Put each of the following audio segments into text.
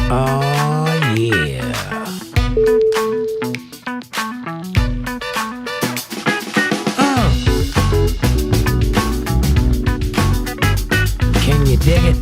Oh, yeah. Can you dig it?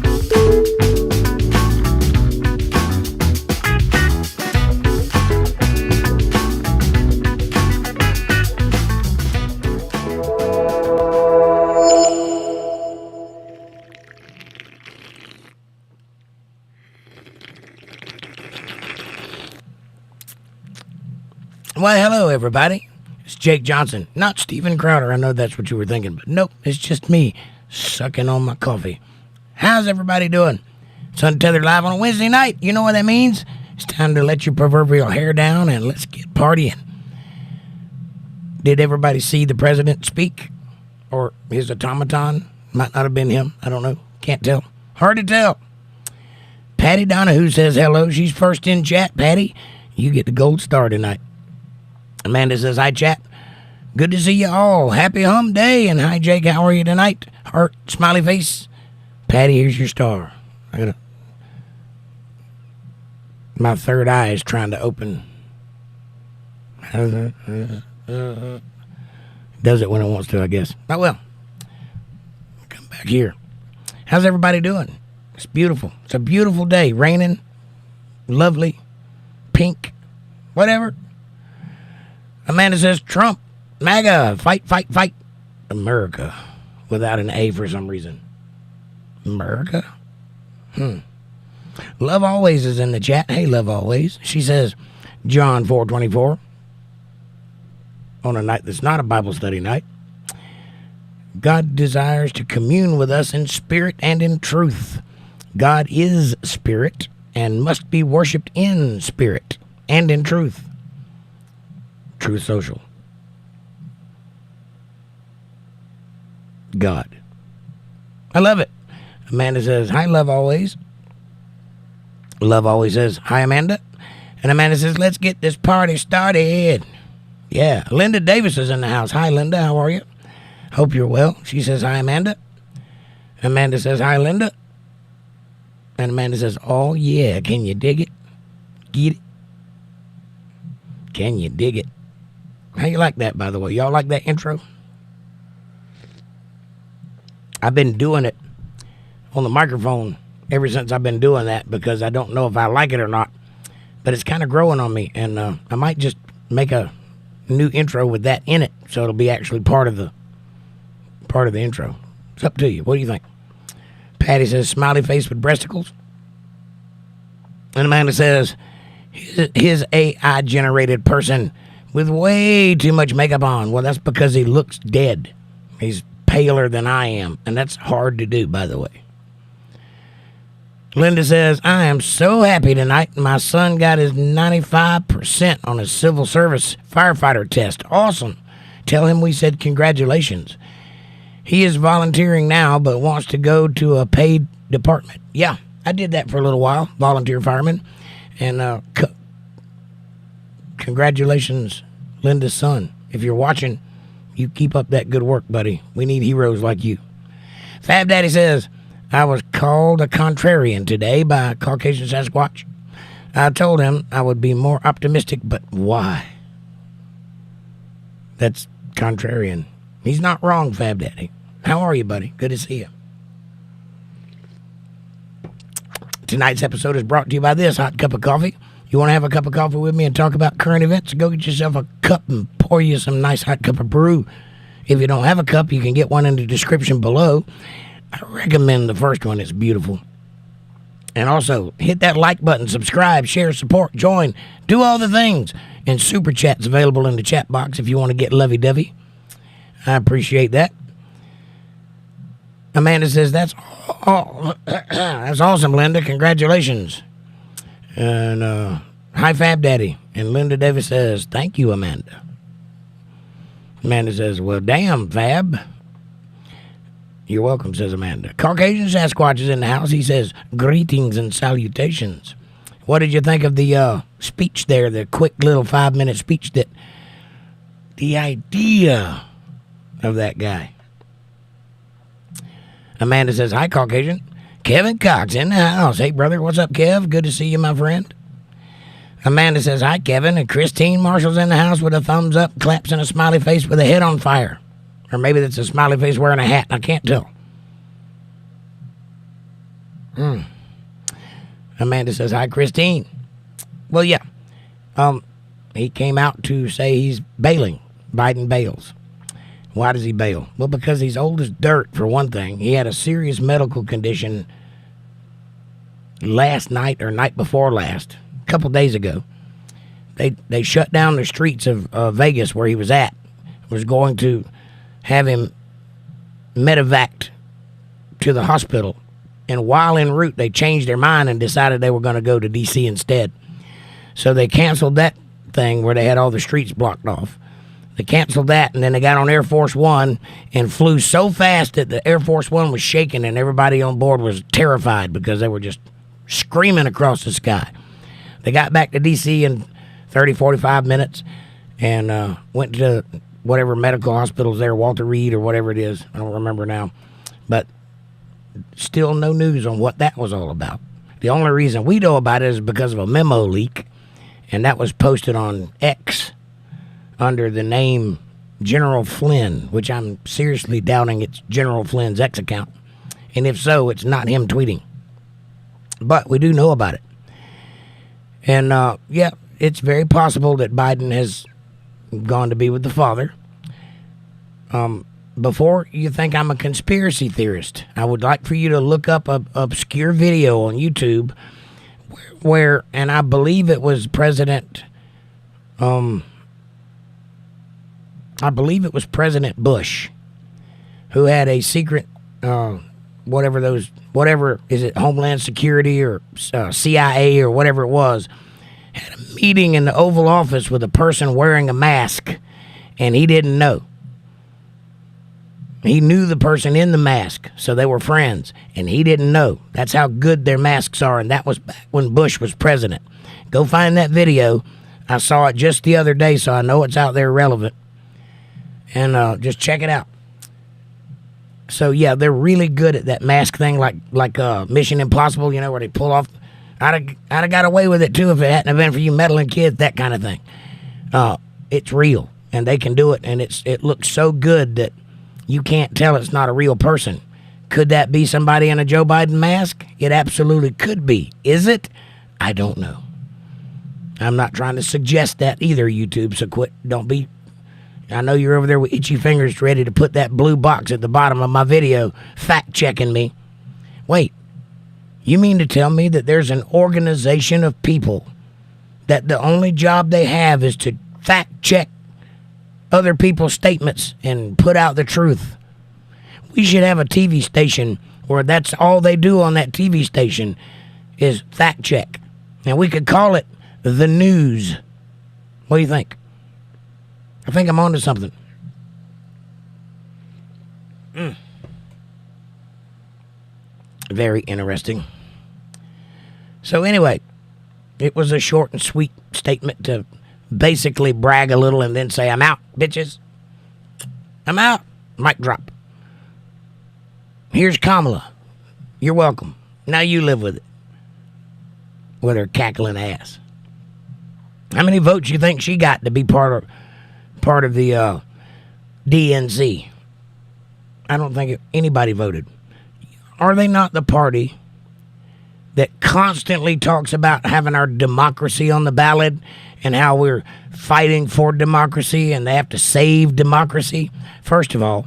Why, hello, everybody. It's Jake Johnson, not Steven Crowder. I know that's what you were thinking, but nope, it's just me sucking on my coffee. How's everybody doing? It's Untethered Live on a Wednesday night. You know what that means? It's time to let your proverbial hair down and let's get partying. Did everybody see the president speak? Or his automaton? Might not have been him. I don't know. Can't tell. Hard to tell. Patty Donahue says hello. She's first in chat. Patty, you get the gold star tonight. Amanda says, hi, chat. Good to see you all. Happy Hum Day. And hi, Jake. How are you tonight? Heart, smiley face. Patty, here's your star. My third eye is trying to open. Does it when it wants to, I guess. Oh, well. Come back here. How's everybody doing? It's beautiful. It's a beautiful day. Raining. Lovely. Pink. Whatever. Amanda says, Trump, MAGA, fight, fight, fight. America, without an A for some reason. America? Love Always is in the chat. Hey, Love Always. She says, John 4:24. On a night that's not a Bible study night. God desires to commune with us in spirit and in truth. God is spirit and must be worshipped in spirit and in truth. Truth Social. God. I love it. Amanda says, hi, Love Always. Love Always says, hi, Amanda. And Amanda says, let's get this party started. Yeah. Linda Davis is in the house. Hi, Linda. How are you? Hope you're well. She says, hi, Amanda. Amanda says, hi, Linda. And Amanda says, oh, yeah. Can you dig it? Get it? Can you dig it? How you like that, by the way? Y'all like that intro? I've been doing it on the microphone ever since I've been doing that because I don't know if I like it or not. But it's kind of growing on me, and I might just make a new intro with that in it, so it'll be actually part of the intro. It's up to you. What do you think? Patty says, smiley face with breasticles. And Amanda says, his AI-generated person with way too much makeup on. Well, that's because he looks dead. He's paler than I am, and that's hard to do, by the way. Linda says, I am so happy tonight. My son got his 95% on his civil service firefighter test. Awesome. Tell him we said congratulations. He is volunteering now, but wants to go to a paid department. Yeah, I did that for a little while, volunteer fireman. And congratulations, Linda's son. If you're watching, you keep up that good work, buddy. We need heroes like you. Fab Daddy says, I was called a contrarian today by a Caucasian Sasquatch. I told him I would be more optimistic, but why? That's contrarian. He's not wrong, Fab Daddy. How are you, buddy? Good to see you. Tonight's episode is brought to you by this hot cup of coffee. You want to have a cup of coffee with me and talk about current events? Go get yourself a cup and pour you some nice hot cup of brew. If you don't have a cup, you can get one in the description below. I recommend the first one. It's beautiful. And also, hit that like button, subscribe, share, support, join, do all the things. And Super Chat's available in the chat box if you want to get lovey-dovey. I appreciate that. Amanda says, that's awesome, Linda. Congratulations. And Hi, Fab Daddy. And Linda Davis says, thank you, Amanda. Amanda says, well, damn, Fab. You're welcome, says Amanda. Caucasian Sasquatch is in the house. He says, greetings and salutations. What did you think of the speech there, the quick little 5-minute speech that the idea of that guy? Amanda says, hi, Caucasian. Kevin Cox in the house. Hey, brother, what's up, Kev? Good to see you, my friend. Amanda says, hi, Kevin. And Christine Marshall's in the house with a thumbs up, claps, and a smiley face with a head on fire. Or maybe that's a smiley face wearing a hat. I can't tell. Amanda says, hi, Christine. Well, yeah. He came out to say he's bailing. Biden bails. Why does he bail? Well, because he's old as dirt, for one thing. He had a serious medical condition last night or night before last, a couple days ago. They shut down the streets of Vegas where he was at. Was going to have him medevaced to the hospital. And while en route, they changed their mind and decided they were going to go to D.C. instead. So they canceled that thing where they had all the streets blocked off. They canceled that, and then they got on Air Force One and flew so fast that the Air Force One was shaking, and everybody on board was terrified because they were just screaming across the sky. They got back to D.C. in 30, 45 minutes and went to whatever medical hospital's there, Walter Reed or whatever it is. I don't remember now. But still no news on what that was all about. The only reason we know about it is because of a memo leak, and that was posted on X under the name General Flynn, which I'm seriously doubting it's General Flynn's X account. And if so, it's not him tweeting. But we do know about it. And, yeah, it's very possible that Biden has gone to be with the Father. Before you think I'm a conspiracy theorist, I would like for you to look up an obscure video on YouTube where, and I believe it was President Bush who had a secret, whatever, is it Homeland Security or CIA or whatever it was, had a meeting in the Oval Office with a person wearing a mask, and he didn't know. He knew the person in the mask, so they were friends, and he didn't know. That's how good their masks are, and that was back when Bush was president. Go find that video. I saw it just the other day, so I know it's out there relevant. And just check it out. So, yeah, they're really good at that mask thing, like Mission Impossible, you know, where they pull off. I'd have got away with it, too, if it hadn't been for you meddling kids, that kind of thing. It's real, and they can do it, and it looks so good that you can't tell it's not a real person. Could that be somebody in a Joe Biden mask? It absolutely could be. Is it? I don't know. I'm not trying to suggest that either, YouTube, so quit. Don't be. I know you're over there with itchy fingers ready to put that blue box at the bottom of my video fact-checking me. Wait, you mean to tell me that there's an organization of people that the only job they have is to fact-check other people's statements and put out the truth? We should have a TV station where that's all they do on that TV station is fact-check. And we could call it the news. What do you think? I think I'm onto something. Very interesting. So anyway, it was a short and sweet statement to basically brag a little and then say, I'm out, bitches. I'm out. Mic drop. Here's Kamala. You're welcome. Now you live with it. With her cackling ass. How many votes you think she got to be part of the DNC? I don't think anybody voted. Are they not the party that constantly talks about having our democracy on the ballot and how we're fighting for democracy and they have to save democracy? First of all,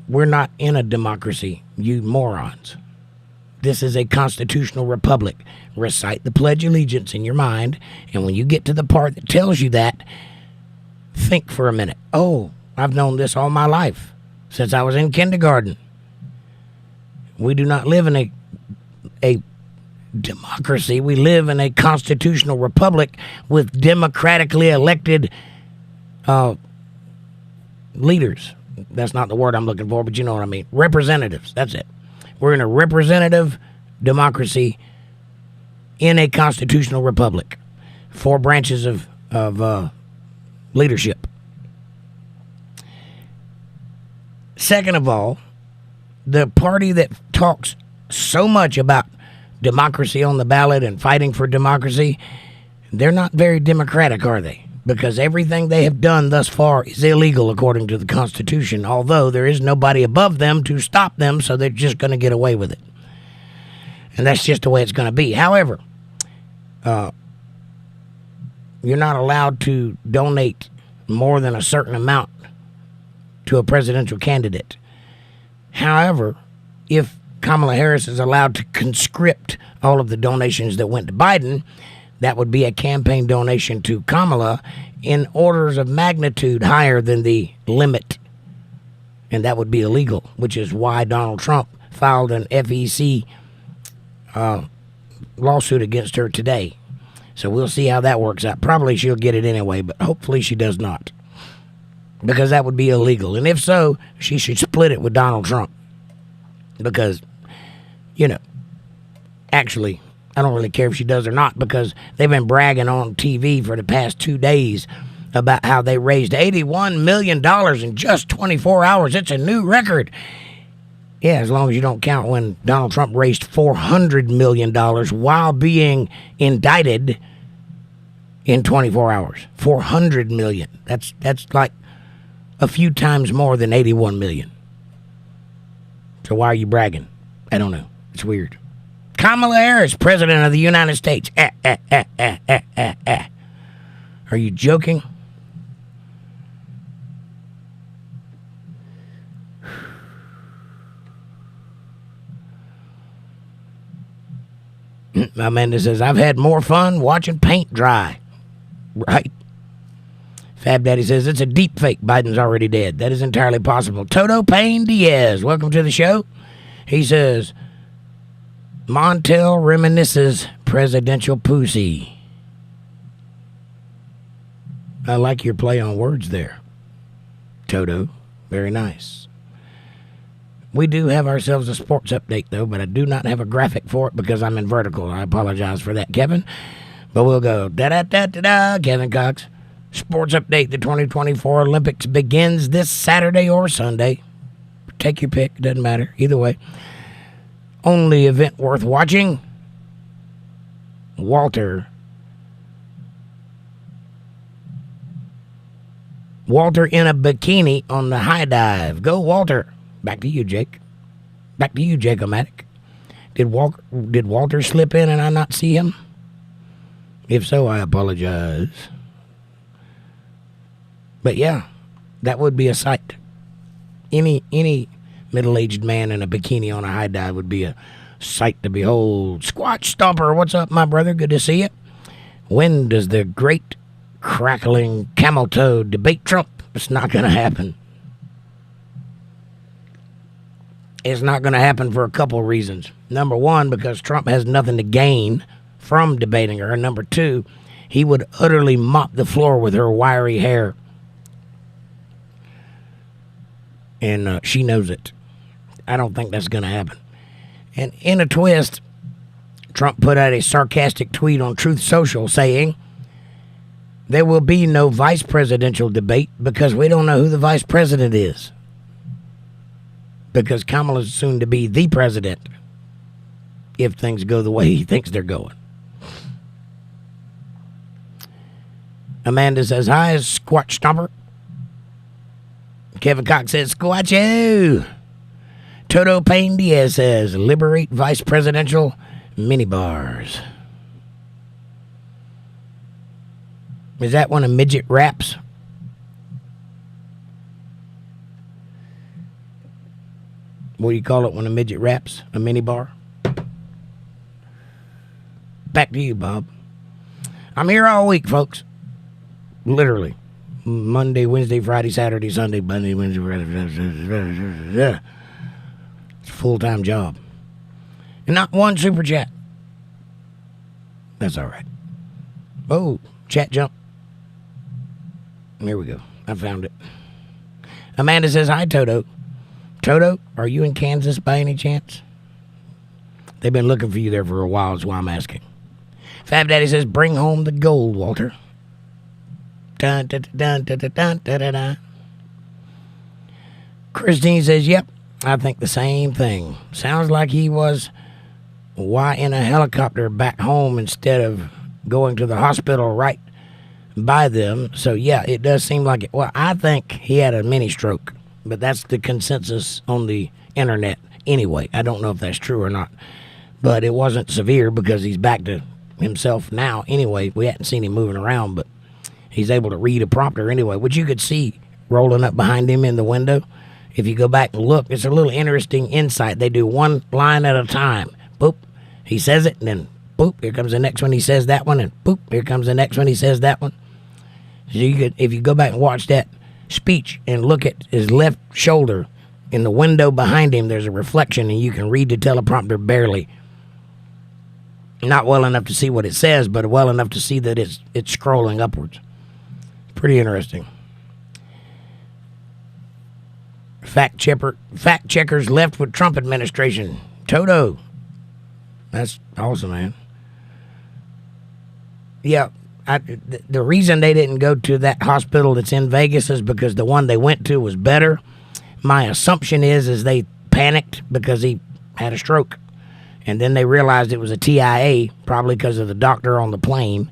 we're not in a democracy, you morons. This is a constitutional republic. Recite the Pledge of Allegiance in your mind, and when you get to the part that tells you that, think for a minute. Oh, I've known this all my life, since I was in kindergarten. We do not live in a democracy. We live in a constitutional republic with democratically elected leaders. That's not the word I'm looking for, but you know what I mean. Representatives. That's it. We're in a representative democracy in a constitutional republic. 4 branches of leadership. Second of all, the party that talks so much about democracy on the ballot and fighting for democracy, they're not very democratic, are they? Because everything they have done thus far is illegal according to the Constitution, although there is nobody above them to stop them, so they're just going to get away with it. And that's just the way it's going to be. However, you're not allowed to donate more than a certain amount to a presidential candidate. However, if Kamala Harris is allowed to conscript all of the donations that went to Biden, that would be a campaign donation to Kamala in orders of magnitude higher than the limit. And that would be illegal, which is why Donald Trump filed an FEC lawsuit against her today. So we'll see how that works out. Probably she'll get it anyway, but hopefully she does not. Because that would be illegal. And if so, she should split it with Donald Trump. Because, you know, actually, I don't really care if she does or not, because they've been bragging on TV for the past 2 days about how they raised $81 million in just 24 hours. It's a new record. Yeah, as long as you don't count when Donald Trump raised $400 million while being indicted in 24 hours. $400 million. That's like a few times more than 81 million. So why are you bragging? I don't know. It's weird. Kamala Harris, President of the United States. Are you joking? Amanda says, I've had more fun watching paint dry. Right. Fab Daddy says, it's a deep fake. Biden's already dead. That is entirely possible. Toto Payne Diaz, welcome to the show. He says, Montel reminisces presidential pussy. I like your play on words there, Toto. Very nice. We do have ourselves a sports update, though, but I do not have a graphic for it because I'm in vertical. I apologize for that, Kevin. But we'll go da-da-da-da-da, Kevin Cox. Sports update. The 2024 Olympics begins this Saturday or Sunday. Take your pick. Doesn't matter. Either way. Only event worth watching. Walter in a bikini on the high dive. Go, Walter. Back to you, Jake. Back to you, Jake-O-Matic. Did Walter slip in and I not see him? If so, I apologize. But yeah, that would be a sight. Any middle-aged man in a bikini on a high dive would be a sight to behold. Squatch Stomper, what's up, my brother? Good to see you. When does the great crackling camel toe debate Trump? It's not going to happen. It's not going to happen for a couple of reasons. Number one, because Trump has nothing to gain from debating her. Number two, he would utterly mop the floor with her wiry hair. And she knows it. I don't think that's going to happen. And in a twist, Trump put out a sarcastic tweet on Truth Social saying, there will be no vice presidential debate because we don't know who the vice president is. Because Kamala's soon to be the president if things go the way he thinks they're going. Amanda says, hi, Squatch Stomper. Kevin Cox says, Squatcho. Toto Payne Diaz says, liberate vice presidential minibars. Is that one of midget raps? What do you call it when a midget raps? A mini bar? Back to you, Bob. I'm here all week, folks. Literally. Monday, Wednesday, Friday, Saturday, Sunday, Monday, Wednesday, Friday. It's a full-time job. And not one super chat. That's all right. Oh, chat jump. Here we go. I found it. Amanda says, hi, Toto. Toto, are you in Kansas by any chance? They've been looking for you there for a while, is why I'm asking. Fab Daddy says, bring home the gold, Walter. Dun, dun, dun, dun, dun, dun, dun, dun, dun. Christine says, yep, I think the same thing. Sounds like he was in a helicopter back home instead of going to the hospital right by them. So, yeah, it does seem like it. Well, I think he had a mini stroke, but that's the consensus on the internet anyway. I don't know if that's true or not, but it wasn't severe because he's back to himself now anyway. We hadn't seen him moving around, but he's able to read a prompter anyway, which you could see rolling up behind him in the window. If you go back and look, it's a little interesting insight. They do one line at a time. Boop, he says it, and then boop, here comes the next one. He says that one, and boop, here comes the next one. He says that one. So you could, if you go back and watch that speech and look at his left shoulder in the window behind him, there's a reflection, and you can read the teleprompter barely. Not well enough to see what it says, but well enough to see that it's scrolling upwards. Pretty interesting. Fact checkers left with Trump administration. Toto. That's awesome, man. Yeah, the reason they didn't go to that hospital that's in Vegas is because the one they went to was better. My assumption is they panicked because he had a stroke. And then they realized it was a TIA, probably because of the doctor on the plane,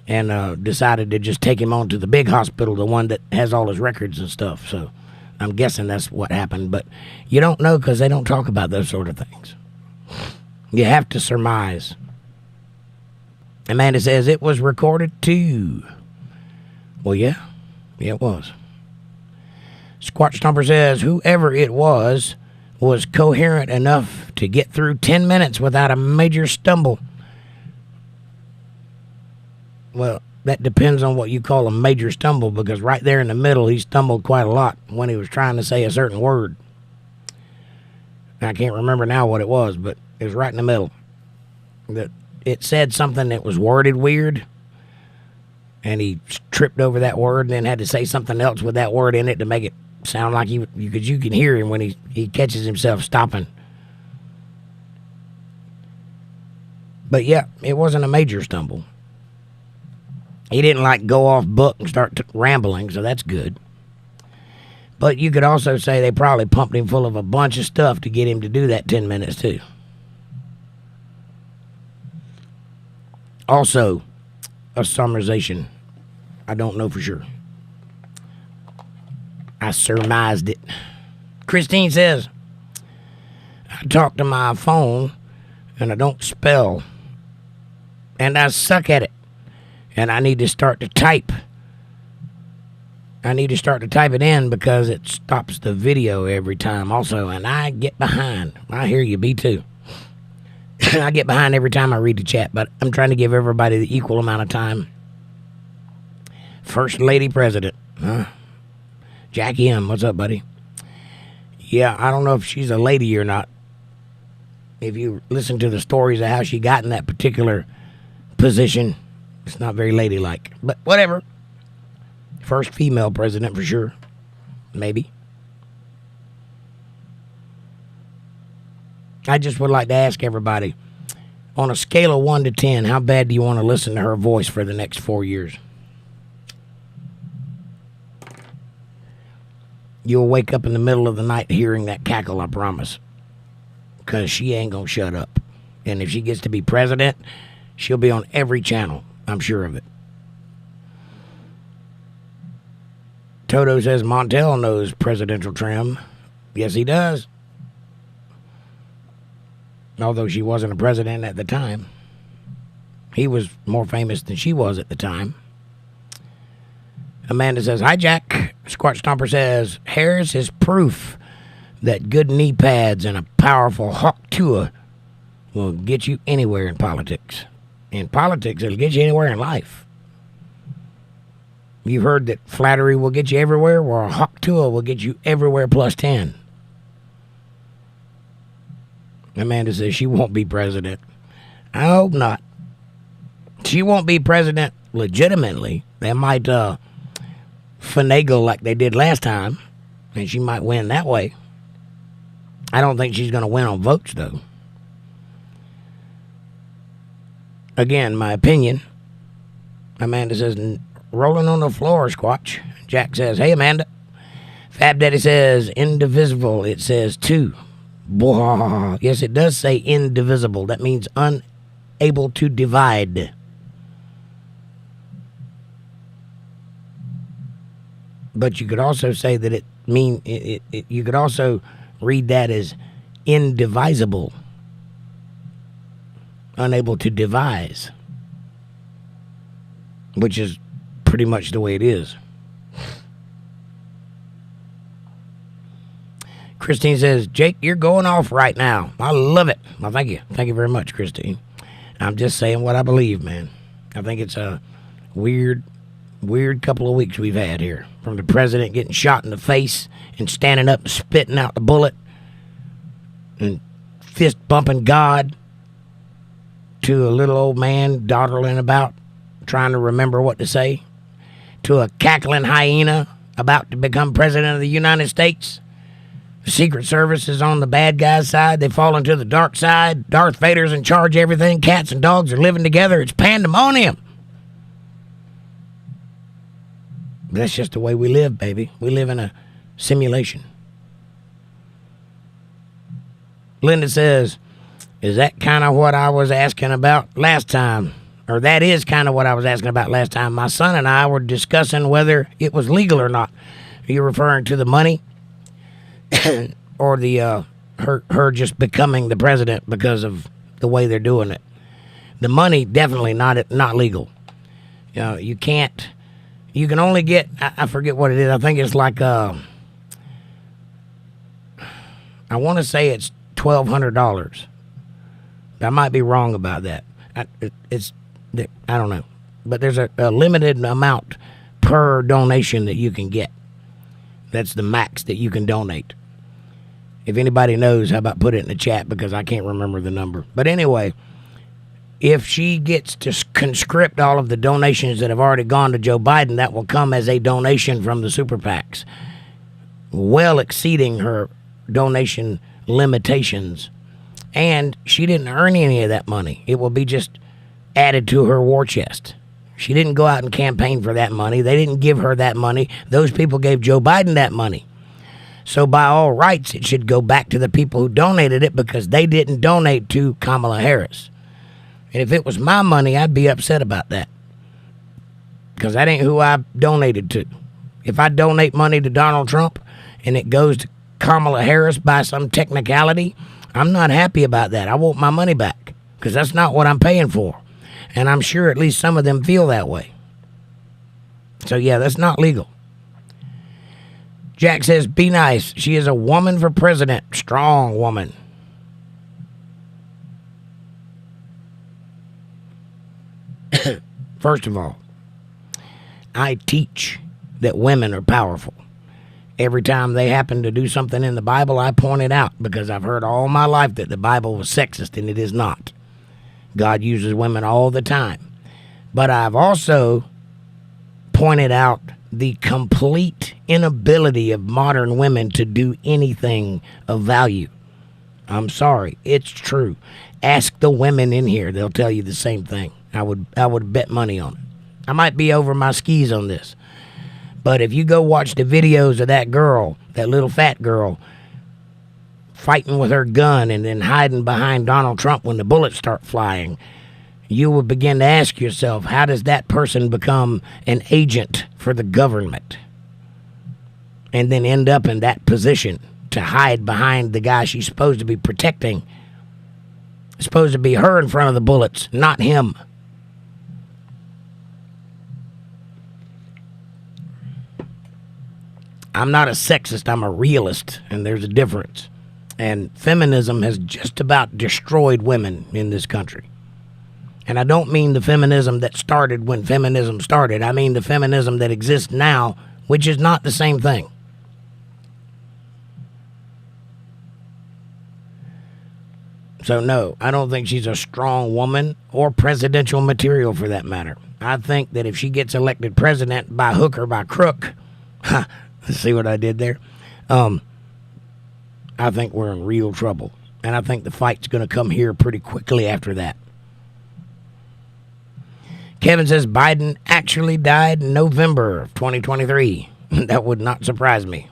and decided to just take him on to the big hospital, the one that has all his records and stuff. So I'm guessing that's what happened. But you don't know because they don't talk about those sort of things. You have to surmise. Amanda says it was recorded too. Well, yeah. Yeah, it was. Squatch Stomper says whoever it was coherent enough to get through 10 minutes without a major stumble. Well, that depends on what you call a major stumble, because right there in the middle, he stumbled quite a lot when he was trying to say a certain word. I can't remember now what it was, but it was right in the middle. It said something that was worded weird, and he tripped over that word and then had to say something else with that word in it to make it sound like because you can hear him when he catches himself stopping. But yeah, it wasn't a major stumble. He didn't go off book and start rambling, so that's good. But you could also say they probably pumped him full of a bunch of stuff to get him to do that 10 minutes too. Also, a summarization. I don't know for sure. I surmised it. Christine says, I talk to my phone and I don't spell. And I suck at it. And I need to start to type. I need to start to type it in because it stops the video every time also. And I get behind. I hear you, me too. I get behind every time I read the chat. But I'm trying to give everybody the equal amount of time. First Lady President. Huh? Jackie M, what's up, buddy? Yeah, I don't know if she's a lady or not. If you listen to the stories of how she got in that particular position, it's not very ladylike. But whatever. First female president for sure. Maybe. I just would like to ask everybody, on a scale of 1 to 10, how bad do you want to listen to her voice for the next 4 years? You'll wake up in the middle of the night hearing that cackle, I promise. Because she ain't going to shut up. And if she gets to be president, she'll be on every channel. I'm sure of it. Toto says Montel knows presidential trim. Yes, he does. Although she wasn't a president at the time. He was more famous than she was at the time. Amanda says, hi, Jack. Squatch Stomper says, Harris is proof that good knee pads and a powerful hawk tour will get you anywhere in politics. In politics, it'll get you anywhere in life. You've heard that flattery will get you everywhere, or a hawk tour will get you everywhere plus 10. Amanda says she won't be president. I hope not. She won't be president legitimately. They might finagle like they did last time, and she might win that way. I don't think she's going to win on votes, though. Again, my opinion. Amanda says, rolling on the floor, Squatch. Jack says, hey, Amanda. Fab Daddy says, indivisible. It says 2. Blah. Yes, it does say indivisible. That means unable to divide. But you could also say that you could also read that as indivisible. Unable to devise. Which is pretty much the way it is. Christine says, Jake, you're going off right now. I love it. Well, thank you. Thank you very much, Christine. I'm just saying what I believe, man. I think it's a weird couple of weeks we've had here. From the president getting shot in the face and standing up and spitting out the bullet and fist bumping God to a little old man dawdling about trying to remember what to say to a cackling hyena about to become president of the United States. The Secret Service is on the bad guy's side. They fall into the dark side. Darth Vader's in charge of everything. Cats and dogs are living together. It's pandemonium. But that's just the way we live, baby. We live in a simulation. Linda says, is that kind of what I was asking about last time? Or that is kind of what I was asking about last time. My son and I were discussing whether it was legal or not. Are you referring to the money? Or the her just becoming the president because of the way they're doing it? The money, definitely not legal. You know, you can only get, I forget what it is. I think it's like, I want to say it's $1,200. I might be wrong about that. I don't know. But there's a limited amount per donation that you can get. That's the max that you can donate. If anybody knows, how about put it in the chat, because I can't remember the number. But anyway, if she gets to conscript all of the donations that have already gone to Joe Biden, that will come as a donation from the super PACs, well exceeding her donation limitations. And she didn't earn any of that money. It will be just added to her war chest. She didn't go out and campaign for that money. They didn't give her that money. Those people gave Joe Biden that money. So by all rights, it should go back to the people who donated it, because they didn't donate to Kamala Harris. And if it was my money, I'd be upset about that, because that ain't who I donated to. If I donate money to Donald Trump and it goes to Kamala Harris by some technicality, I'm not happy about that. I want my money back, because that's not what I'm paying for. And I'm sure at least some of them feel that way. So yeah, that's not legal. Jack says, be nice. She is a woman for president. Strong woman. First of all, I teach that women are powerful. Every time they happen to do something in the Bible, I point it out, because I've heard all my life that the Bible was sexist, and it is not. God uses women all the time. But I've also pointed out the complete inability of modern women to do anything of value. I'm sorry, it's true. Ask the women in here, they'll tell you the same thing. I would bet money on it. I might be over my skis on this, but if you go watch the videos of that girl, that little fat girl, fighting with her gun and then hiding behind Donald Trump when the bullets start flying, you will begin to ask yourself, how does that person become an agent for the government and then end up in that position to hide behind the guy she's supposed to be protecting? It's supposed to be her in front of the bullets, not him. I'm not a sexist, I'm a realist, and there's a difference. And feminism has just about destroyed women in this country. And I don't mean the feminism that started when feminism started. I mean the feminism that exists now, which is not the same thing. So, no, I don't think she's a strong woman or presidential material for that matter. I think that if she gets elected president by hook or by crook, see what I did there? I think we're in real trouble. And I think the fight's going to come here pretty quickly after that. Kevin says Biden actually died in November of 2023. That would not surprise me.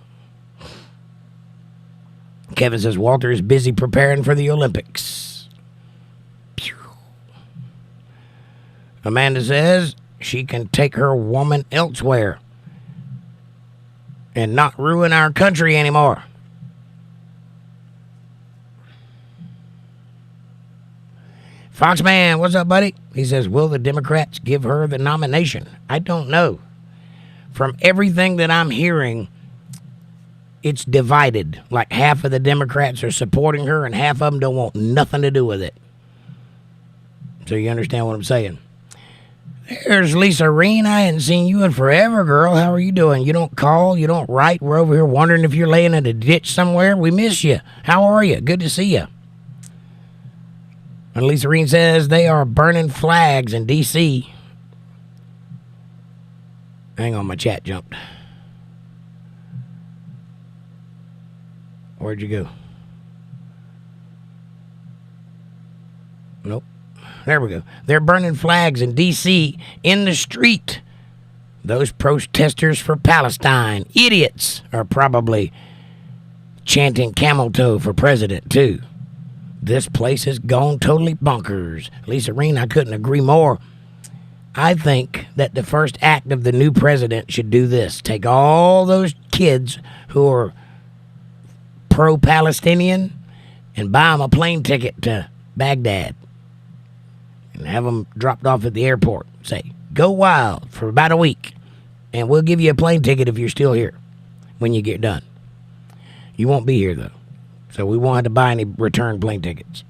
Kevin says Walter is busy preparing for the Olympics. Pew. Amanda says she can take her woman elsewhere and not ruin our country anymore. Foxman, what's up, buddy? He says, will the Democrats give her the nomination? I don't know. From everything that I'm hearing, it's divided. Like half of the Democrats are supporting her and half of them don't want nothing to do with it. So you understand what I'm saying? There's Lisa Reen. I hadn't seen you in forever, girl. How are you doing? You don't call. You don't write. We're over here wondering if you're laying in a ditch somewhere. We miss you. How are you? Good to see you. And Lisa Reen says they are burning flags in D.C. Hang on, my chat jumped. Where'd you go? Nope. There we go. They're burning flags in D.C. in the street. Those protesters for Palestine, idiots, are probably chanting camel toe for president, too. This place has gone totally bonkers. Lisa Reen, I couldn't agree more. I think that the first act of the new president should do this. Take all those kids who are pro-Palestinian and buy them a plane ticket to Baghdad and have them dropped off at the airport. Say, go wild for about a week, and we'll give you a plane ticket if you're still here when you get done. You won't be here, though. So we won't have to buy any return plane tickets.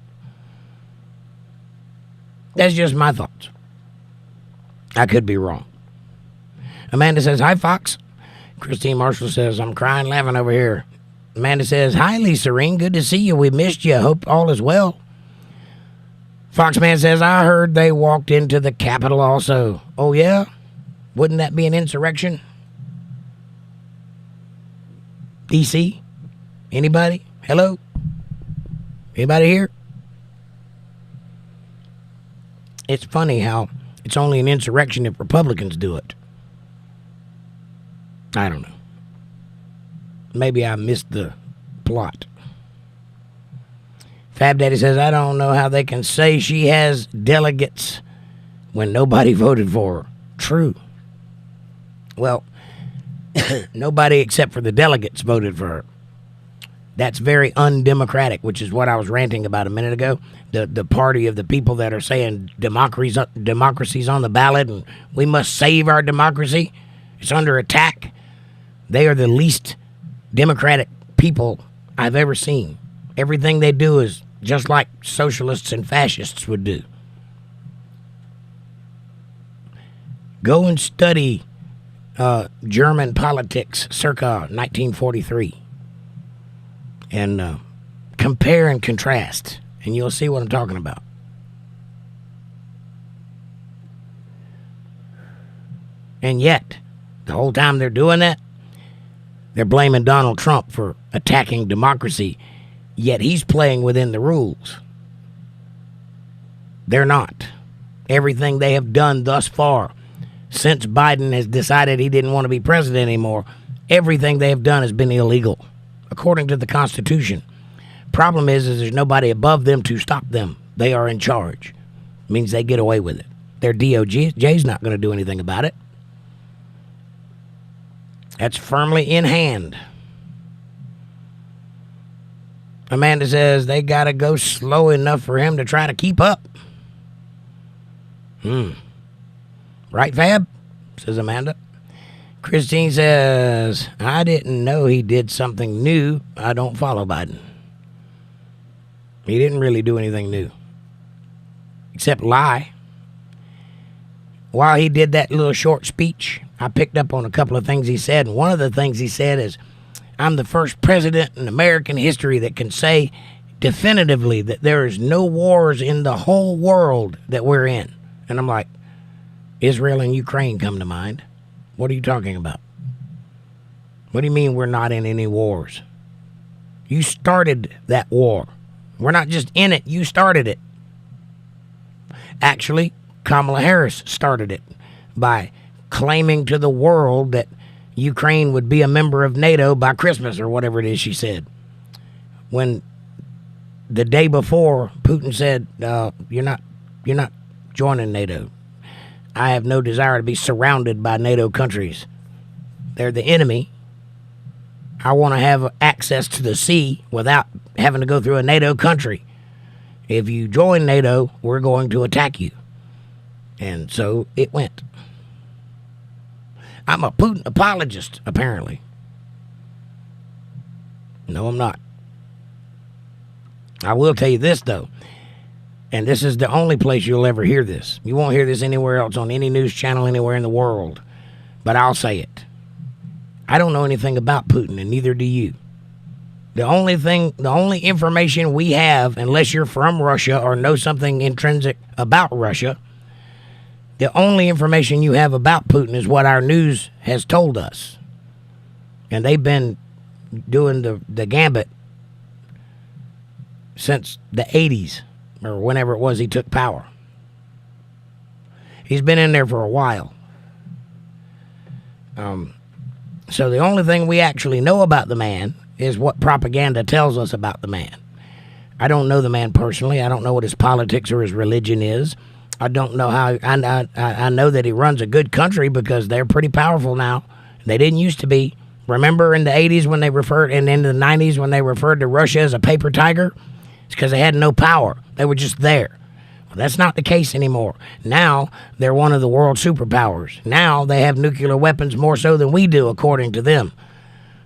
That's just my thoughts. I could be wrong. Amanda says, hi, Fox. Christine Marshall says, I'm crying laughing over here. Amanda says, hi, Lisa Reen. Good to see you. We missed you. Hope all is well. Foxman says, I heard they walked into the Capitol also. Oh, yeah? Wouldn't that be an insurrection? DC? Anybody? Hello? Anybody here? It's funny how it's only an insurrection if Republicans do it. I don't know. Maybe I missed the plot. Fab Daddy says, I don't know how they can say she has delegates when nobody voted for her. True. Well, nobody except for the delegates voted for her. That's very undemocratic, which is what I was ranting about a minute ago. The party of the people that are saying democracy's on the ballot and we must save our democracy. It's under attack. They are the least democratic people I've ever seen. Everything they do is just like socialists and fascists would do. Go and study German politics circa 1943. And compare and contrast, and you'll see what I'm talking about. And yet, the whole time they're doing that, they're blaming Donald Trump for attacking democracy, yet he's playing within the rules. They're not. Everything they have done thus far, since Biden has decided he didn't want to be president anymore, everything they have done has been illegal. According to the Constitution. Problem is there's nobody above them to stop them. They are in charge. It means they get away with it. Their DOJ's not going to do anything about it. That's firmly in hand. Amanda says they got to go slow enough for him to try to keep up. Right, Fab? Says Amanda. Christine says, I didn't know he did something new. I don't follow Biden. He didn't really do anything new. Except lie. While he did that little short speech, I picked up on a couple of things he said. And one of the things he said is, I'm the first president in American history that can say definitively that there is no wars in the whole world that we're in. And I'm like, Israel and Ukraine come to mind. What are you talking about? What do you mean we're not in any wars? You started that war. We're not just in it, you started it. Actually, Kamala Harris started it by claiming to the world that Ukraine would be a member of NATO by Christmas or whatever it is she said. When the day before, Putin said, you're not joining NATO. I have no desire to be surrounded by NATO countries. They're the enemy. I want to have access to the sea without having to go through a NATO country. If you join NATO, we're going to attack you. And so it went. I'm a Putin apologist, apparently. No, I'm not. I will tell you this, though. And this is the only place you'll ever hear this. You won't hear this anywhere else on any news channel anywhere in the world. But I'll say it. I don't know anything about Putin, and neither do you. The only information we have, unless you're from Russia or know something intrinsic about Russia, the only information you have about Putin is what our news has told us. And they've been doing the gambit since the 80s, or whenever it was he took power. He's been in there for a while. So the only thing we actually know about the man is what propaganda tells us about the man. I don't know the man personally. I don't know what his politics or his religion is. I don't know how. I know that he runs a good country because they're pretty powerful now. They didn't used to be. Remember in the 80s when they referred, and in the 90s when they referred to Russia as a paper tiger? It's because they had no power. They were just there. Well, that's not the case anymore. Now they're one of the world superpowers. Now they have nuclear weapons more so than we do, according to them.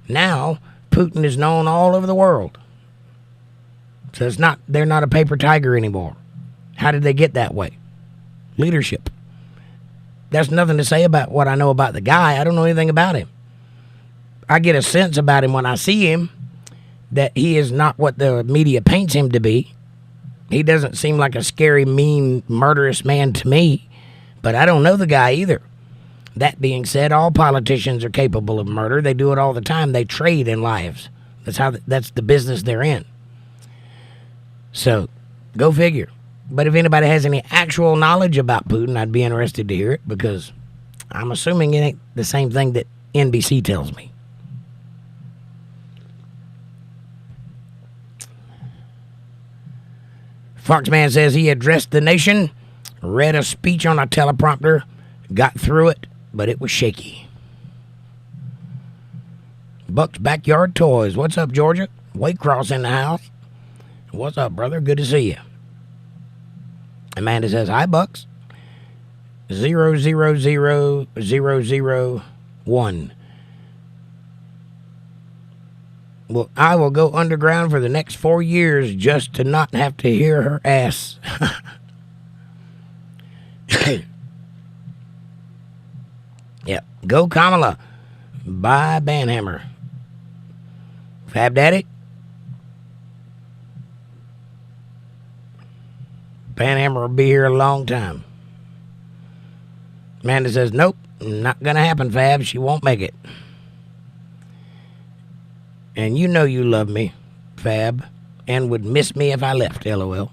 Now Putin is known all over the world. So they're not a paper tiger anymore. How did they get that way? Leadership. That's nothing to say about what I know about the guy. I don't know anything about him. I get a sense about him when I see him that he is not what the media paints him to be. He doesn't seem like a scary, mean, murderous man to me, but I don't know the guy either. That being said, all politicians are capable of murder. They do it all the time. They trade in lives. That's the business they're in. So, go figure. But if anybody has any actual knowledge about Putin, I'd be interested to hear it, because I'm assuming it ain't the same thing that NBC tells me. Foxman says he addressed the nation, read a speech on a teleprompter, got through it, but it was shaky. Buck's Backyard Toys. What's up, Georgia? Waycross in the house. What's up, brother? Good to see you. Amanda says, hi, Bucks. 000001. Well, I will go underground for the next 4 years just to not have to hear her ass. Yeah. Go Kamala. Bye Banhammer. Fab Daddy. Banhammer will be here a long time. Amanda says, nope, not going to happen, Fab. She won't make it. And you know you love me, Fab, and would miss me if I left, LOL.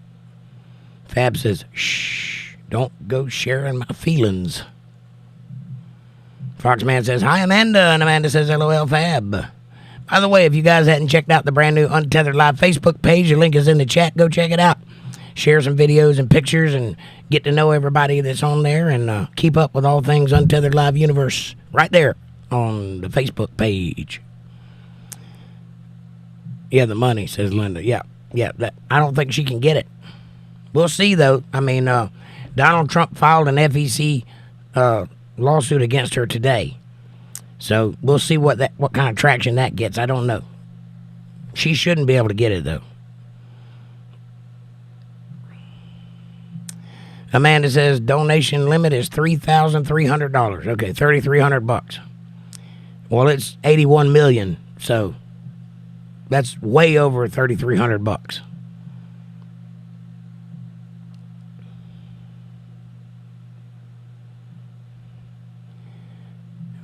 Fab says, shh, don't go sharing my feelings. Foxman says, hi, Amanda, and Amanda says, LOL, Fab. By the way, if you guys hadn't checked out the brand new Untethered Live Facebook page, the link is in the chat. Go check it out. Share some videos and pictures and get to know everybody that's on there, and keep up with all things Untethered Live Universe right there on the Facebook page. Yeah, the money, says Linda. Yeah, I don't think she can get it. We'll see, though. I mean, Donald Trump filed an FEC lawsuit against her today. So we'll see what kind of traction that gets. I don't know. She shouldn't be able to get it, though. Amanda says donation limit is $3,300. Okay, $3,300. Well, it's 81 million, so that's way over $3,300.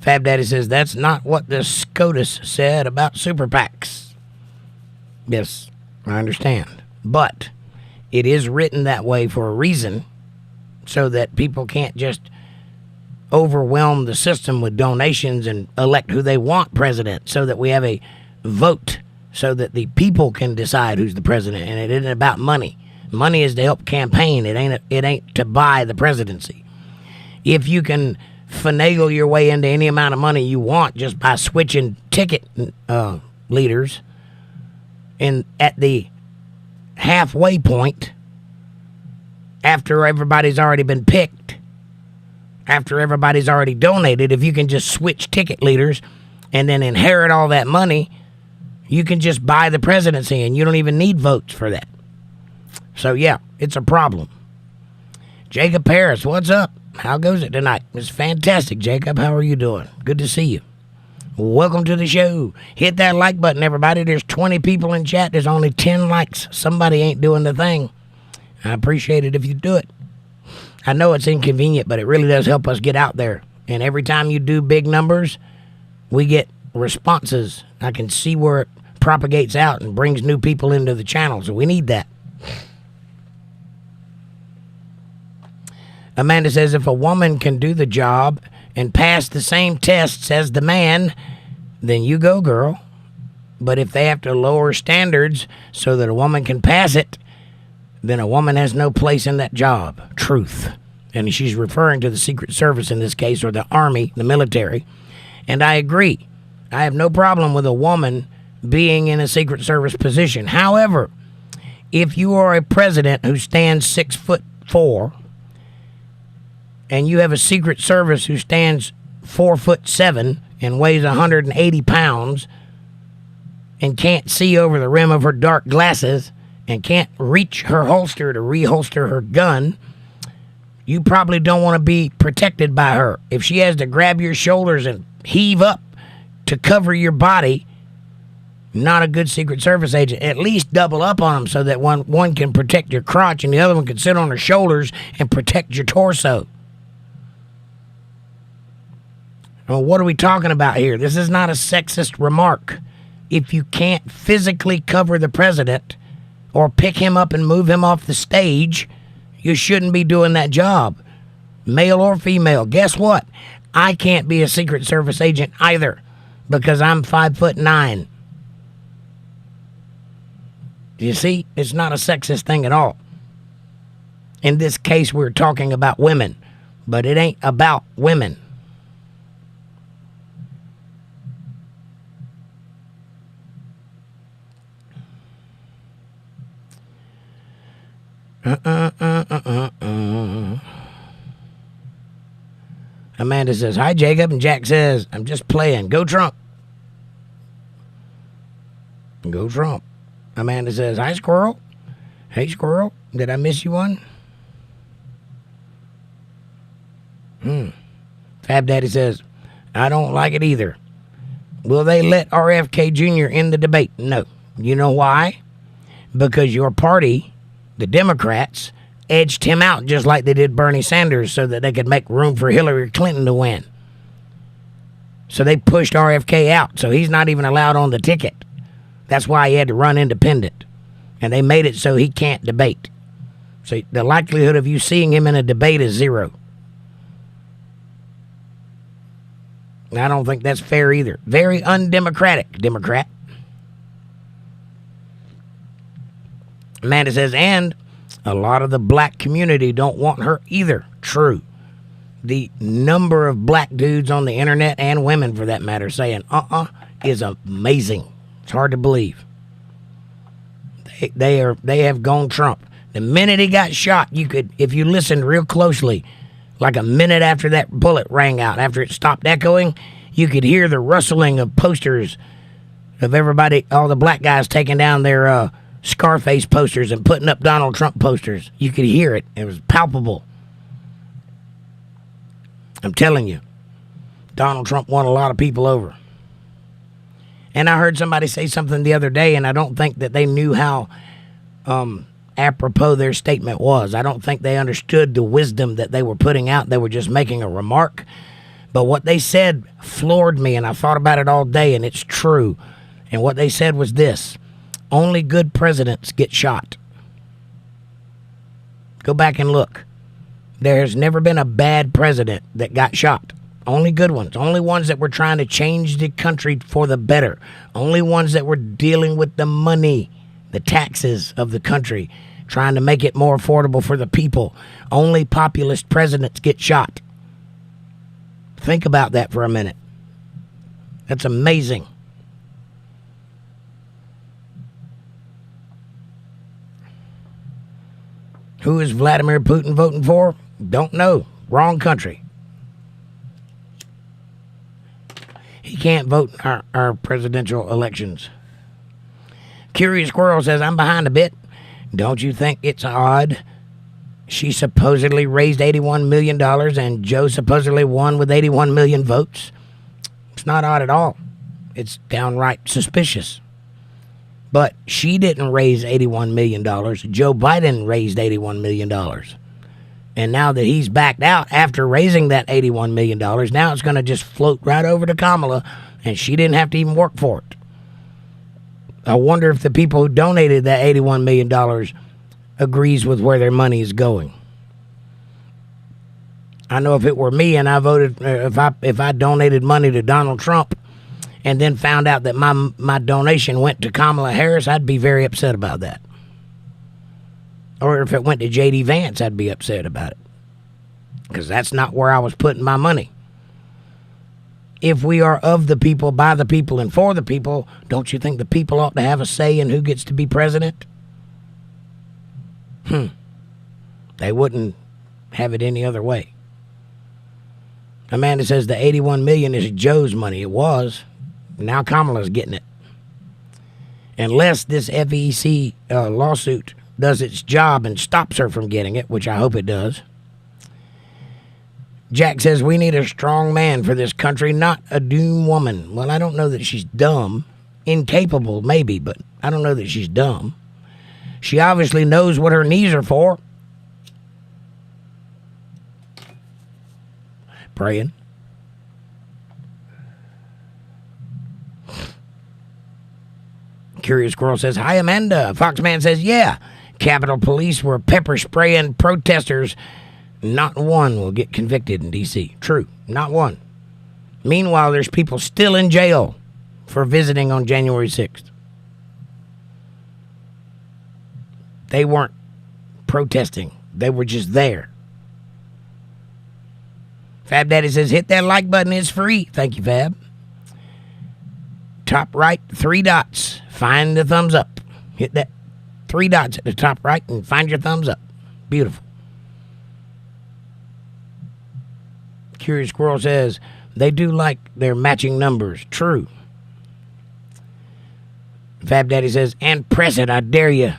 Fab Daddy says, that's not what the SCOTUS said about super PACs. Yes, I understand. But it is written that way for a reason, so that people can't just overwhelm the system with donations and elect who they want president, so that we have a vote, so that the people can decide who's the president. And it isn't about money. Money is to help campaign. It ain't to buy the presidency. If you can finagle your way into any amount of money you want just by switching ticket leaders, and at the halfway point, after everybody's already been picked, after everybody's already donated, if you can just switch ticket leaders and then inherit all that money, you can just buy the presidency, and you don't even need votes for that. So yeah, it's a problem. Jacob Harris, what's up? How goes it tonight? It's fantastic, Jacob. How are you doing? Good to see you. Welcome to the show. Hit that like button, everybody. There's 20 people in chat. There's only 10 likes. Somebody ain't doing the thing. I appreciate it if you do it. I know it's inconvenient, but it really does help us get out there. And every time you do big numbers, we get responses. I can see where it propagates out and brings new people into the channel. So we need that. Amanda says, if a woman can do the job and pass the same tests as the man, then you go, girl. But if they have to lower standards so that a woman can pass it, then a woman has no place in that job. Truth. And she's referring to the Secret Service in this case, or the Army, the military. And I agree. I have no problem with a woman being in a Secret Service position. However, if you are a president who stands 6'4", and you have a Secret Service who stands 4'7" and weighs 180 pounds and can't see over the rim of her dark glasses and can't reach her holster to reholster her gun, you probably don't want to be protected by her. If she has to grab your shoulders and heave up to cover your body, not a good Secret Service agent. At least double up on them so that one can protect your crotch and the other one can sit on her shoulders and protect your torso. Well, what are we talking about here? This is not a sexist remark. If you can't physically cover the president or pick him up and move him off the stage, you shouldn't be doing that job, male or female. Guess what? I can't be a Secret Service agent either because I'm 5'9". You see, it's not a sexist thing at all. In this case, we're talking about women, but it ain't about women. Amanda says, hi, Jacob. And Jack says, I'm just playing. Go Trump. Go Trump. Amanda says, hi, Squirrel. Hey, Squirrel. Did I miss you one? Fab Daddy says, I don't like it either. Will they let RFK Jr. in the debate? No. You know why? Because your party, the Democrats, edged him out just like they did Bernie Sanders so that they could make room for Hillary Clinton to win. So they pushed RFK out, so he's not even allowed on the ticket. That's why he had to run independent. And they made it so he can't debate. So the likelihood of you seeing him in a debate is 0. And I don't think that's fair either. Very undemocratic, Democrat. Amanda says, and a lot of the black community don't want her either. True. The number of black dudes on the internet, and women for that matter, saying is amazing. It's hard to believe. They have gone Trump. The minute he got shot, you could, if you listened real closely, like a minute after that bullet rang out, after it stopped echoing, you could hear the rustling of posters of everybody, all the black guys taking down their Scarface posters and putting up Donald Trump posters. You could hear it. It was palpable. I'm telling you, Donald Trump won a lot of people over. And I heard somebody say something the other day, and I don't think that they knew how apropos their statement was. I don't think they understood the wisdom that they were putting out. They were just making a remark. But what they said floored me, and I thought about it all day, and it's true. And what they said was this: only good presidents get shot. Go back and look. There has never been a bad president that got shot. Only good ones. Only ones that were trying to change the country for the better. Only ones that were dealing with the money, the taxes of the country, trying to make it more affordable for the people. Only populist presidents get shot. Think about that for a minute. That's amazing. Who is Vladimir Putin voting for? Don't know. Wrong country. He can't vote in our presidential elections. Curious Squirrel says, I'm behind a bit. Don't you think it's odd? She supposedly raised $81 million and Joe supposedly won with 81 million votes. It's not odd at all. It's downright suspicious. But she didn't raise $81 million. Joe Biden raised $81 million. And now that he's backed out after raising that $81 million, now it's going to just float right over to Kamala, and she didn't have to even work for it. I wonder if the people who donated that $81 million agrees with where their money is going. I know if it were me and I voted, if I donated money to Donald Trump and then found out that my donation went to Kamala Harris, I'd be very upset about that. Or if it went to J.D. Vance, I'd be upset about it. Because that's not where I was putting my money. If we are of the people, by the people, and for the people, don't you think the people ought to have a say in who gets to be president? They wouldn't have it any other way. Amanda says the $81 million is Joe's money. It was. Now Kamala's getting it. Unless this FEC lawsuit does its job and stops her from getting it, which I hope it does. Jack says, we need a strong man for this country, not a doomed woman. Well, I don't know that she's dumb. Incapable, maybe, but I don't know that she's dumb. She obviously knows what her knees are for. Praying. Curious Squirrel says, hi, Amanda. Foxman says, yeah. Capitol Police were pepper spraying protesters. Not one will get convicted in D.C. True, not one. Meanwhile, there's people still in jail for visiting on January 6th. They weren't protesting. They were just there. Fab Daddy says, hit that like button. It's free. Thank you, Fab. Top right, 3 dots. Find the thumbs up. Hit that 3 dots at the top right and find your thumbs up. Beautiful. Curious Squirrel says, they do like their matching numbers. True. Fab Daddy says, and press it. I dare you.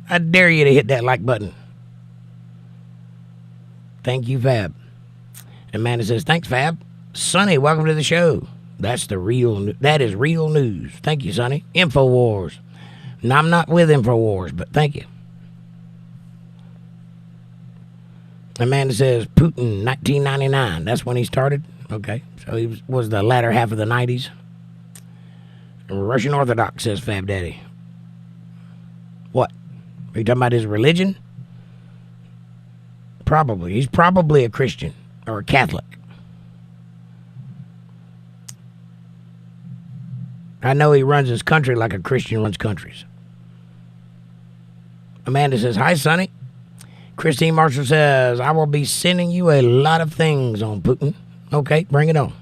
I dare you to hit that like button. Thank you, Fab. Amanda says, thanks, Fab. Sonny, welcome to the show. That is real news. Thank you, Sonny. InfoWars. Now, I'm not with InfoWars, but thank you. Amanda says, Putin, 1999. That's when he started? Okay. So he was the latter half of the 90s. Russian Orthodox, says Fab Daddy. What? Are you talking about his religion? Probably. He's probably a Christian or a Catholic. I know he runs his country like a Christian runs countries. Amanda says, hi, Sonny. Christine Marshall says, I will be sending you a lot of things on Putin. Okay, bring it on.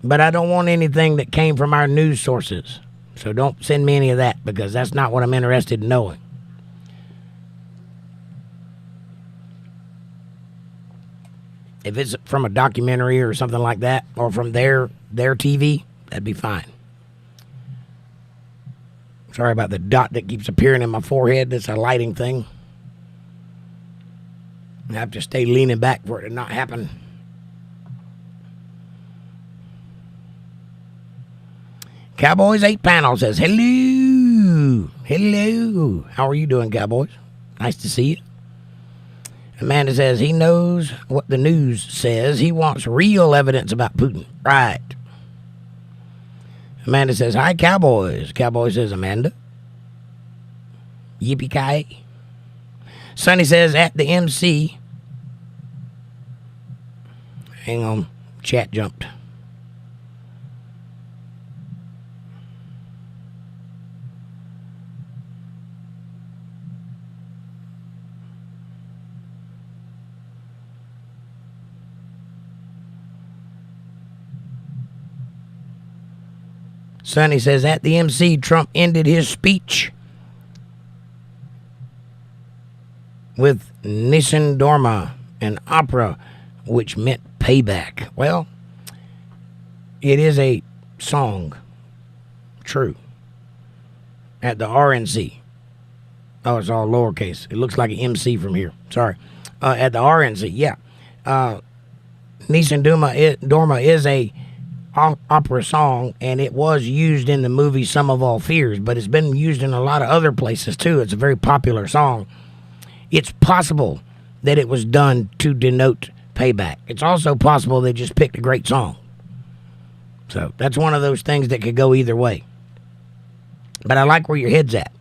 But I don't want anything that came from our news sources. So don't send me any of that because that's not what I'm interested in knowing. If it's from a documentary or something like that, or from their TV, that'd be fine. Sorry about the dot that keeps appearing in my forehead. That's a lighting thing. I have to stay leaning back for it to not happen. Cowboys 8 Panel says, hello. Hello. How are you doing, Cowboys? Nice to see you. Amanda says he knows what the news says. He wants real evidence about Putin. Right. Amanda says, hi, Cowboys. Cowboy says, Amanda. Yippee-ki-yay. Sonny says, at the MC. Hang on. Chat jumped. Sonny says, at the MC, Trump ended his speech with ℂ𝕙𝕚𝕝𝕝𝕝𝕝, an opera which meant payback. Well, it is a song. True. At the RNC. Oh, it's all lowercase. It looks like an MC from here. Sorry. At the RNC, yeah. ℂ𝕙𝕚𝕝𝕝𝕝𝕝 is a opera song, and it was used in the movie Sum of All Fears, but it's been used in a lot of other places too. It's a very popular song. It's possible that it was done to denote payback. It's also possible they just picked a great song. So that's one of those things that could go either way. But I like where your head's at.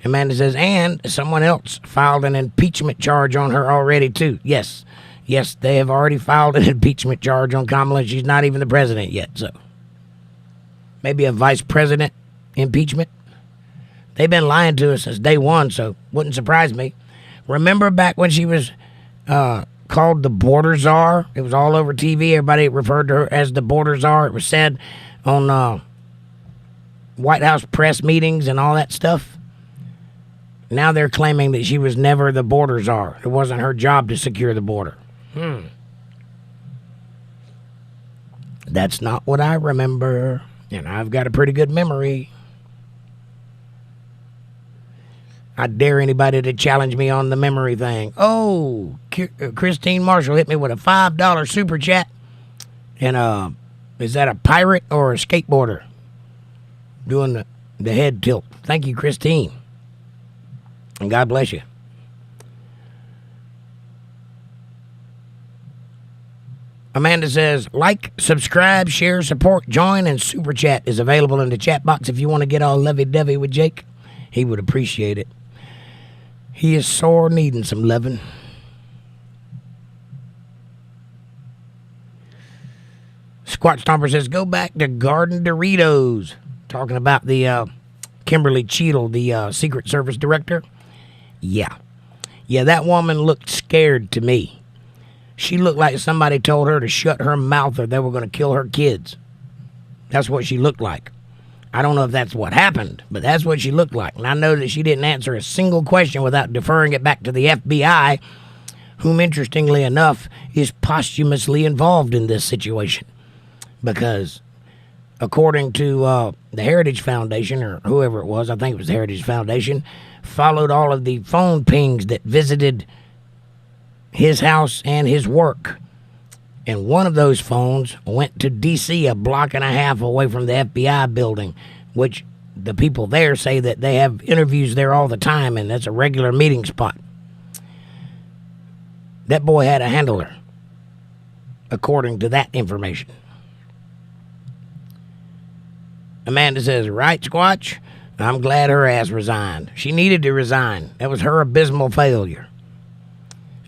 Amanda says, and someone else filed an impeachment charge on her already too. Yes, they have already filed an impeachment charge on Kamala. She's not even the president yet, so maybe a vice president impeachment. They've been lying to us since day one, so wouldn't surprise me. Remember back when she was called the border czar? It was all over TV. Everybody referred to her as the border czar. It was said on White House press meetings and all that stuff. Now they're claiming that she was never the border czar. It wasn't her job to secure the border. That's not what I remember. And I've got a pretty good memory. I dare anybody to challenge me on the memory thing. Oh, Christine Marshall hit me with a $5 super chat. And is that a pirate or a skateboarder? Doing the head tilt. Thank you, Christine. And God bless you. Amanda says, like, subscribe, share, support, join, and super chat is available in the chat box if you want to get all lovey-dovey with Jake. He would appreciate it. He is sore needing some loving. Squat Stomper says, go back to Garden Doritos. Talking about the Kimberly Cheadle, the Secret Service director. Yeah, that woman looked scared to me. She looked like somebody told her to shut her mouth or they were going to kill her kids. That's what she looked like. I don't know if that's what happened, but that's what she looked like. And I know that she didn't answer a single question without deferring it back to the FBI, whom, interestingly enough, is posthumously involved in this situation. Because, according to the Heritage Foundation, or whoever it was, I think it was the Heritage Foundation, followed all of the phone pings that visited his house and his work. And one of those phones went to D.C., a block and a half away from the FBI building, which the people there say that they have interviews there all the time, and that's a regular meeting spot. That boy had a handler, according to that information. Amanda says, right, Squatch? I'm glad her ass resigned. She needed to resign. That was her abysmal failure.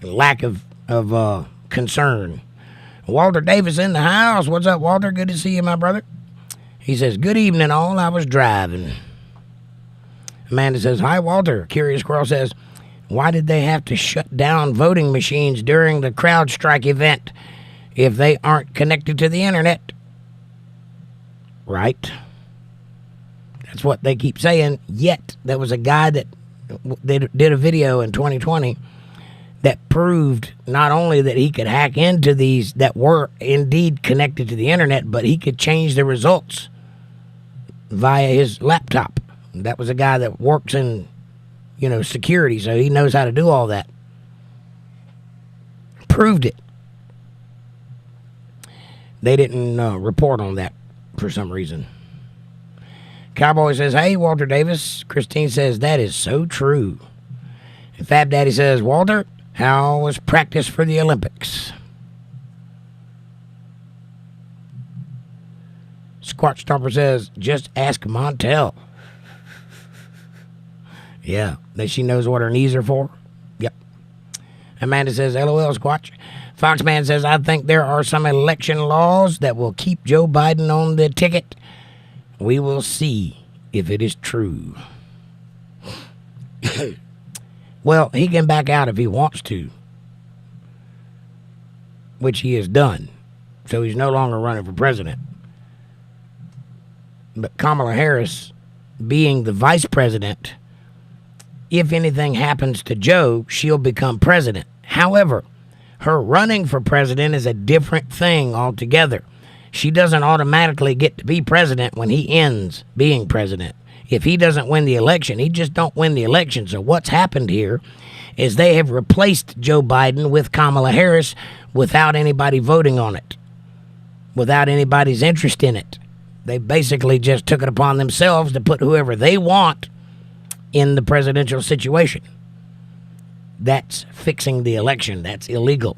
Lack of concern. Walter Davis in the house. What's up, Walter? Good to see you, my brother. He says, good evening, all. I was driving. Amanda says, hi, Walter. Curious Squirrel says, why did they have to shut down voting machines during the CrowdStrike event if they aren't connected to the internet? Right. That's what they keep saying. Yet, there was a guy that did a video in 2020 that proved not only that he could hack into these that were indeed connected to the internet, but he could change the results via his laptop. That was a guy that works in, security, so he knows how to do all that. Proved it. They didn't report on that for some reason. Cowboy says, hey, Walter Davis. Christine says, that is so true. And Fab Daddy says, Walter, How was practice for the Olympics? Squat Stomper says, just ask Montel. Yeah, that she knows what her knees are for. Yep. Amanda says, LOL, Squatch. Foxman says, I think there are some election laws that will keep Joe Biden on the ticket. We will see if it is true. Well, he can back out if he wants to, which he has done. So he's no longer running for president. But Kamala Harris, being the vice president, if anything happens to Joe, she'll become president. However, her running for president is a different thing altogether. She doesn't automatically get to be president when he ends being president. If he doesn't win the election, he just don't win the election. So what's happened here is they have replaced Joe Biden with Kamala Harris without anybody voting on it, without anybody's interest in it. They basically just took it upon themselves to put whoever they want in the presidential situation. That's fixing the election. That's illegal.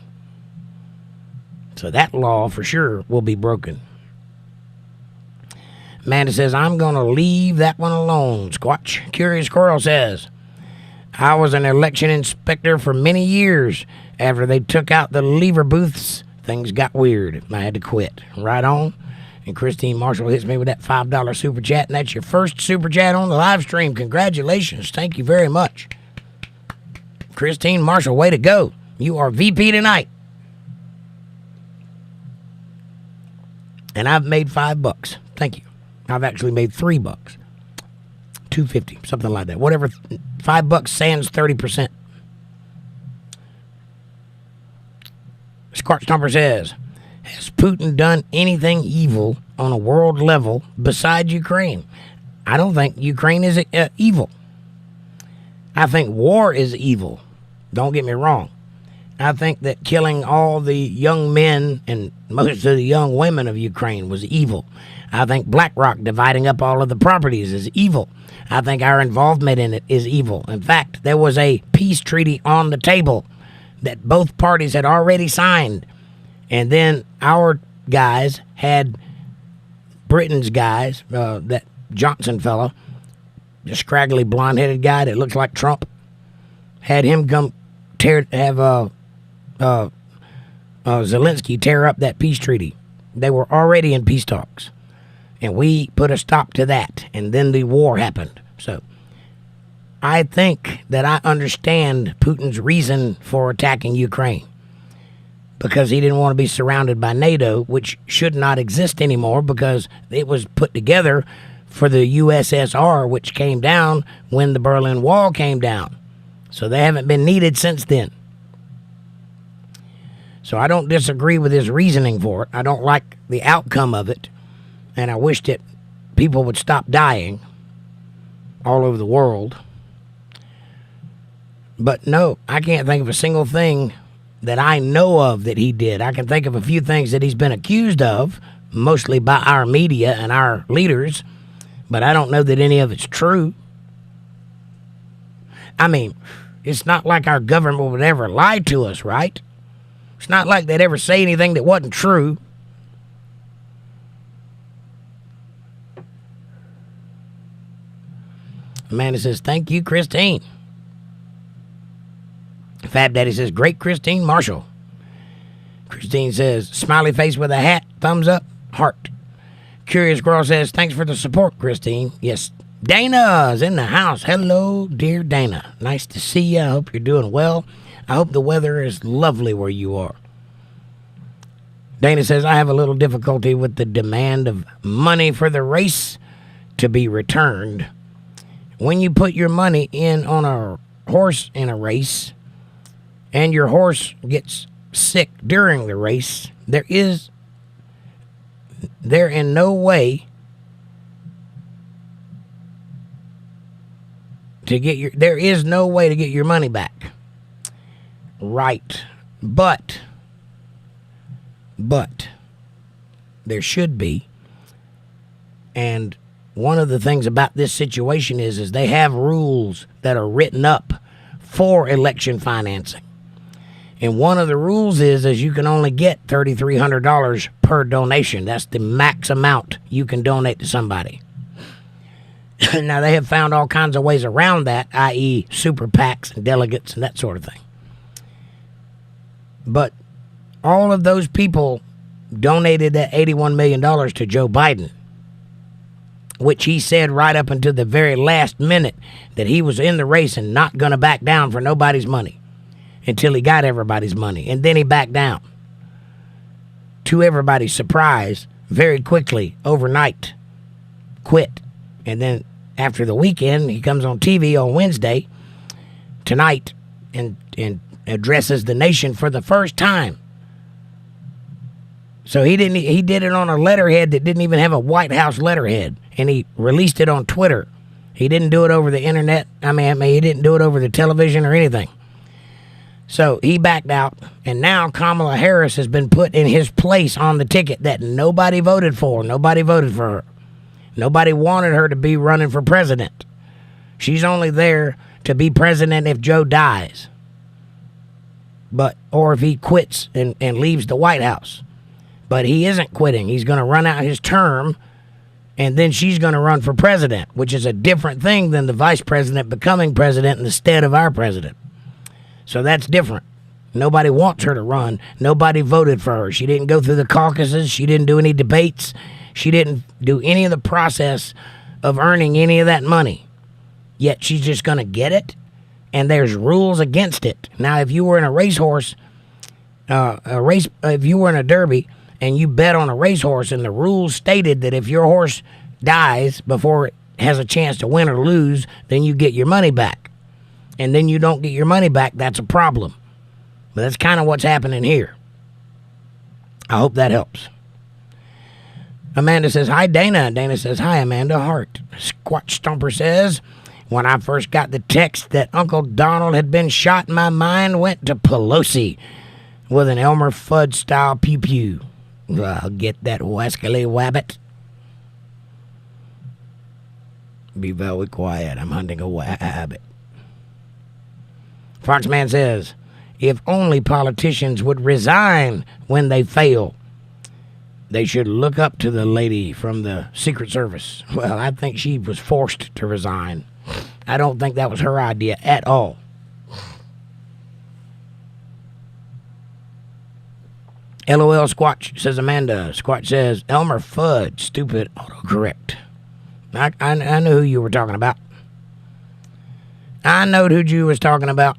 So that law for sure will be broken. Amanda says, I'm going to leave that one alone, Squatch. Curious Squirrel says, I was an election inspector for many years. After they took out the lever booths, things got weird. I had to quit. Right on. And Christine Marshall hits me with that $5 super chat, and that's your first super chat on the live stream. Congratulations. Thank you very much. Christine Marshall, way to go. You are VP tonight. And I've made $5. Thank you. I've actually made $3. $2.50, something like that. Whatever. $5 sans 30%. Squat Stomper says, has Putin done anything evil on a world level besides Ukraine? I don't think Ukraine is evil. I think war is evil. Don't get me wrong. I think that killing all the young men and most of the young women of Ukraine was evil. I think BlackRock dividing up all of the properties is evil. I think our involvement in it is evil. In fact, there was a peace treaty on the table that both parties had already signed. And then our guys had Britain's guys, that Johnson fella, the scraggly blonde-headed guy that looks like Trump, had him come Zelensky tear up that peace treaty. They were already in peace talks. And we put a stop to that. And then the war happened. So I think that I understand Putin's reason for attacking Ukraine. Because he didn't want to be surrounded by NATO, which should not exist anymore because it was put together for the USSR, which came down when the Berlin Wall came down. So they haven't been needed since then. So I don't disagree with his reasoning for it. I don't like the outcome of it. And I wish that people would stop dying all over the world. But no, I can't think of a single thing that I know of that he did. I can think of a few things that he's been accused of, mostly by our media and our leaders, but I don't know that any of it's true. I mean, it's not like our government would ever lie to us, right? It's not like they'd ever say anything that wasn't true. Amanda says, thank you, Christine. Fab Daddy says, great Christine Marshall. Christine says, smiley face with a hat, thumbs up, heart. Curious Girl says, thanks for the support, Christine. Yes, Dana's in the house. Hello, dear Dana. Nice to see you. I hope you're doing well. I hope the weather is lovely where you are. Dana says, I have a little difficulty with the demand of money for the race to be returned. When you put your money in on a horse in a race, and your horse gets sick during the race, there is no way to get your money back. Right. But there should be. And one of the things about this situation is they have rules that are written up for election financing. And one of the rules is you can only get $3,300 per donation. That's the max amount you can donate to somebody. Now, they have found all kinds of ways around that, i.e. super PACs and delegates and that sort of thing. But all of those people donated that $81 million to Joe Biden, which he said right up until the very last minute that he was in the race and not going to back down for nobody's money until he got everybody's money. And then he backed down. To everybody's surprise, very quickly, overnight, quit. And then after the weekend, he comes on TV on Wednesday, tonight, and addresses the nation for the first time. So he did it on a letterhead that didn't even have a White House letterhead, and he released it on Twitter. He didn't do it over the internet. I mean, he didn't do it over the television or anything. So he backed out, and now Kamala Harris has been put in his place on the ticket that nobody voted for. Nobody voted for her. Nobody wanted her to be running for president. She's only there to be president if Joe dies, or if he quits and leaves the White House. But he isn't quitting. He's going to run out his term, and then she's going to run for president, which is a different thing than the vice president becoming president instead of our president. So that's different. Nobody wants her to run. Nobody voted for her. She didn't go through the caucuses. She didn't do any debates. She didn't do any of the process of earning any of that money. Yet she's just going to get it, and there's rules against it. Now, if you were in a racehorse, if you were in a derby and you bet on a racehorse and the rules stated that if your horse dies before it has a chance to win or lose, then you get your money back. And then you don't get your money back, that's a problem. But that's kind of what's happening here. I hope that helps. Amanda says, hi, Dana. Dana says, hi, Amanda Hart. Squatch Stomper says, when I first got the text that Uncle Donald had been shot, my mind went to Pelosi with an Elmer Fudd style pew-pew. I'll get that wascally wabbit. Be very quiet. I'm hunting a wabbit. Foxman says, if only politicians would resign when they fail. They should look up to the lady from the Secret Service. Well, I think she was forced to resign. I don't think that was her idea at all. LOL Squatch, says Amanda. Squatch says, Elmer Fudd, stupid autocorrect. I knew who you were talking about. I knowed who you was talking about.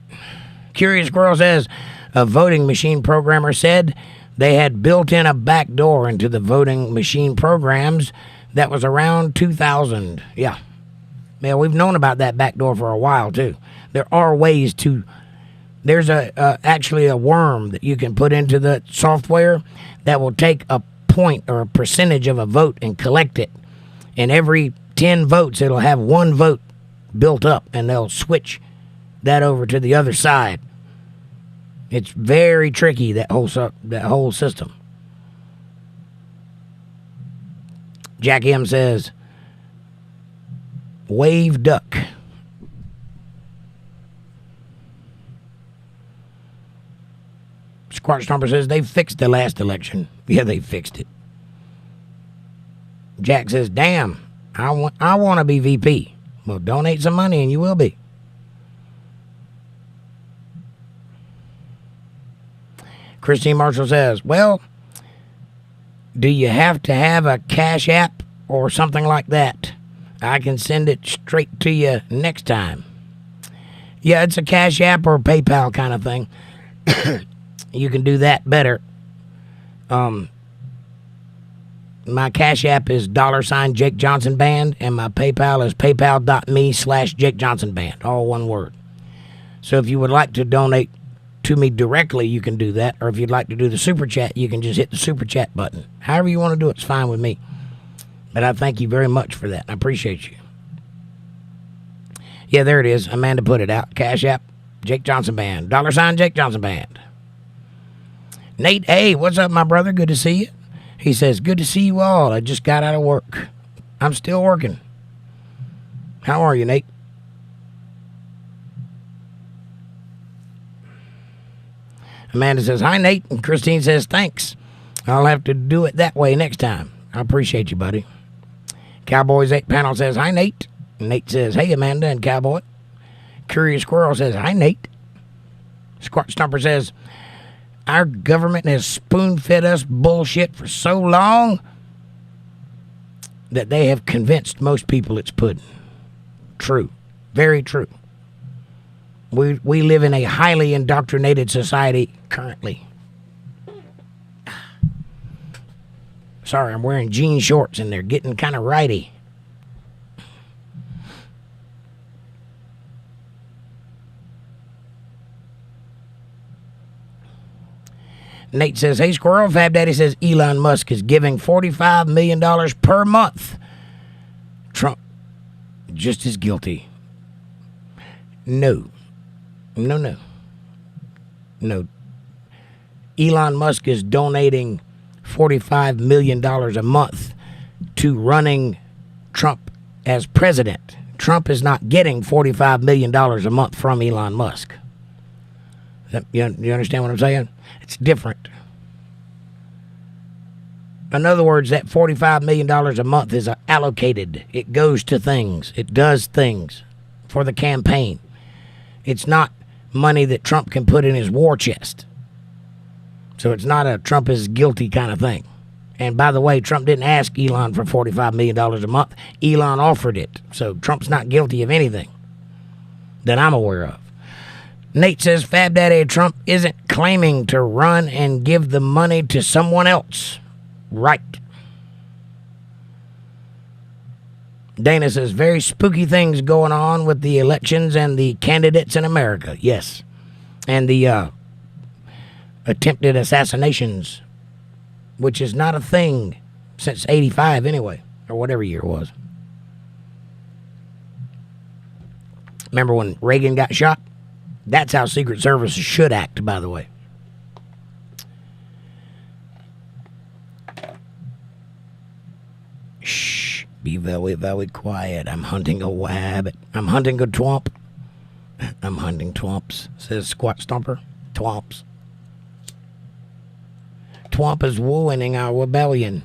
Curious Squirrel says, a voting machine programmer said they had built in a back door into the voting machine programs that was around 2000. Yeah, we've known about that back door for a while, too. There are ways to... There's actually a worm that you can put into the software that will take a point or a percentage of a vote and collect it. And every 10 votes, it'll have one vote built up, and they'll switch that over to the other side. It's very tricky, that whole system. Jack M says, wave duck. Squatch Stomper says they fixed the last election. Yeah, they fixed it. Jack says, damn, I want to be VP. Well, donate some money and you will be. Christine Marshall says, well, do you have to have a Cash App or something like that? I can send it straight to you next time. Yeah, it's a Cash App or PayPal kind of thing. You can do that better. My Cash App is $JakeJohnsonBand, and my PayPal is paypal.me/JakeJohnsonBand, all one word. So if you would like to donate to me directly, you can do that. Or if you'd like to do the Super Chat, you can just hit the Super Chat button. However you want to do it, it's fine with me. But I thank you very much for that. I appreciate you. Yeah, there it is. Amanda put it out. Cash App, Jake Johnson Band. $Jake Johnson Band. Nate, hey, what's up, my brother? Good to see you. He says, good to see you all. I just got out of work. I'm still working. How are you, Nate? Amanda says, hi, Nate. And Christine says, thanks. I'll have to do it that way next time. I appreciate you, buddy. Cowboys 8 panel says, hi, Nate. And Nate says, hey, Amanda and Cowboy. Curious Squirrel says, hi, Nate. Squat Stomper says, our government has spoon-fed us bullshit for so long that they have convinced most people it's pudding. True. Very true. We live in a highly indoctrinated society currently. Sorry, I'm wearing jean shorts and they're getting kind of righty. Nate says, hey, Squirrel. Fab Daddy says, Elon Musk is giving $45 million per month. Trump, just as guilty. No. Elon Musk is donating $45 million a month to running Trump as president. Trump is not getting $45 million a month from Elon Musk. You understand what I'm saying? It's different. In other words, that $45 million a month is allocated. It goes to things. It does things for the campaign. It's not money that Trump can put in his war chest. So it's not a Trump is guilty kind of thing. And by the way, Trump didn't ask Elon for $45 million a month. Elon offered it. So Trump's not guilty of anything that I'm aware of. Nate says, Fab Daddy, Trump isn't claiming to run and give the money to someone else. Right. Dana says, very spooky things going on with the elections and the candidates in America. Yes. And the attempted assassinations, which is not a thing since 85 anyway, or whatever year it was. Remember when Reagan got shot? That's how Secret Service should act, by the way. Shh, be very, very quiet. I'm hunting a wabbit. I'm hunting a twomp. I'm hunting twomps, says Squat Stomper. Twomps. Twomp is ruining our rebellion.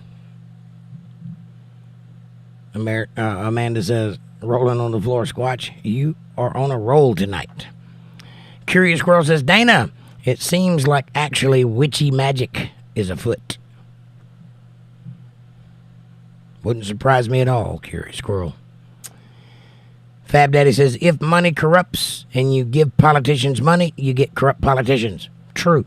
Amanda says, rolling on the floor, Squatch, you are on a roll tonight. Curious Squirrel says, Dana, it seems like actually witchy magic is afoot. Wouldn't surprise me at all, Curious Squirrel. Fab Daddy says, if money corrupts and you give politicians money, you get corrupt politicians. True.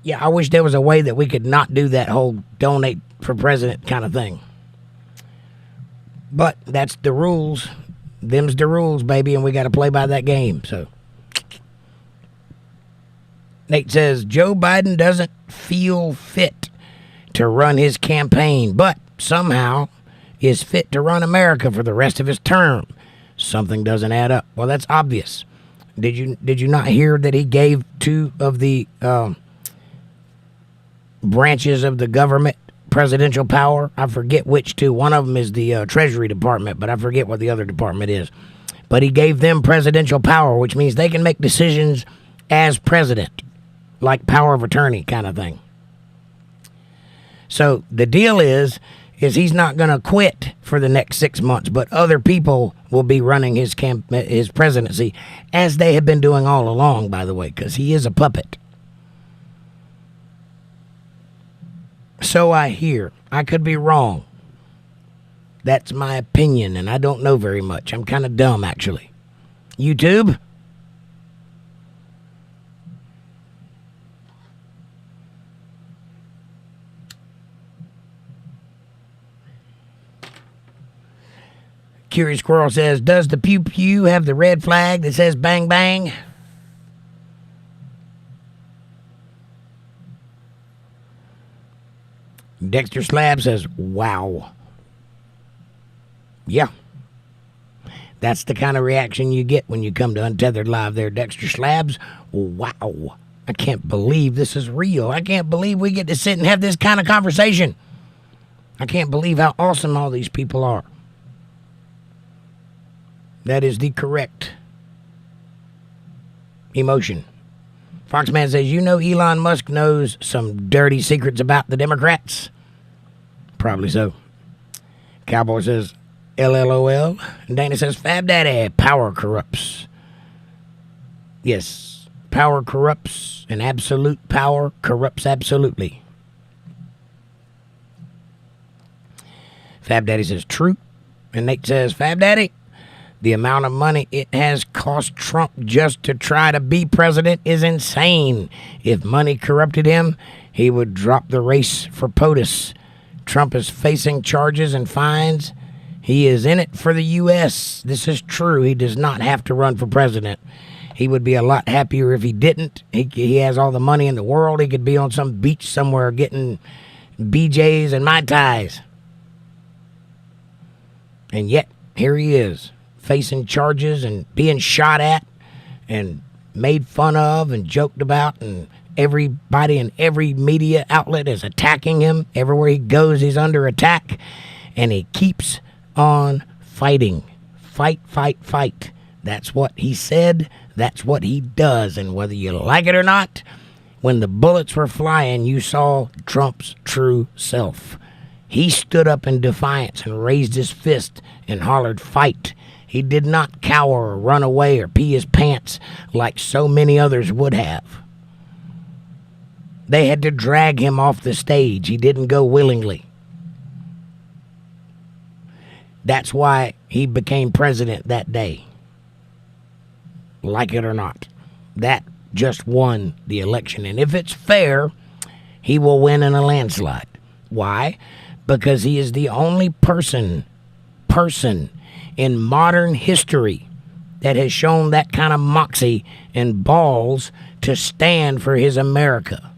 Yeah, I wish there was a way that we could not do that whole donate for president kind of thing. But that's the rules. Them's the rules, baby, and we got to play by that game. So Nate says, Joe Biden doesn't feel fit to run his campaign, but somehow is fit to run America for the rest of his term. Something doesn't add up. Well, that's obvious. Did you not hear that he gave two of the branches of the government presidential power? I forget which two. One of them is the Treasury Department, but I forget what the other department is. But he gave them presidential power, which means they can make decisions as president, like power of attorney kind of thing. So the deal is he's not going to quit for the next 6 months, but other people will be running his presidency, as they have been doing all along, by the way, because he is a puppet. So I hear. I could be wrong. That's my opinion, and I don't know very much. I'm kind of dumb, actually. YouTube? Curious Squirrel says, does the pew pew have the red flag that says bang bang? Dexter Slab says, wow. Yeah. That's the kind of reaction you get when you come to Untethered Live there, Dexter Slabs. Wow. I can't believe this is real. I can't believe we get to sit and have this kind of conversation. I can't believe how awesome all these people are. That is the correct emotion. Foxman says, you know Elon Musk knows some dirty secrets about the Democrats? Probably so. Cowboy says, LLOL. And Dana says, Fab Daddy, power corrupts. Yes, power corrupts, and absolute power corrupts absolutely. Fab Daddy says, true. And Nate says, Fab Daddy, the amount of money it has cost Trump just to try to be president is insane. If money corrupted him, he would drop the race for POTUS. Trump is facing charges and fines. He is in it for the U.S. This is true. He does not have to run for president. He would be a lot happier if he didn't. He has all the money in the world. He could be on some beach somewhere getting BJs and Mai Tais. And yet, here he is, facing charges and being shot at and made fun of and joked about, and everybody in every media outlet is attacking him. Everywhere he goes, he's under attack, and he keeps on fighting. Fight, fight, fight. That's what he said. That's what he does. And whether you like it or not, when the bullets were flying, you saw Trump's true self. He stood up in defiance and raised his fist and hollered, fight. He did not cower or run away or pee his pants like so many others would have. They had to drag him off the stage. He didn't go willingly. That's why he became president that day. Like it or not. That just won the election. And if it's fair, he will win in a landslide. Why? Because he is the only person in modern history that has shown that kind of moxie and balls to stand for his America.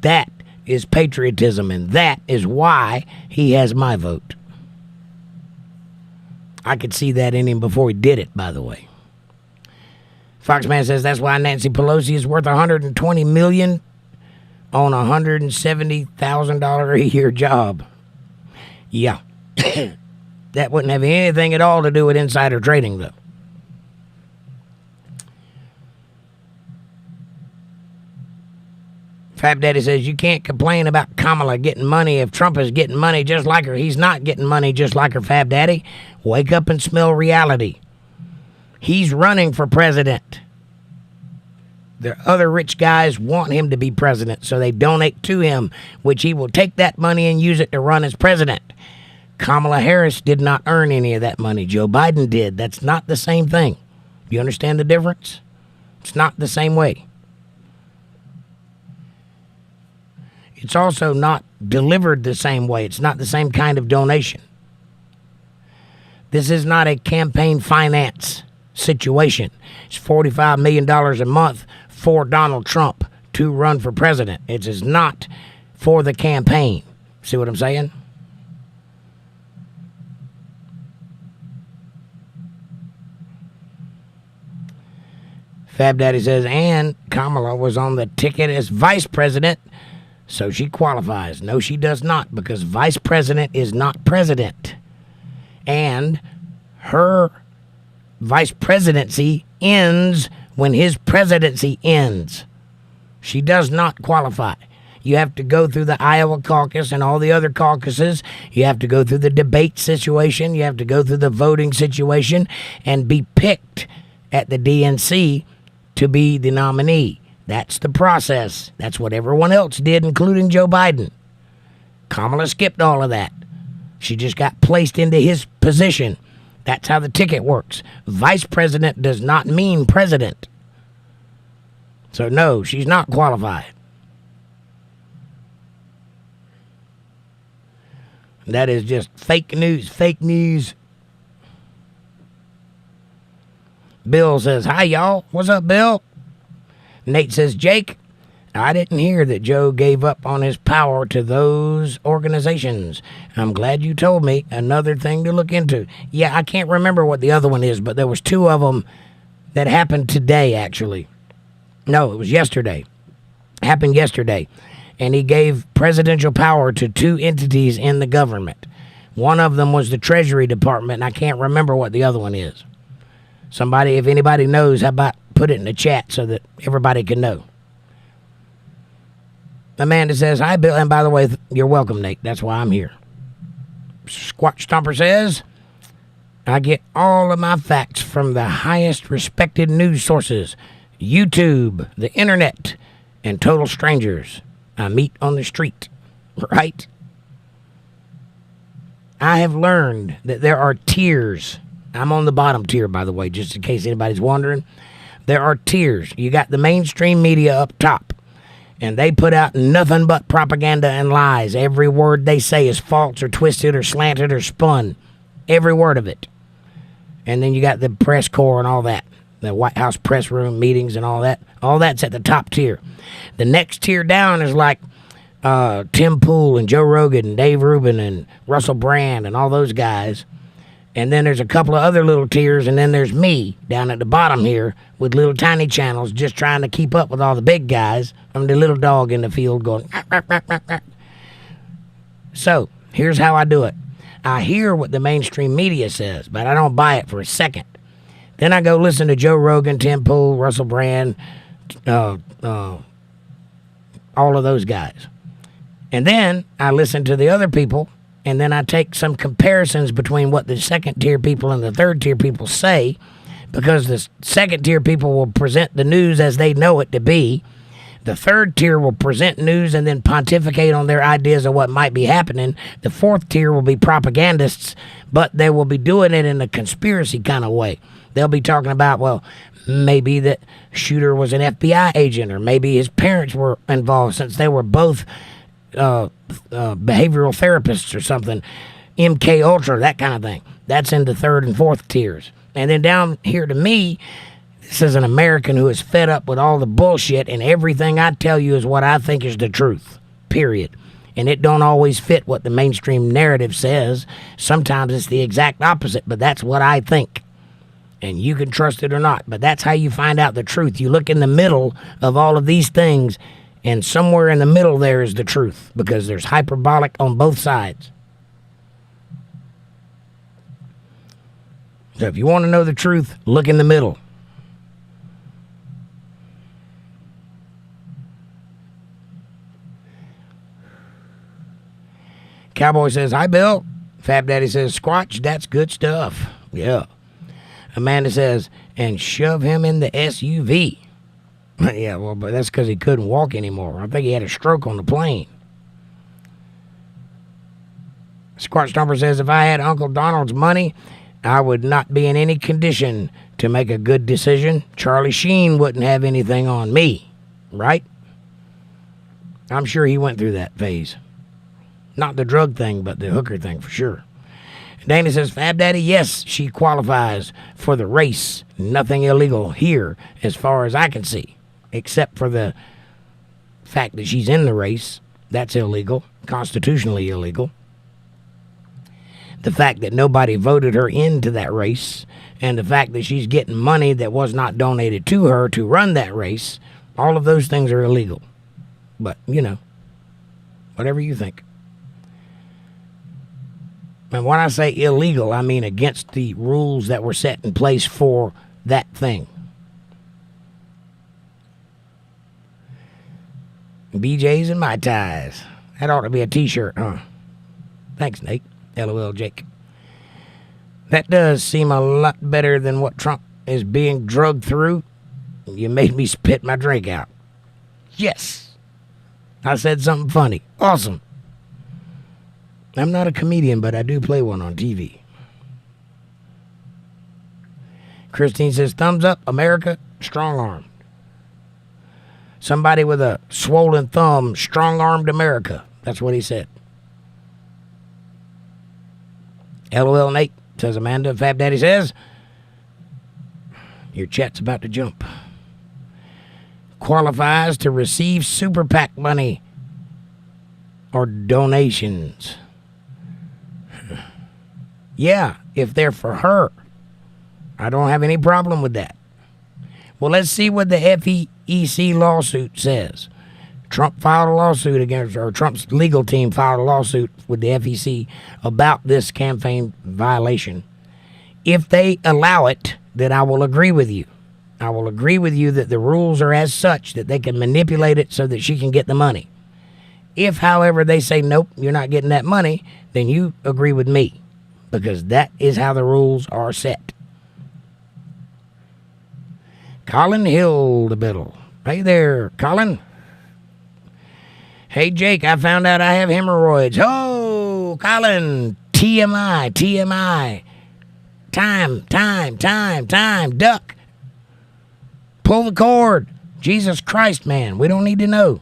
That is patriotism, and that is why he has my vote. I could see that in him before he did it, by the way. Foxman says that's why Nancy Pelosi is worth $120 million on a $170,000 a year job. Yeah. That wouldn't have anything at all to do with insider trading, though. Fab Daddy says you can't complain about Kamala getting money if Trump is getting money just like her. He's not getting money just like her, Fab Daddy. Wake up and smell reality. He's running for president. The other rich guys want him to be president, so they donate to him, which he will take that money and use it to run as president. Kamala Harris did not earn any of that money. Joe Biden did. That's not the same thing. You understand the difference? It's not the same way. It's also not delivered the same way. It's not the same kind of donation. This is not a campaign finance situation. It's $45 million a month for Donald Trump to run for president. It is not for the campaign. See what I'm saying? Fab Daddy says, and Kamala was on the ticket as vice president, so she qualifies. No, she does not, because vice president is not president. And her vice presidency ends when his presidency ends. She does not qualify. You have to go through the Iowa caucus and all the other caucuses. You have to go through the debate situation. You have to go through the voting situation and be picked at the DNC to be the nominee. That's the process. That's what everyone else did, including Joe Biden. Kamala skipped all of that. She just got placed into his position. That's how the ticket works. Vice president does not mean president. So no, she's not qualified. That is just fake news, fake news. Bill says, hi, y'all. What's up, Bill? Nate says, Jake, I didn't hear that Joe gave up on his power to those organizations. I'm glad you told me. Another thing to look into. Yeah, I can't remember what the other one is, but there was two of them that happened today, actually. No, it was yesterday. Happened yesterday. And he gave presidential power to two entities in the government. One of them was the Treasury Department, and I can't remember what the other one is. Somebody, if anybody knows, how about put it in the chat so that everybody can know. Amanda says, hi, Bill. And by the way, you're welcome, Nate. That's why I'm here. Squatch Stomper says, I get all of my facts from the highest respected news sources, YouTube, the internet, and total strangers I meet on the street. Right? I have learned that there are tiers. I'm on the bottom tier, by the way, just in case anybody's wondering. There are tiers. You got the mainstream media up top, and they put out nothing but propaganda and lies. Every word they say is false or twisted or slanted or spun. Every word of it. And then you got the press corps and all that. The White House press room meetings and all that. All that's at the top tier. The next tier down is like Tim Pool and Joe Rogan and Dave Rubin and Russell Brand and all those guys. And then there's a couple of other little tiers, and then there's me down at the bottom here with little tiny channels just trying to keep up with all the big guys. I'm the little dog in the field going, "Arr, arr, arr, arr, arr." So, here's how I do it. I hear what the mainstream media says, but I don't buy it for a second. Then I go listen to Joe Rogan, Tim Pool, Russell Brand, all of those guys. And then I listen to the other people, and then I take some comparisons between what the second tier people and the third tier people say, because the second tier people will present the news as they know it to be. The third tier will present news and then pontificate on their ideas of what might be happening. The fourth tier will be propagandists, but they will be doing it in a conspiracy kind of way. They'll be talking about, well, maybe that shooter was an FBI agent, or maybe his parents were involved since they were both behavioral therapists or something, MK Ultra, that kind of thing. That's in the third and fourth tiers. And then down here to me, this is an American who is fed up with all the bullshit, and everything I tell you is what I think is the truth, period. And it don't always fit what the mainstream narrative says. Sometimes it's the exact opposite, but that's what I think. And you can trust it or not, but that's how you find out the truth. You look in the middle of all of these things, and somewhere in the middle there is the truth, because there's hyperbolic on both sides. So if you want to know the truth, look in the middle. Cowboy says, hi, Bill. Fab Daddy says, Squatch, that's good stuff. Yeah. Amanda says, and shove him in the SUV. Yeah, well, but that's because he couldn't walk anymore. I think he had a stroke on the plane. Squatch Stomper says, if I had Uncle Donald's money, I would not be in any condition to make a good decision. Charlie Sheen wouldn't have anything on me, right? I'm sure he went through that phase. Not the drug thing, but the hooker thing for sure. Danny says, Fab Daddy, yes, she qualifies for the race. Nothing illegal here as far as I can see, except for the fact that she's in the race. That's illegal, constitutionally illegal. The fact that nobody voted her into that race, and the fact that she's getting money that was not donated to her to run that race, all of those things are illegal. But, you know, whatever you think. And when I say illegal, I mean against the rules that were set in place for that thing. BJ's and Mai Tais. That ought to be a t-shirt, huh? Thanks, Nate. LOL, Jake. That does seem a lot better than what Trump is being drugged through. You made me spit my drink out. Yes. I said something funny. Awesome. I'm not a comedian, but I do play one on TV. Christine says, thumbs up, America, strong-armed. Somebody with a swollen thumb, strong-armed America. That's what he said. LOL Nate, says Amanda. Fab Daddy says, your chat's about to jump. Qualifies to receive Super PAC money or donations. Yeah, if they're for her. I don't have any problem with that. Well, let's see what the FEC lawsuit says. Trump filed a lawsuit against, or Trump's legal team filed a lawsuit with the FEC about this campaign violation. If they allow it, then I will agree with you. I will agree with you that the rules are as such that they can manipulate it so that she can get the money. If, however, they say, nope, you're not getting that money, then you agree with me, because that is how the rules are set. ℂ𝕙𝕚𝕝𝕝𝕝𝕊𝕥𝕣𝕖. Hey there, Colin. Hey, Jake, I found out I have hemorrhoids. Oh, Colin, TMI, TMI. Time, duck. Pull the cord. Jesus Christ, man, we don't need to know.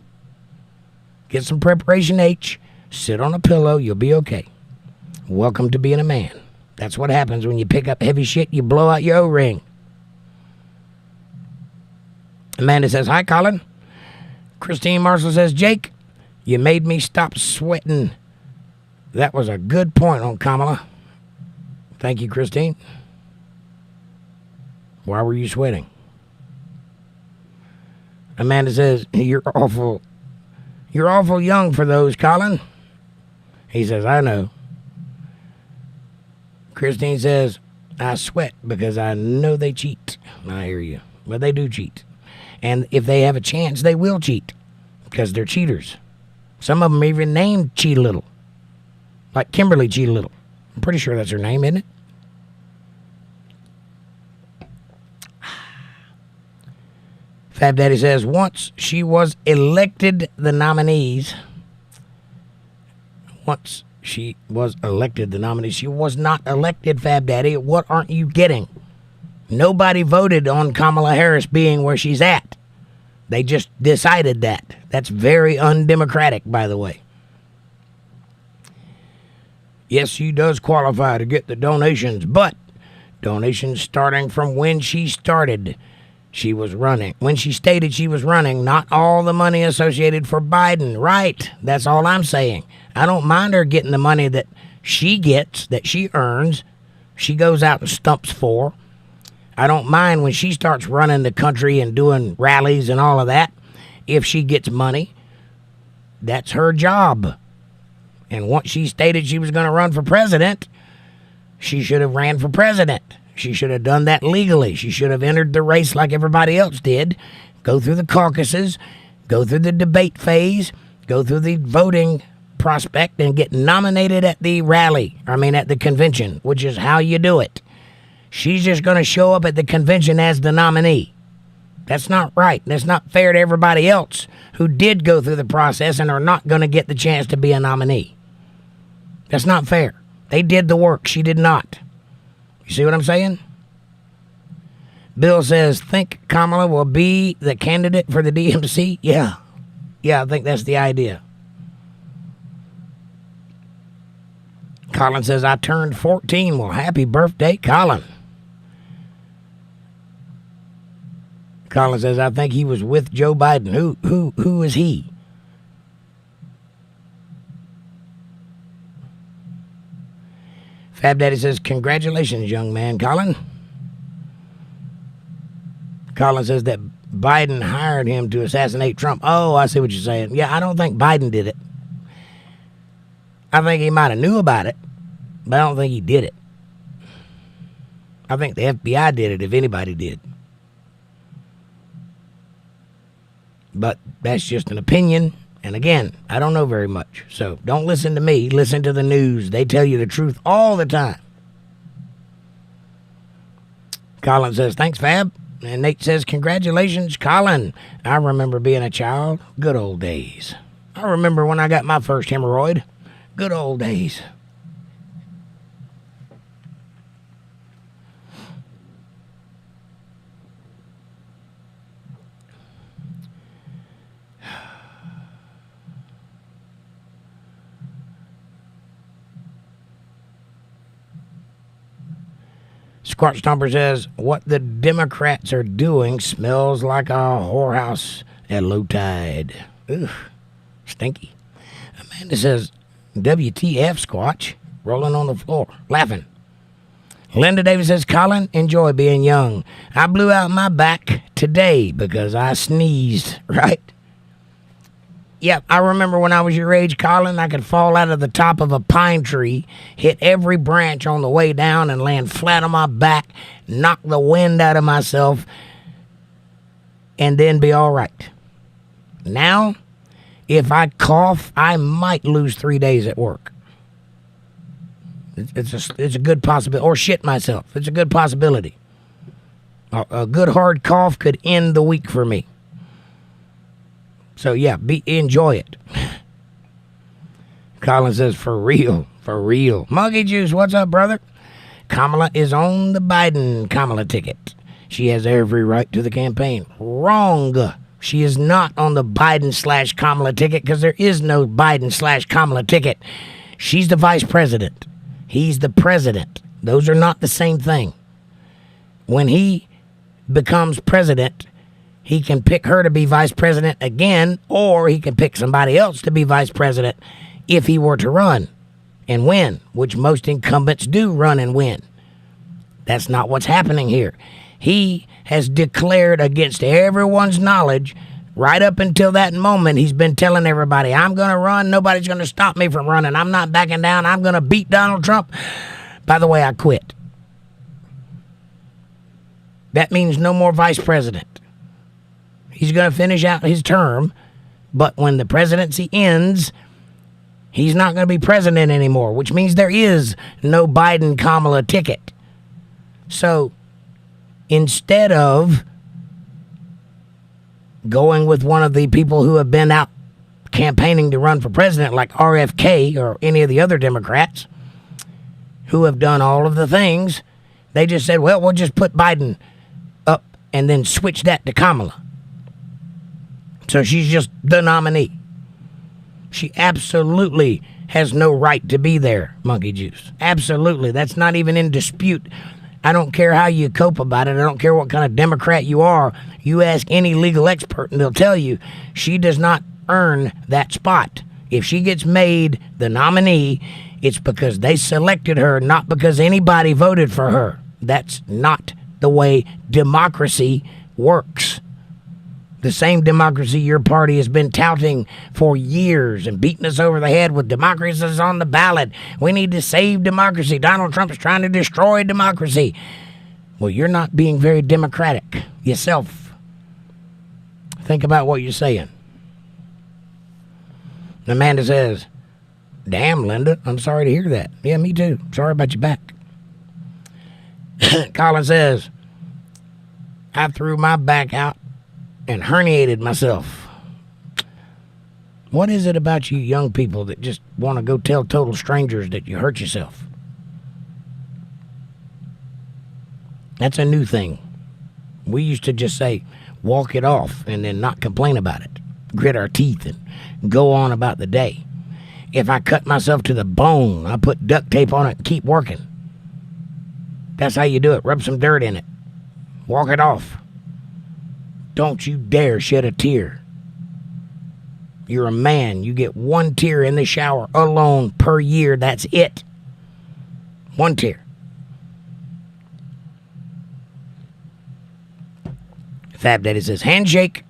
Get some preparation H, sit on a pillow, you'll be okay. Welcome to being a man. That's what happens when you pick up heavy shit, you blow out your O-ring. Amanda says, hi, Colin. Christine Marshall says, Jake, you made me stop sweating. That was a good point on Kamala. Thank you, Christine. Why were you sweating? Amanda says, you're awful young for those, Colin. He says, I know. Christine says, I sweat because I know they cheat. I hear you. But they do cheat. And if they have a chance, they will cheat. Because they're cheaters. Some of them even named Cheat a Little. Like Kimberly Cheat a Little. I'm pretty sure that's her name, isn't it? Fab Daddy says, once she was elected the nominees. She was not elected, Fab Daddy. What aren't you getting? Nobody voted on Kamala Harris being where she's at. They just decided that. That's very undemocratic, by the way. Yes, she does qualify to get the donations, but donations starting from when she started. She was running. When she stated she was running, not all the money associated for Biden. Right. That's all I'm saying. I don't mind her getting the money that she gets, that she earns. She goes out and stumps for. I don't mind when she starts running the country and doing rallies and all of that. If she gets money, that's her job. And once she stated she was going to run for president, she should have ran for president. She should have done that legally. She should have entered the race like everybody else did. Go through the caucuses, go through the debate phase, go through the voting prospect, and get nominated at the at the convention, which is how you do it. She's just going to show up at the convention as the nominee. That's not right. That's not fair to everybody else who did go through the process and are not going to get the chance to be a nominee. That's not fair. They did the work. She did not. You see what I'm saying? Bill says, think Kamala will be the candidate for the DMC? Yeah, I think that's the idea. Colin says, I turned 14. Well, happy birthday, Colin. Colin says, I think he was with Joe Biden. Who is he? Fab Daddy says, congratulations, young man, Colin. Colin says that Biden hired him to assassinate Trump. Oh, I see what you're saying. Yeah, I don't think Biden did it. I think he might have knew about it, but I don't think he did it. I think the FBI did it, if anybody did. But that's just an opinion. And again, I don't know very much. So don't listen to me. Listen to the news. They tell you the truth all the time. Colin says, thanks, Fab. And Nate says, congratulations, Colin. I remember being a child. Good old days. I remember when I got my first hemorrhoid. Good old days. Squat Stomper says, what the Democrats are doing smells like a whorehouse at low tide. Ugh, stinky. Amanda says, WTF, Squatch, rolling on the floor, laughing. Linda Davis says, Colin, enjoy being young. I blew out my back today because I sneezed, right? Yep, I remember when I was your age, Colin, I could fall out of the top of a pine tree, hit every branch on the way down, and land flat on my back, knock the wind out of myself, and then be all right. Now, If I cough, I might lose 3 days at work. It's a good possibility. Or shit myself. It's a good possibility. A good hard cough could end the week for me. So yeah, enjoy it. Colin says, for real. Monkey Juice, what's up, brother? Kamala is on the Biden Kamala ticket. She has every right to the campaign. Wrong. She is not on the Biden/Kamala ticket because there is no Biden/Kamala ticket. She's the vice president. He's the president. Those are not the same thing. When he becomes president, he can pick her to be vice president again, or he can pick somebody else to be vice president if he were to run and win, which most incumbents do run and win. That's not what's happening here. He has declared against everyone's knowledge, right up until that moment, he's been telling everybody, I'm going to run. Nobody's going to stop me from running. I'm not backing down. I'm going to beat Donald Trump. By the way, I quit. That means no more vice president. He's going to finish out his term, but when the presidency ends, he's not going to be president anymore, which means there is no Biden-Kamala ticket. So instead of going with one of the people who have been out campaigning to run for president, like RFK or any of the other Democrats who have done all of the things, they just said, well, we'll just put Biden up and then switch that to Kamala. So she's just the nominee. She absolutely has no right to be there, Monkey Juice. Absolutely. That's not even in dispute. I don't care how you cope about it. I don't care what kind of Democrat you are. You ask any legal expert and they'll tell you she does not earn that spot. If she gets made the nominee, it's because they selected her, not because anybody voted for her. That's not the way democracy works. The same democracy your party has been touting for years and beating us over the head with democracy is on the ballot. We need to save democracy. Donald Trump is trying to destroy democracy. Well, you're not being very democratic yourself. Think about what you're saying. Amanda says, damn, Linda, I'm sorry to hear that. Yeah, me too. Sorry about your back. Colin says, I threw my back out and herniated myself. What is it about you young people that just want to go tell total strangers that you hurt yourself? That's a new thing. We used to just say, walk it off and then not complain about it. Grit our teeth and go on about the day. If I cut myself to the bone, I put duct tape on it and keep working. That's how you do it. Rub some dirt in it. Walk it off. Don't you dare shed a tear. You're a man. You get one tear in the shower alone per year. That's it. One tear. Fab Daddy says, handshake.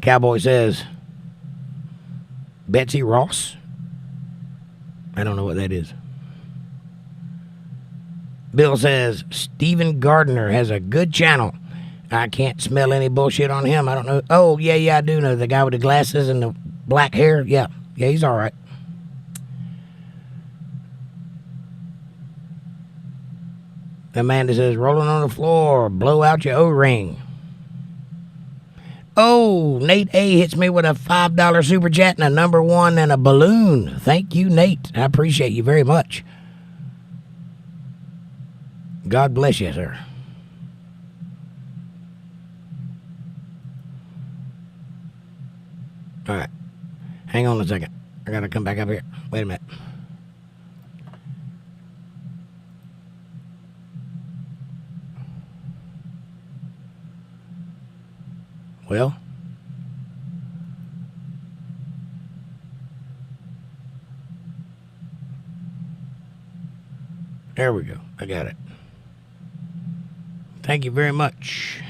Cowboy says, Betsy Ross. I don't know what that is. Bill says, Stephen Gardner has a good channel. I can't smell any bullshit on him. I don't know. Oh, yeah, I do know. The guy with the glasses and the black hair. Yeah, he's all right. Amanda says, rolling on the floor, blow out your O-ring. Oh, Nate A hits me with a $5 super chat and a number one and a balloon. Thank you, Nate. I appreciate you very much. God bless you, sir. All right. Hang on a second. I got to come back up here. Wait a minute. Well, there we go. I got it. Thank you very much.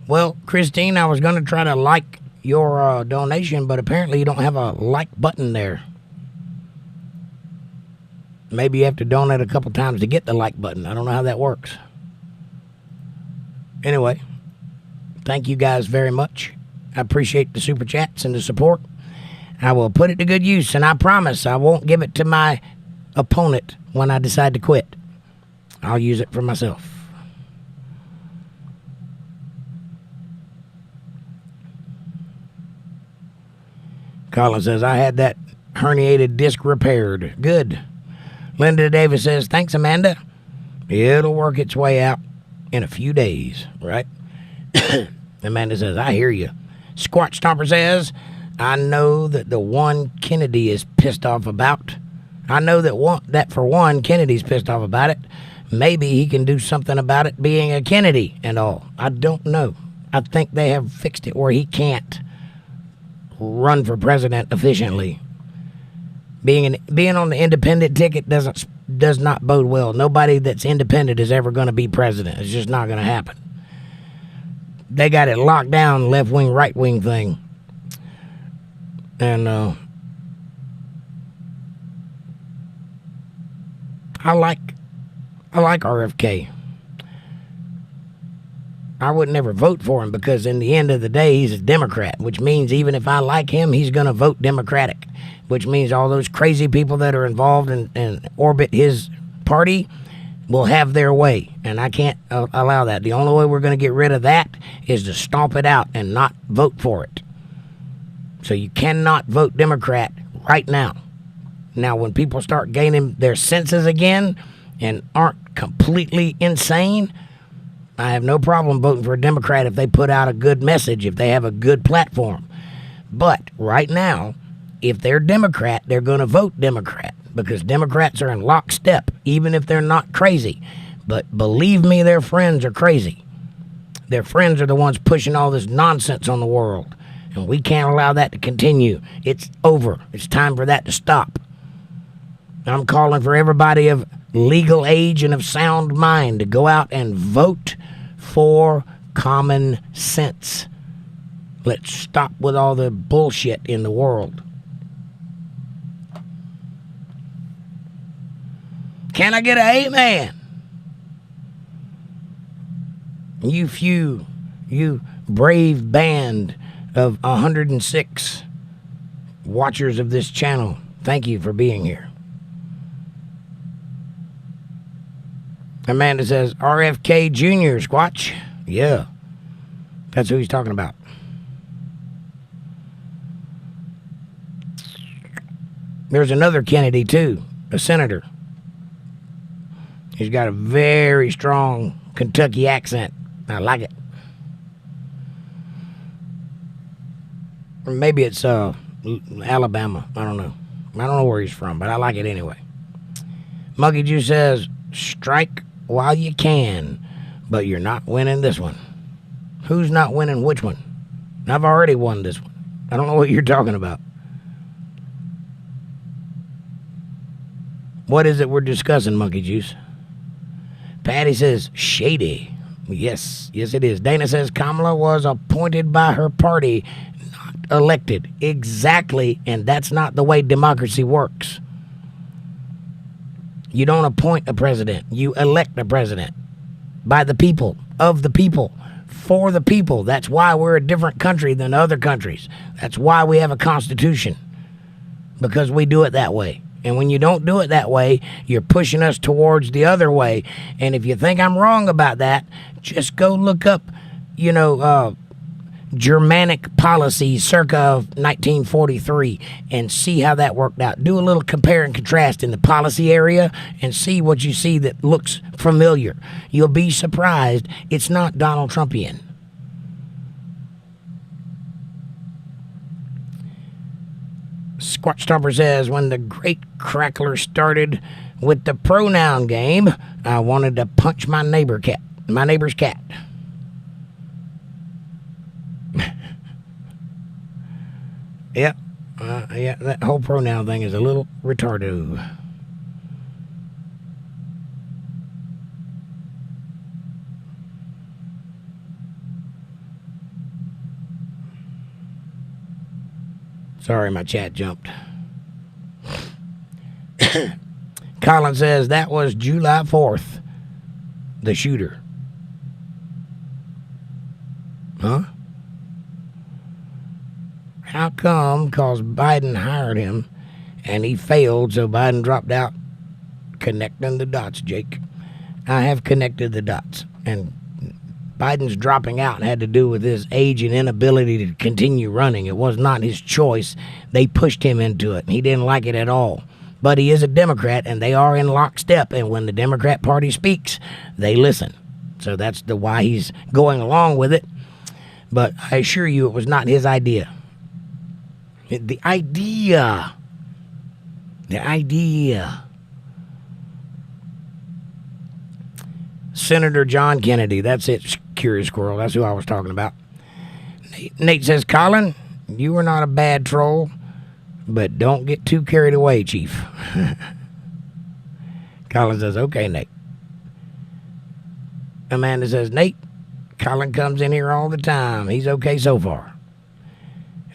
Well, Christine, I was going to try to like your donation, but apparently you don't have a like button there. Maybe you have to donate a couple times to get the like button. I don't know how that works. Anyway, thank you guys very much. I appreciate the super chats and the support. I will put it to good use, and I promise I won't give it to my opponent when I decide to quit. I'll use it for myself. Colin says, I had that herniated disc repaired. Good. Linda Davis says, thanks, Amanda. It'll work its way out in a few days, right? Amanda says, I hear you. Squatch Stomper says, I know that the one Kennedy is pissed off about. I know that for one, Kennedy's pissed off about it. Maybe he can do something about it being a Kennedy and all. I don't know. I think they have fixed it where he can't run for president efficiently. Being on the independent ticket does not bode well. Nobody that's independent is ever going to be president. It's just not going to happen. They got it locked down, left wing, right wing thing, and I like RFK. I would never vote for him because in the end of the day, he's a Democrat, which means even if I like him, he's going to vote Democratic, which means all those crazy people that are involved and orbit his party will have their way, and I can't allow that. The only way we're going to get rid of that is to stomp it out and not vote for it. So you cannot vote Democrat right now. Now, when people start gaining their senses again and aren't completely insane, I have no problem voting for a Democrat if they put out a good message, if they have a good platform. But right now, if they're Democrat, they're going to vote Democrat because Democrats are in lockstep, even if they're not crazy. But believe me, their friends are crazy. Their friends are the ones pushing all this nonsense on the world, and we can't allow that to continue. It's over. It's time for that to stop. I'm calling for everybody of legal age and of sound mind to go out and vote for common sense. Let's stop with all the bullshit in the world. Can I get an amen? You brave band of 106 watchers of this channel, thank you for being here. Amanda says, RFK Jr., Squatch. Yeah, that's who he's talking about. There's another Kennedy, too, a senator. He's got a very strong Kentucky accent. I like it. Or maybe it's Alabama. I don't know. I don't know where he's from, but I like it anyway. Monkey Juice says, strike while you can, but you're not winning this one. Who's not winning which one? I've already won this one. I don't know what you're talking about. What is it we're discussing, Monkey Juice? Patty says, shady. Yes, it is. Dana says, Kamala was appointed by her party, not elected. Exactly, and that's not the way democracy works. You don't appoint a president. You elect a president by the people, of the people, for the people. That's why we're a different country than other countries. That's why we have a constitution, because we do it that way. And when you don't do it that way, you're pushing us towards the other way. And if you think I'm wrong about that, just go look up, Germanic policy circa 1943 and see how that worked out. Do a little compare and contrast in the policy area and see what you see that looks familiar. You'll be surprised it's not Donald Trumpian. Squatch Stomper says, when the great crackler started with the pronoun game, I wanted to punch my neighbor's cat. Yeah, that whole pronoun thing is a little retarded. Sorry, my chat jumped. Colin says that was July 4th, the shooter. Huh? How come? Because Biden hired him and he failed, so Biden dropped out. Connecting the dots, Jake. I have connected the dots. And Biden's dropping out had to do with his age and inability to continue running. It was not his choice. They pushed him into it. He didn't like it at all. But he is a Democrat, and they are in lockstep. And when the Democrat Party speaks, they listen. So that's why he's going along with it. But I assure you, it was not his idea. The idea. Senator John Kennedy. That's it, Curious Squirrel. That's who I was talking about. Nate says, Colin, you were not a bad troll, but don't get too carried away, Chief. Colin says, okay, Nate. Amanda says, Nate, Colin comes in here all the time. He's okay so far.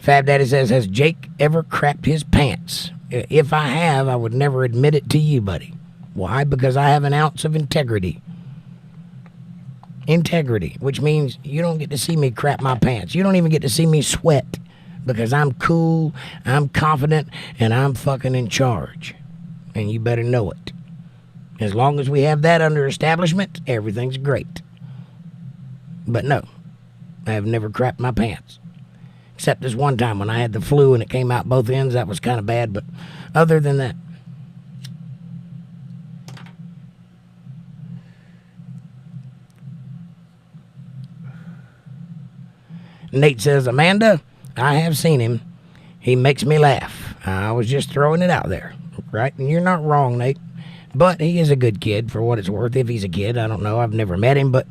Fab Daddy says, has Jake ever crapped his pants? If I have, I would never admit it to you, buddy. Why? Because I have an ounce of integrity. Integrity, which means you don't get to see me crap my pants. You don't even get to see me sweat because I'm cool, I'm confident, and I'm fucking in charge. And you better know it. As long as we have that under establishment, everything's great. But no, I have never crapped my pants. Except this one time when I had the flu and it came out both ends. That was kind of bad, but other than that. Nate says, Amanda, I have seen him. He makes me laugh. I was just throwing it out there, right? And you're not wrong, Nate. But he is a good kid for what it's worth. If he's a kid, I don't know. I've never met him, but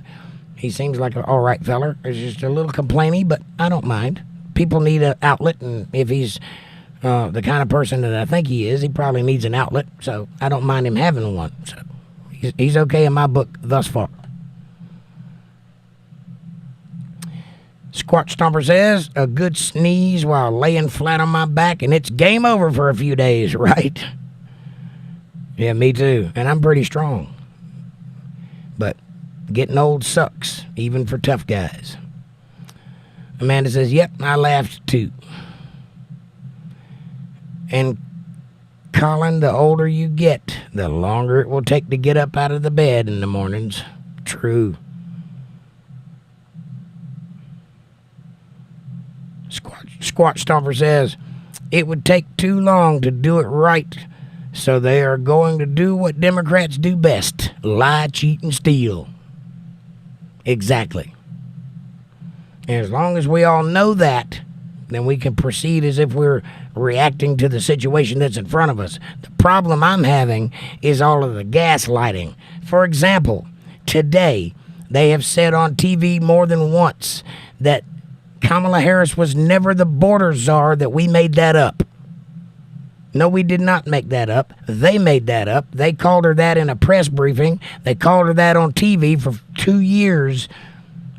he seems like an all right feller. He's just a little complainy, but I don't mind. People need an outlet, and if he's the kind of person that I think he is, he probably needs an outlet, so I don't mind him having one. So he's okay in my book thus far. Squatch Stomper says, a good sneeze while laying flat on my back, and it's game over for a few days, right? Yeah, me too, and I'm pretty strong. But getting old sucks, even for tough guys. Amanda says, yep, I laughed too. And Colin, the older you get, the longer it will take to get up out of the bed in the mornings. True. Squatch Stomper says, it would take too long to do it right, so they are going to do what Democrats do best, lie, cheat, and steal. Exactly. And as long as we all know that, then we can proceed as if we're reacting to the situation that's in front of us. The problem I'm having is all of the gaslighting. For example, today, they have said on TV more than once that Kamala Harris was never the border czar, that we made that up. No, we did not make that up. They made that up. They called her that in a press briefing. They called her that on TV for 2 years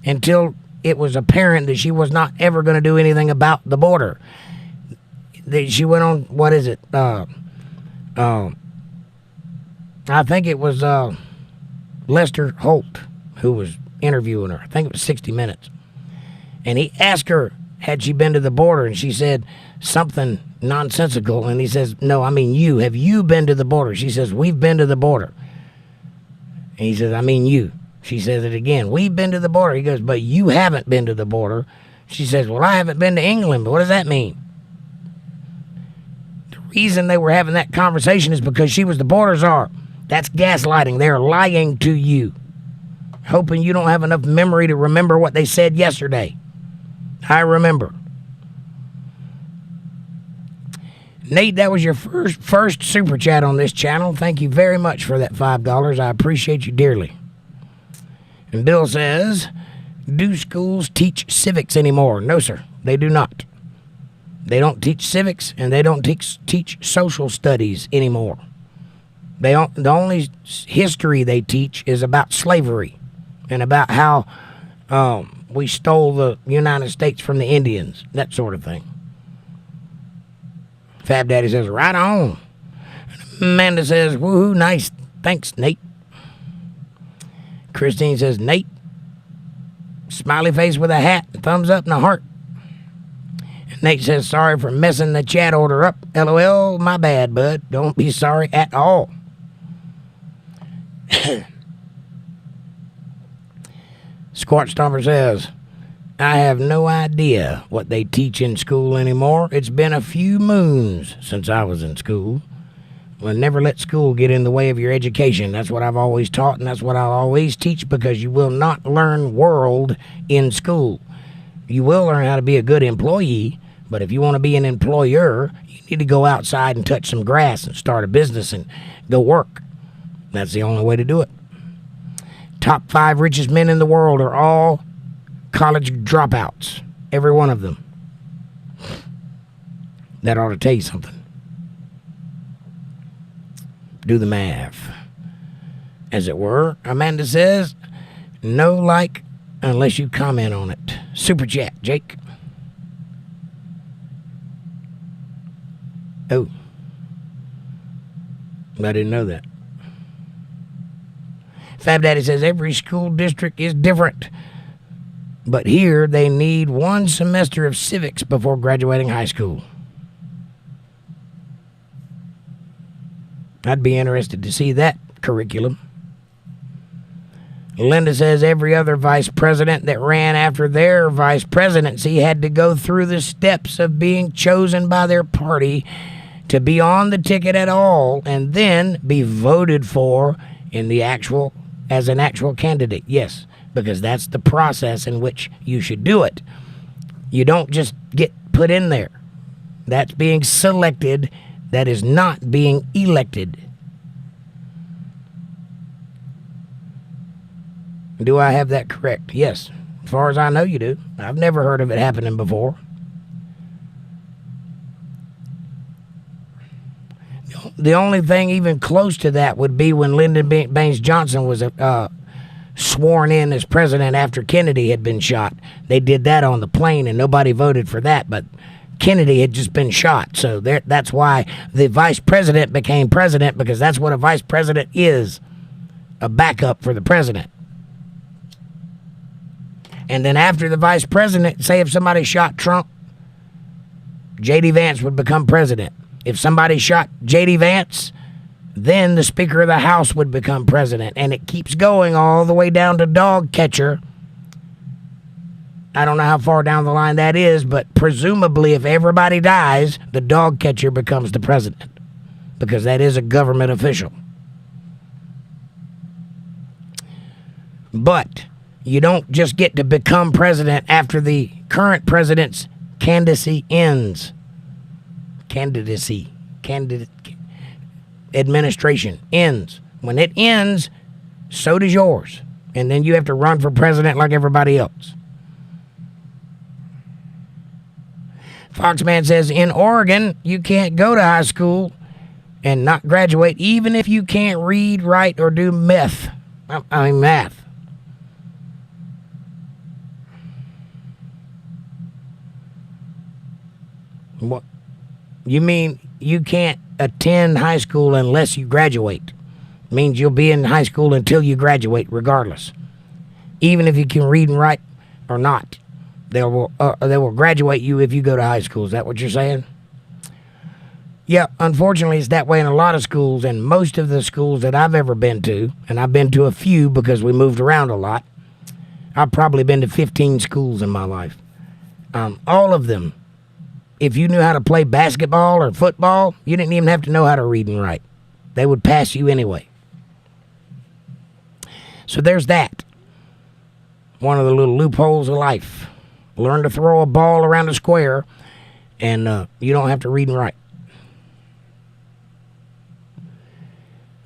until it was apparent that she was not ever going to do anything about the border. She went on, what is it? I think it was Lester Holt who was interviewing her. I think it was 60 Minutes. And he asked her, had she been to the border? And she said something nonsensical. And he says, no, I mean you. Have you been to the border? She says, we've been to the border. And he says, I mean you. She says it again. We've been to the border. He goes, but you haven't been to the border. She says, well, I haven't been to England, but what does that mean? The reason they were having that conversation is because she was the border czar. That's gaslighting. They're lying to you, hoping you don't have enough memory to remember what they said yesterday. I remember. Nate, that was your first super chat on this channel. Thank you very much for that $5. I appreciate you dearly. And Bill says, do schools teach civics anymore? No, sir, they do not. They don't teach civics, and they don't teach social studies anymore. The only history they teach is about slavery and about how we stole the United States from the Indians, that sort of thing. Fab Daddy says, right on. Amanda says, woohoo, nice. Thanks, Nate. Christine says, Nate. Smiley face with a hat, thumbs up, and a heart. And Nate says, sorry for messing the chat order up. LOL, my bad, bud. Don't be sorry at all. Squat Stomper says, I have no idea what they teach in school anymore. It's been a few moons since I was in school. Well, never let school get in the way of your education. That's what I've always taught, and that's what I'll always teach, because you will not learn world in school. You will learn how to be a good employee, but if you want to be an employer, you need to go outside and touch some grass and start a business and go work. That's the only way to do it. Top 5 richest men in the world are all college dropouts. Every one of them. That ought to tell you something. Do the math, as it were. Amanda says, no like unless you comment on it. Super chat, Jake. Oh. I didn't know that. Fab Daddy says, every school district is different, but here they need 1 semester of civics before graduating high school. I'd be interested to see that curriculum. Linda says every other vice president that ran after their vice presidency had to go through the steps of being chosen by their party to be on the ticket at all and then be voted for as an actual candidate. Yes, because that's the process in which you should do it. You don't just get put in there. That's being selected. That is not being elected. Do I have that correct? Yes. As far as I know, you do. I've never heard of it happening before. The only thing even close to that would be when Lyndon Baines Johnson was sworn in as president after Kennedy had been shot. They did that on the plane, and nobody voted for that, but Kennedy had just been shot. So that's why the vice president became president, because that's what a vice president is, a backup for the president. And then after the vice president, say if somebody shot Trump, J.D. Vance would become president. If somebody shot J.D. Vance, then the Speaker of the House would become president. And it keeps going all the way down to dog catcher. I don't know how far down the line that is, but presumably if everybody dies, the dog catcher becomes the president, because that is a government official. But you don't just get to become president after the current president's candidacy ends. Administration ends. When it ends, so does yours. And then you have to run for president like everybody else. Foxman says, in Oregon, you can't go to high school and not graduate, even if you can't read, write, or do math. What? You mean you can't attend high school unless you graduate? Means you'll be in high school until you graduate, regardless. Even if you can read and write or not. They will graduate you if you go to high school. Is that what you're saying? Yeah, unfortunately, it's that way in a lot of schools, and most of the schools that I've ever been to, and I've been to a few because we moved around a lot. I've probably been to 15 schools in my life. All of them, if you knew how to play basketball or football, you didn't even have to know how to read and write. They would pass you anyway. So there's that. One of the little loopholes of life. Learn to throw a ball around a square, and you don't have to read and write.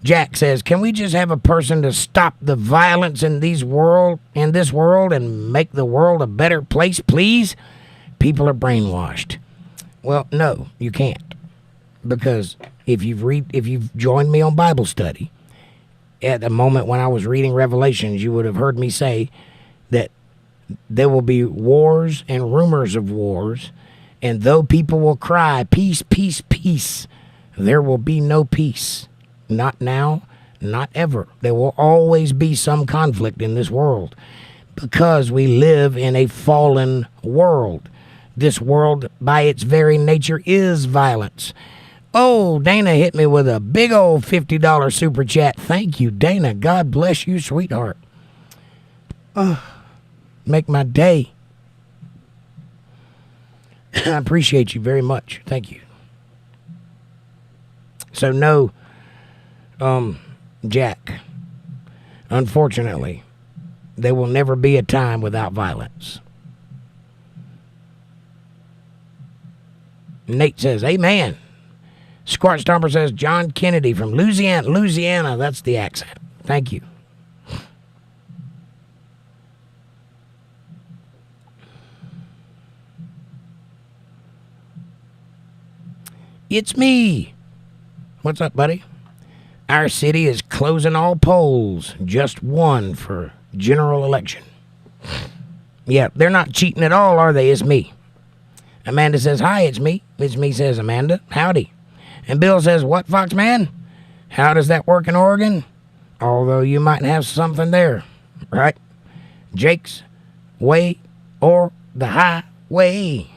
Jack says, can we just have a person to stop the violence in this world and make the world a better place, please? People are brainwashed. Well, no, you can't. Because if you've joined me on Bible study, at the moment when I was reading Revelations, you would have heard me say that there will be wars and rumors of wars, and though people will cry, peace, peace, peace, there will be no peace. Not now, not ever. There will always be some conflict in this world because we live in a fallen world. This world, by its very nature, is violence. Oh, Dana hit me with a big old $50 super chat. Thank you, Dana. God bless you, sweetheart. Make my day. I appreciate you very much. Thank you. So no, Jack, unfortunately, there will never be a time without violence. Nate says, amen. Squat Stomper says, John Kennedy from Louisiana. That's the accent. Thank you. It's me. What's up, buddy? Our city is closing all polls. Just one for general election. Yeah, they're not cheating at all, are they? It's me. Amanda says, hi, it's me. It's me, says Amanda. Howdy. And Bill says, what, Foxman? How does that work in Oregon? Although you might have something there, right? Jake's way or the highway.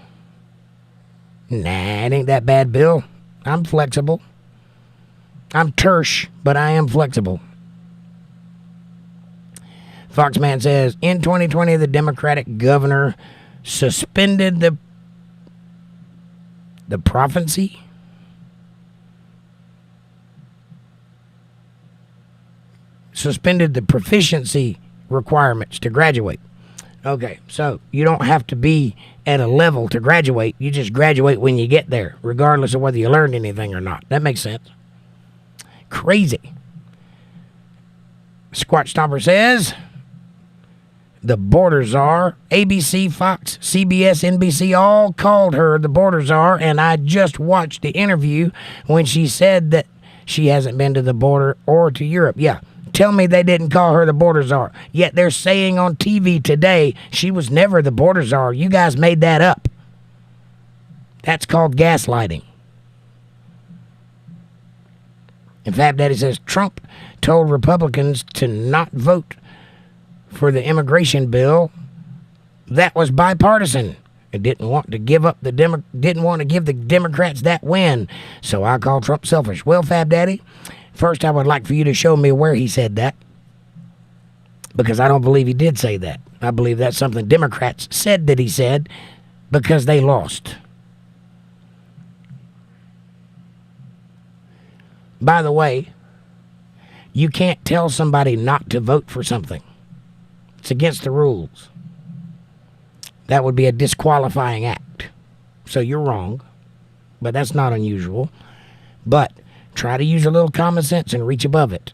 Nah, it ain't that bad, Bill. I'm flexible. I'm tersh, but I am flexible. Foxman says, in 2020, the Democratic governor suspended the prophecy. Suspended the proficiency requirements to graduate. Okay, so you don't have to be at a level to graduate. You just graduate when you get there, regardless of whether you learned anything or not. That makes sense. Crazy. Squat Stomper says, the border czar, ABC, Fox, CBS, NBC all called her the border czar, and I just watched the interview when she said that she hasn't been to the border or to Europe. Yeah. Tell me they didn't call her the border czar. Yet they're saying on TV today she was never the border czar. You guys made that up. That's called gaslighting. And Fab Daddy says Trump told Republicans to not vote for the immigration bill. That was bipartisan. It didn't want to give the Democrats that win. So I call Trump selfish. Well, Fab Daddy, first, I would like for you to show me where he said that, because I don't believe he did say that. I believe that's something Democrats said that he said because they lost. By the way, you can't tell somebody not to vote for something. It's against the rules. That would be a disqualifying act. So you're wrong, but that's not unusual. But try to use a little common sense and reach above it.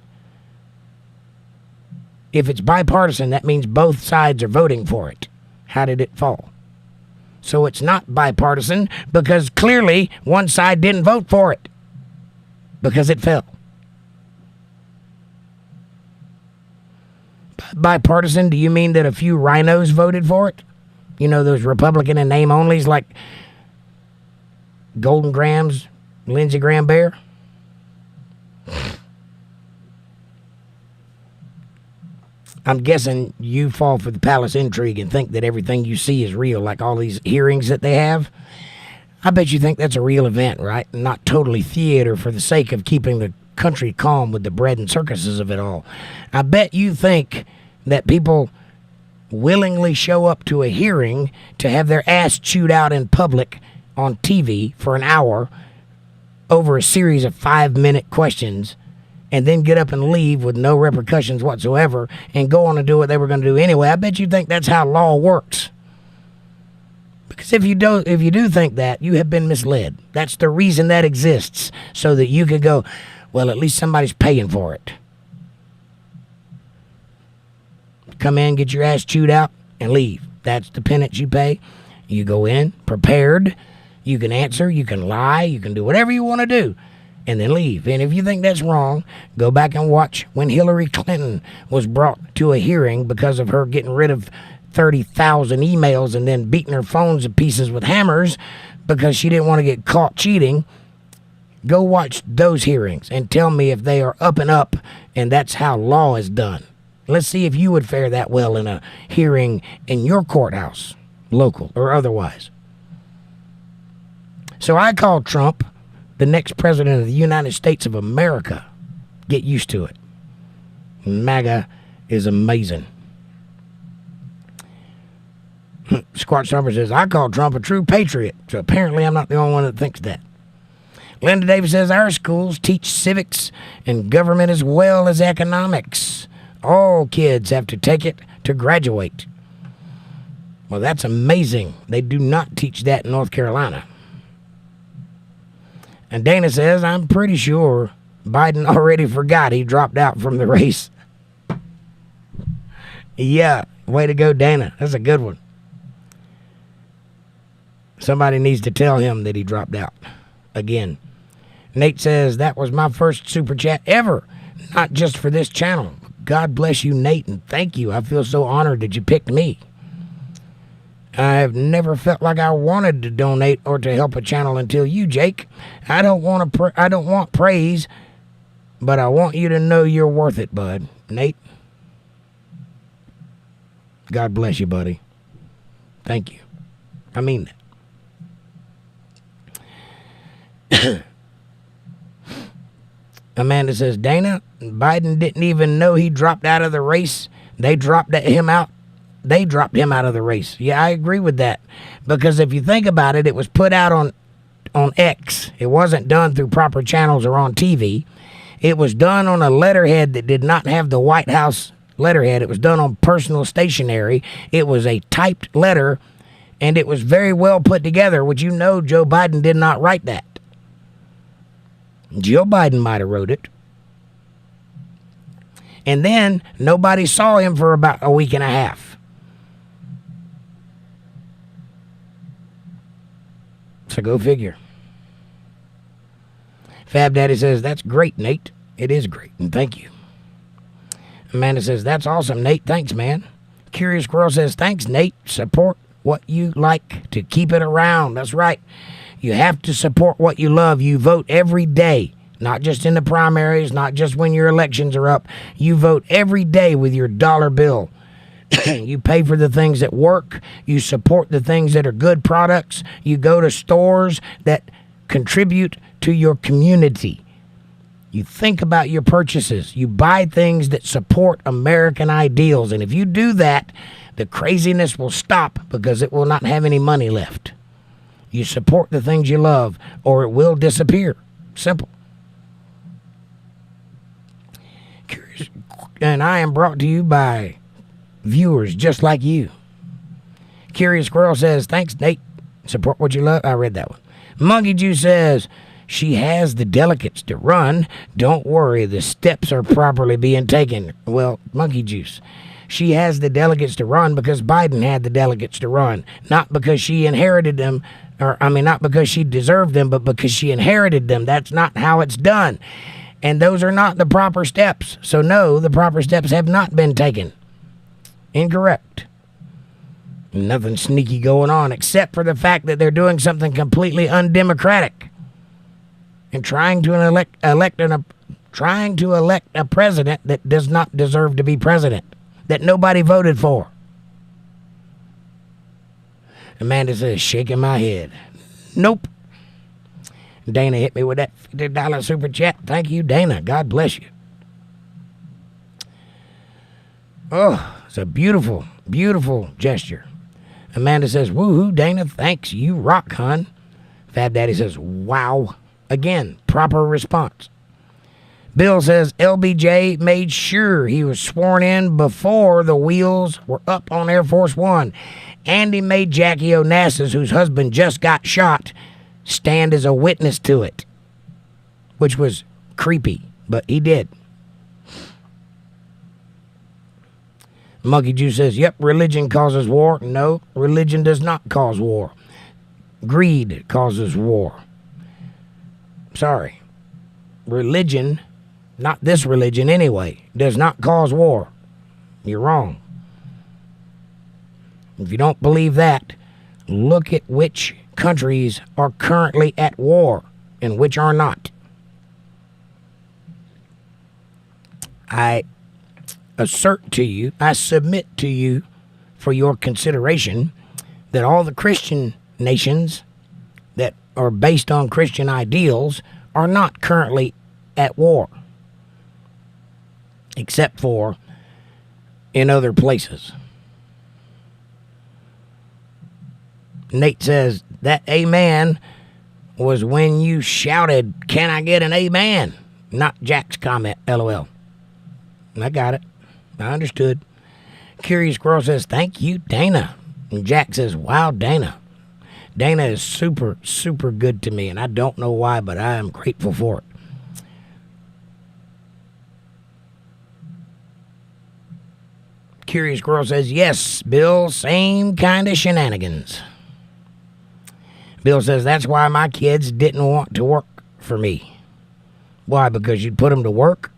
If it's bipartisan, that means both sides are voting for it. How did it fall? So it's not bipartisan because clearly one side didn't vote for it because it fell. Bipartisan, do you mean that a few rhinos voted for it? You know, those Republican and name onlys like Golden Grams, Lindsey Graham Bear? I'm guessing you fall for the palace intrigue and think that everything you see is real, like all these hearings that they have. I bet you think that's a real event, right? Not totally theater for the sake of keeping the country calm with the bread and circuses of it all. I bet you think that people willingly show up to a hearing to have their ass chewed out in public on TV for an hour over a series of 5-minute questions and then get up and leave with no repercussions whatsoever and go on and do what they were going to do anyway. I bet you think that's how law works. Because if you do think that, you have been misled. That's the reason that exists, so that you could go, well, at least somebody's paying for it. Come in, get your ass chewed out, and leave. That's the penance you pay. You go in prepared. You can answer, you can lie, you can do whatever you want to do, and then leave. And if you think that's wrong, go back and watch when Hillary Clinton was brought to a hearing because of her getting rid of 30,000 emails and then beating her phones to pieces with hammers because she didn't want to get caught cheating. Go watch those hearings and tell me if they are up and up and that's how law is done. Let's see if you would fare that well in a hearing in your courthouse, local or otherwise. So I call Trump the next president of the United States of America. Get used to it. MAGA is amazing. Squat Stomper says, I call Trump a true patriot. So apparently I'm not the only one that thinks that. Linda Davis says, our schools teach civics and government as well as economics. All kids have to take it to graduate. Well, that's amazing. They do not teach that in North Carolina. And Dana says, I'm pretty sure Biden already forgot he dropped out from the race. Yeah, way to go, Dana. That's a good one. Somebody needs to tell him that he dropped out again. Nate says, that was my first super chat ever, not just for this channel. God bless you, Nate, and thank you. I feel so honored that you picked me. I've never felt like I wanted to donate or to help a channel until you, Jake. I don't want praise, but I want you to know you're worth it, bud. Nate, God bless you, buddy. Thank you. I mean that. Amanda says, Dana, Biden didn't even know he dropped out of the race. They dropped him out of the race. Yeah, I agree with that. Because if you think about it, it was put out on X. It wasn't done through proper channels or on TV. It was done on a letterhead that did not have the White House letterhead. It was done on personal stationery. It was a typed letter, and it was very well put together, which you know Joe Biden did not write that. Joe Biden might have wrote it. And then nobody saw him for about a week and a half. So go figure. Fab Daddy says, that's great, Nate. It is great, and thank you. Amanda says, that's awesome, Nate. Thanks, man. Curious Squirrel says, thanks, Nate. Support what you like to keep it around. That's right. You have to support what you love. You vote every day, not just in the primaries, not just when your elections are up. You vote every day with your dollar bill. You pay for the things that work. You support the things that are good products. You go to stores that contribute to your community. You think about your purchases. You buy things that support American ideals. And if you do that, the craziness will stop because it will not have any money left. You support the things you love, or it will disappear. Simple. Curious. And I am brought to you by viewers just like you. Curious Squirrel says, thanks, Nate. Support what you love. I read that one. Monkey Juice says, she has the delegates to run. Don't worry, the steps are properly being taken. Well, Monkey Juice, she has the delegates to run because Biden had the delegates to run. Not because she inherited them, not because she deserved them, but because she inherited them. That's not how it's done. And those are not the proper steps. So no, the proper steps have not been taken. Incorrect. Nothing sneaky going on except for the fact that they're doing something completely undemocratic and trying to elect a president that does not deserve to be president, that nobody voted for. Amanda says, shaking my head. Nope. Dana hit me with that $50 super chat. Thank you, Dana. God bless you. Oh, it's a beautiful, beautiful gesture. Amanda says, woohoo, Dana, thanks. You rock, hun. Fab Daddy says, wow. Again, proper response. Bill says, LBJ made sure he was sworn in before the wheels were up on Air Force One. And he made Jackie Onassis, whose husband just got shot, stand as a witness to it. Which was creepy, but he did. Monkey Juice says, yep, religion causes war. No, religion does not cause war. Greed causes war. Sorry. Religion, not this religion anyway, does not cause war. You're wrong. If you don't believe that, look at which countries are currently at war and which are not. I assert to you, I submit to you for your consideration that all the Christian nations that are based on Christian ideals are not currently at war, except for in other places. Nate says, that amen was when you shouted, "Can I get an amen?" Not Jack's comment, LOL. I got it. I understood. Curious Squirrel says, thank you, Dana. And Jack says, wow, Dana. Dana is super, super good to me, and I don't know why, but I am grateful for it. Curious Squirrel says, yes, Bill, same kind of shenanigans. Bill says, that's why my kids didn't want to work for me. Why? Because you'd put them to work?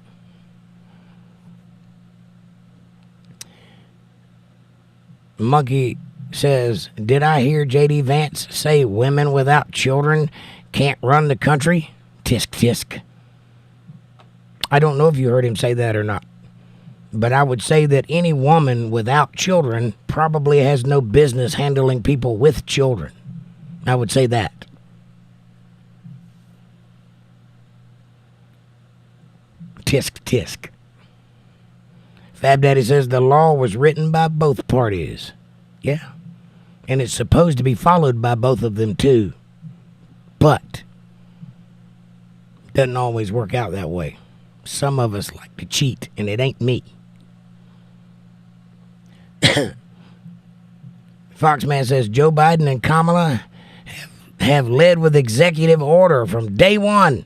Monkey says, did I hear J.D. Vance say women without children can't run the country? Tisk, tisk. I don't know if you heard him say that or not. But I would say that any woman without children probably has no business handling people with children. I would say that. Tisk, tisk. Fab Daddy says the law was written by both parties. Yeah. And it's supposed to be followed by both of them too. But it doesn't always work out that way. Some of us like to cheat, and it ain't me. Foxman says Joe Biden and Kamala have led with executive order from day one.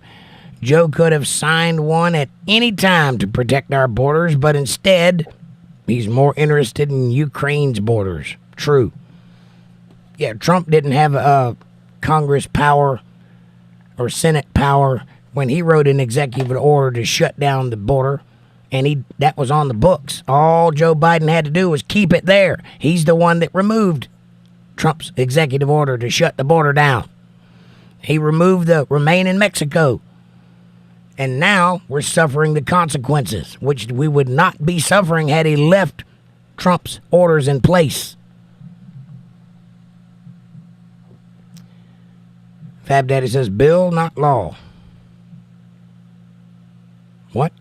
Joe could have signed one at any time to protect our borders, but instead, he's more interested in Ukraine's borders. True. Yeah, Trump didn't have Congress power or Senate power when he wrote an executive order to shut down the border, and that was on the books. All Joe Biden had to do was keep it there. He's the one that removed Trump's executive order to shut the border down. He removed the Remain in Mexico. And now we're suffering the consequences, which we would not be suffering had he left Trump's orders in place. Fab Daddy says, bill, not law. What?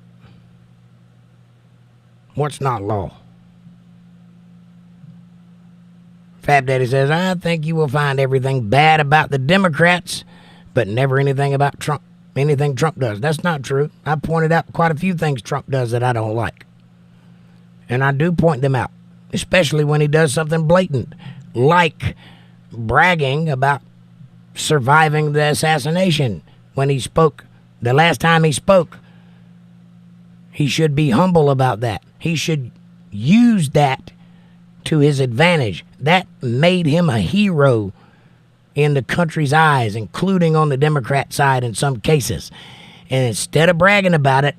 What's not law? Fab Daddy says, I think you will find everything bad about the Democrats, but never anything about Trump. Anything Trump does. That's not true. I pointed out quite a few things Trump does that I don't like. And I do point them out, especially when he does something blatant, like bragging about surviving the assassination. When he spoke, the last time he spoke, he should be humble about that. He should use that to his advantage. That made him a hero in the country's eyes, including on the Democrat side in some cases. And instead of bragging about it,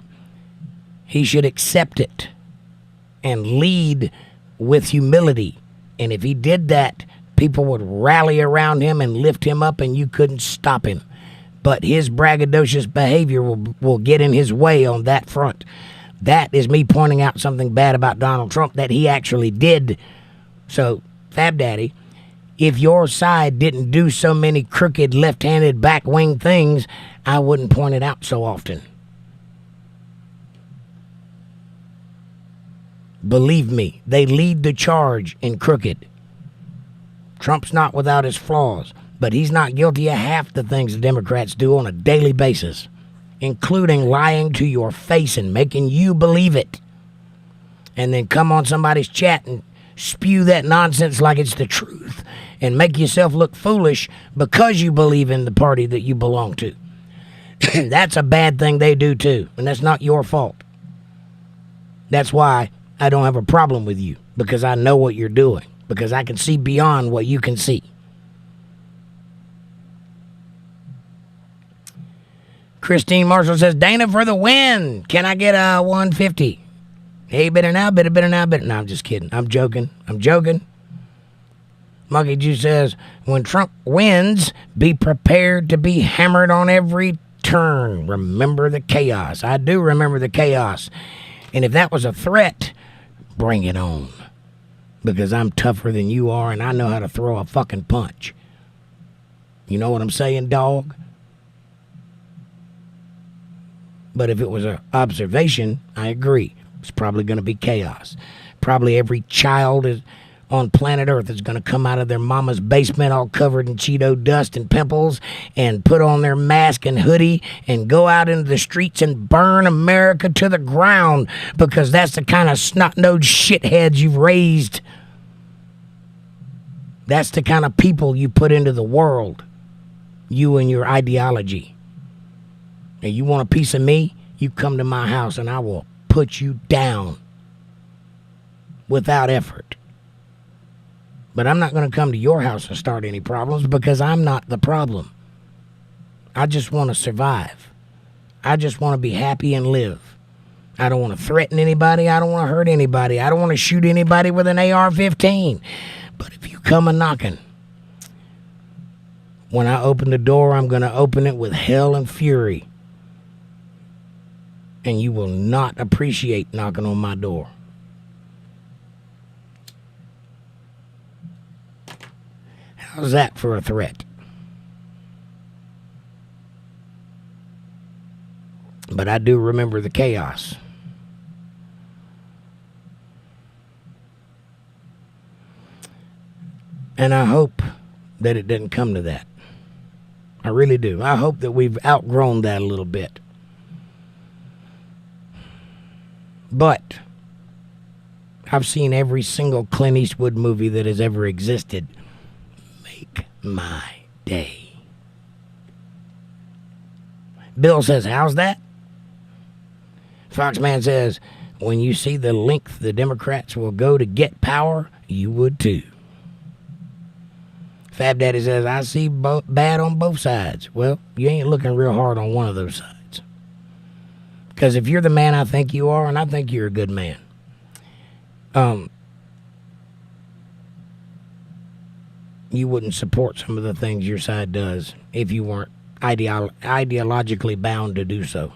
he should accept it and lead with humility. And if he did that, people would rally around him and lift him up, and you couldn't stop him. But his braggadocious behavior will get in his way on that front. That is me pointing out something bad about Donald Trump that he actually did. So, Fab Daddy, if your side didn't do so many crooked left-handed back-wing things, I wouldn't point it out so often. Believe me, they lead the charge in crooked. Trump's not without his flaws, but he's not guilty of half the things the Democrats do on a daily basis, including lying to your face and making you believe it. And then come on somebody's chat and spew that nonsense like it's the truth and make yourself look foolish because you believe in the party that you belong to. That's a bad thing they do too, and that's not your fault. That's why I don't have a problem with you, because I know what you're doing, because I can see beyond what you can see. Christine Marshall says, Dana for the win. Can I get a 150? Hey, better now, better now. No, I'm just kidding. I'm joking. Monkey Juice says, when Trump wins, be prepared to be hammered on every turn. Remember the chaos. I do remember the chaos. And if that was a threat, bring it on. Because I'm tougher than you are, and I know how to throw a fucking punch. You know what I'm saying, dog? But if it was an observation, I agree. It's probably going to be chaos. Probably every child on planet Earth is going to come out of their mama's basement all covered in Cheeto dust and pimples and put on their mask and hoodie and go out into the streets and burn America to the ground because that's the kind of snot-nosed shitheads you've raised. That's the kind of people you put into the world, you and your ideology. And you want a piece of me? You come to my house and I will put you down without effort. But I'm not going to come to your house and start any problems because I'm not the problem. I just want to survive. I just want to be happy and live. I don't want to threaten anybody. I don't want to hurt anybody. I don't want to shoot anybody with an AR-15. But if you come a knocking, when I open the door, I'm going to open it with hell and fury. And you will not appreciate knocking on my door. How's that for a threat? But I do remember the chaos. And I hope that it didn't come to that. I really do. I hope that we've outgrown that a little bit. But I've seen every single Clint Eastwood movie that has ever existed. Make my day. Bill says, how's that? Foxman says, when you see the length the Democrats will go to get power, you would too. Fab Daddy says, I see bad on both sides. Well, you ain't looking real hard on one of those sides. Because if you're the man I think you are, and I think you're a good man, you wouldn't support some of the things your side does if you weren't ideologically bound to do so.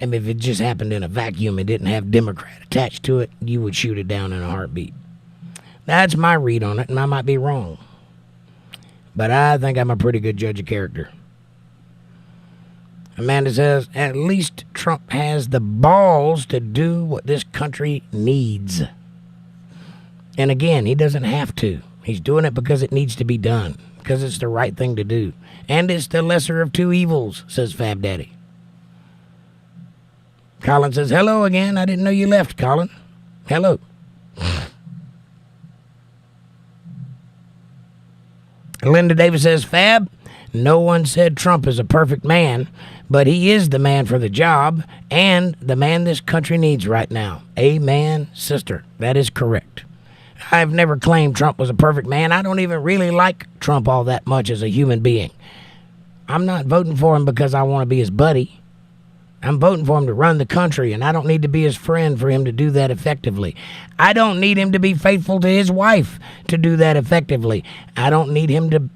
And if it just happened in a vacuum and didn't have Democrat attached to it, you would shoot it down in a heartbeat. That's my read on it, and I might be wrong. But I think I'm a pretty good judge of character. Amanda says, at least Trump has the balls to do what this country needs. And again, he doesn't have to. He's doing it because it needs to be done. Because it's the right thing to do. And it's the lesser of two evils, says Fab Daddy. Colin says, hello again. I didn't know you left, Colin. Hello. Linda Davis says, Fab, no one said Trump is a perfect man, but he is the man for the job and the man this country needs right now. Amen, sister. That is correct. I've never claimed Trump was a perfect man. I don't even really like Trump all that much as a human being. I'm not voting for him because I want to be his buddy. I'm voting for him to run the country, and I don't need to be his friend for him to do that effectively. I don't need him to be faithful to his wife to do that effectively. I don't need him to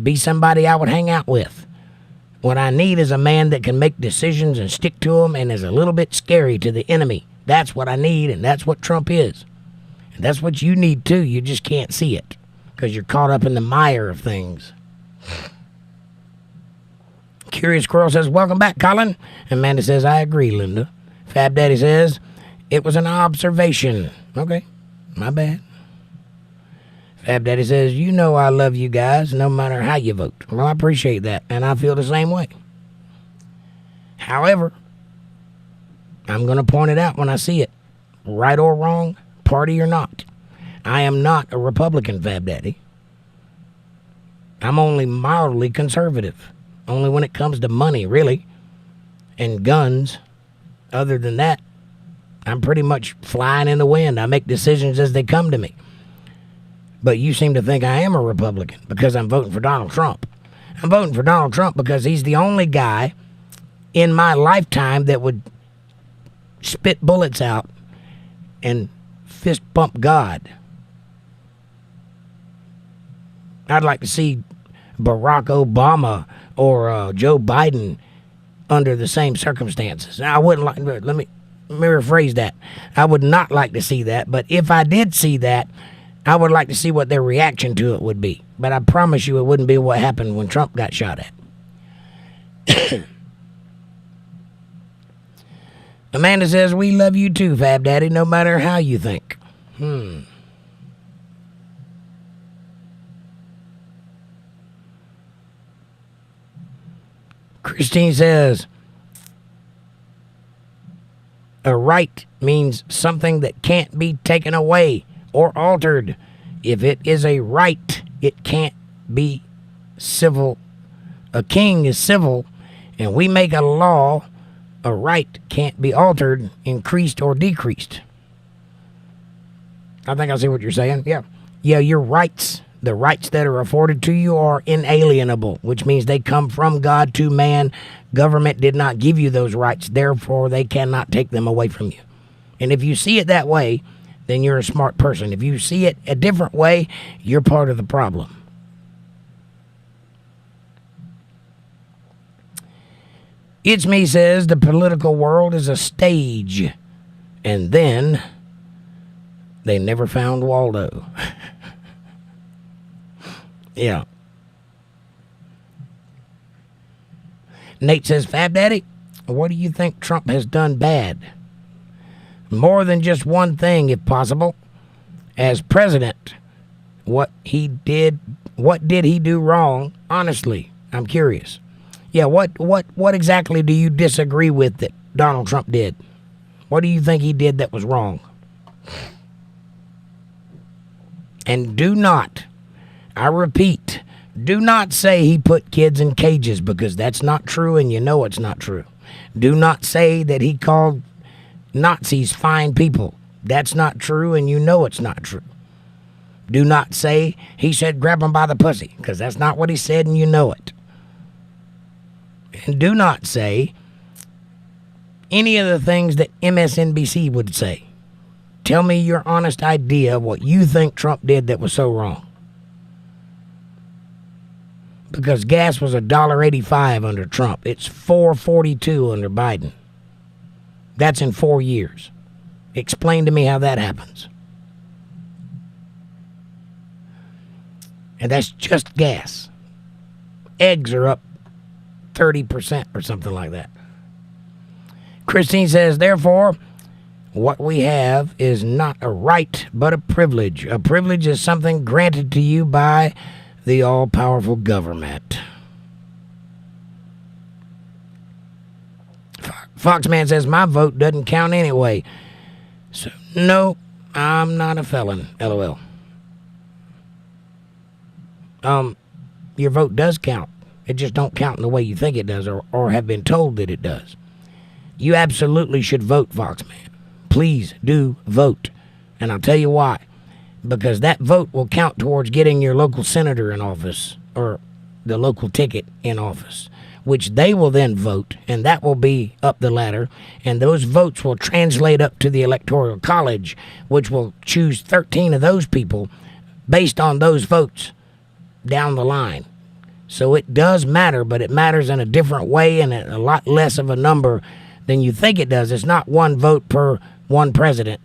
be somebody I would hang out with. What I need is a man that can make decisions and stick to them and is a little bit scary to the enemy. That's what I need, and that's what Trump is. And that's what you need, too. You just can't see it because you're caught up in the mire of things. Curious Squirrel says, welcome back, Colin. Amanda says, I agree, Linda. Fab Daddy says, it was an observation. Okay, my bad. Fab Daddy says, you know I love you guys no matter how you vote. Well, I appreciate that, and I feel the same way. However, I'm going to point it out when I see it. Right or wrong, party or not. I am not a Republican, Fab Daddy. I'm only mildly conservative. Only when it comes to money, really, and guns. Other than that, I'm pretty much flying in the wind. I make decisions as they come to me. But you seem to think I am a Republican because I'm voting for Donald Trump. I'm voting for Donald Trump because he's the only guy in my lifetime that would spit bullets out and fist bump God. I'd like to see Barack Obama or Joe Biden under the same circumstances. Now, I wouldn't like, let me rephrase that. I would not like to see that, but if I did see that, I would like to see what their reaction to it would be. But I promise you it wouldn't be what happened when Trump got shot at. Amanda says, we love you too, Fab Daddy, no matter how you think. Christine says, a right means something that can't be taken away or altered. If it is a right, it can't be civil. A king is civil, and we make a law. A right can't be altered, increased, or decreased. I think I see what you're saying. Yeah, your rights, the rights that are afforded to you are inalienable, which means they come from God to man. Government did not give you those rights, therefore they cannot take them away from you. And if you see it that way, then you're a smart person. If you see it a different way, you're part of the problem. It's Me says the political world is a stage, and then they never found Waldo. Yeah. Nate says, Fab Daddy, what do you think Trump has done bad? More than just one thing, if possible. As president, what did he do wrong? Honestly, I'm curious. Yeah, what exactly do you disagree with that Donald Trump did? What do you think he did that was wrong? And do not, I repeat, do not say he put kids in cages, because that's not true and you know it's not true. Do not say that he called Nazis fine people. That's not true and you know it's not true. Do not say he said grab him by the pussy, because that's not what he said and you know it. And do not say any of the things that MSNBC would say. Tell me your honest idea of what you think Trump did that was so wrong. Because gas was $1.85 under Trump. It's $4.42 under Biden. That's in 4 years. Explain to me how that happens. And that's just gas. Eggs are up 30% or something like that. Christine says, therefore, what we have is not a right, but a privilege. A privilege is something granted to you by the all-powerful government. Foxman says, my vote doesn't count anyway. So, no, I'm not a felon, LOL. Your vote does count. It just don't count in the way you think it does or have been told that it does. You absolutely should vote, Foxman. Please do vote. And I'll tell you why. Because that vote will count towards getting your local senator in office or the local ticket in office, which they will then vote, and that will be up the ladder, and those votes will translate up to the Electoral College, which will choose 13 of those people based on those votes down the line. So it does matter, but it matters in a different way and a lot less of a number than you think it does. It's not one vote per one president.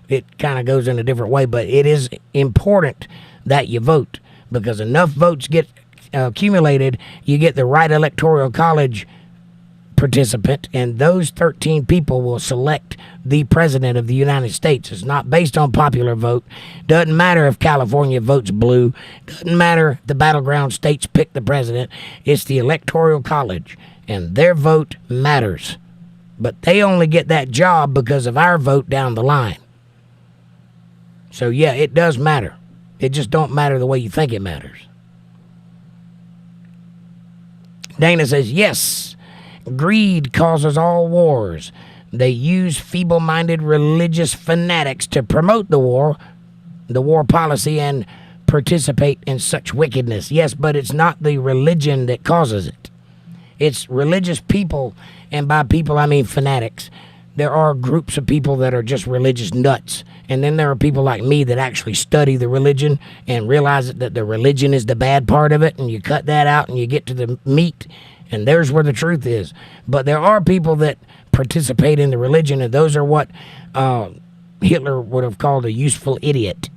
It kind of goes in a different way, but it is important that you vote, because enough votes get accumulated, you get the right Electoral College participant, and those 13 people will select the president of the United States. It's not based on popular vote. Doesn't matter if California votes blue. Doesn't matter if the battleground states pick the president. It's the Electoral College, and their vote matters. But they only get that job because of our vote down the line. So yeah, it does matter. It just don't matter the way you think it matters. Dana says, yes, greed causes all wars. They use feeble-minded religious fanatics to promote the war policy, and participate in such wickedness. Yes, but it's not the religion that causes it. It's religious people, and by people I mean fanatics. There are groups of people that are just religious nuts, and then there are people like me that actually study the religion and realize that the religion is the bad part of it, and you cut that out and you get to the meat, And there's where the truth is. But there are people that participate in the religion, and those are what Hitler would have called a useful idiot.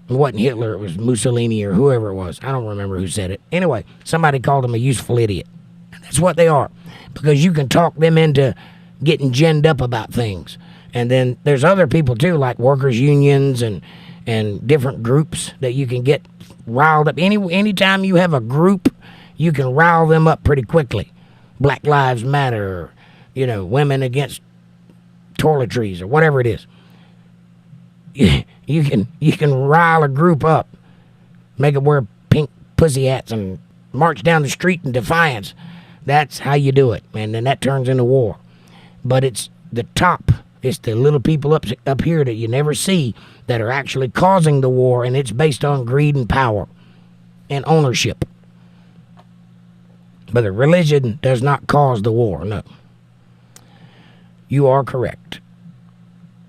It wasn't Hitler, it was Mussolini or whoever it was. I don't remember who said it. Anyway, somebody called him a useful idiot. And that's what they are. Because you can talk them into getting ginned up about things. And then there's other people too, like workers' unions and different groups that you can get riled up. Anytime you have a group, you can rile them up pretty quickly. Black Lives Matter, or, women against toiletries or whatever it is. You can rile a group up, make them wear pink pussy hats and march down the street in defiance. That's how you do it, and then that turns into war. But it's the top. It's the little people up here that you never see that are actually causing the war, and it's based on greed and power and ownership. But the religion does not cause the war, no. You are correct.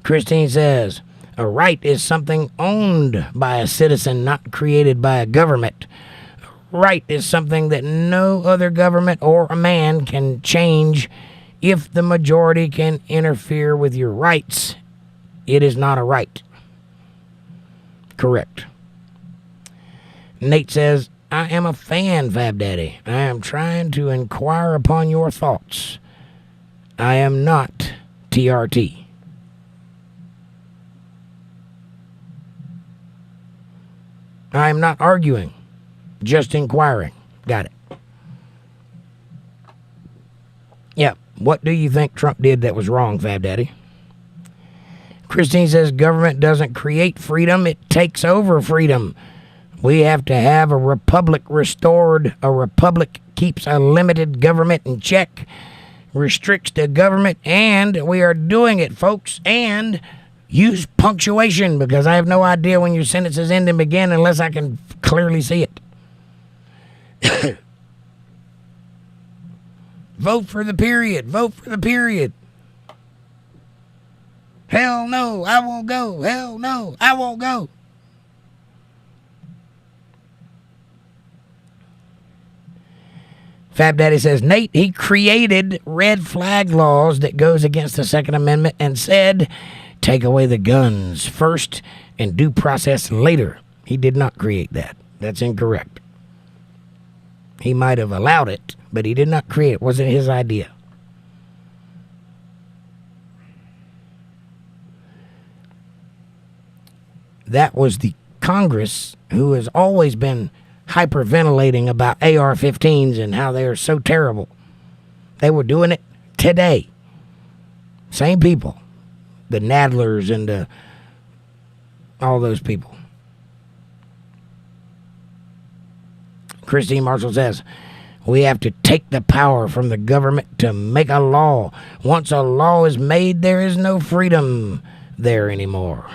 Christine says, a right is something owned by a citizen, not created by a government. A right is something that no other government or a man can change. If the majority can interfere with your rights, it is not a right. Correct. Nate says, I am a fan, Fab Daddy. I am trying to inquire upon your thoughts. I am not TRT. I am not arguing, just inquiring. Got it. Yeah. What do you think Trump did that was wrong, Fab Daddy? Christine says government doesn't create freedom, it takes over freedom. We have to have a republic restored. A republic keeps a limited government in check, restricts the government, and we are doing it, folks. And use punctuation, because I have no idea when your sentences end and begin unless I can clearly see it. Vote for the period. Vote for the period. Hell no, I won't go. Hell no, I won't go. Fab Daddy says, Nate, he created red flag laws that goes against the Second Amendment and said, take away the guns first and due process later. He did not create that. That's incorrect. He might have allowed it, but he did not create it. It wasn't his idea. That was the Congress who has always been hyperventilating about AR-15s and how they are so terrible. They were doing it today. Same people. The Nadlers and all those people. Christine Marshall says, we have to take the power from the government to make a law. Once a law is made, there is no freedom there anymore.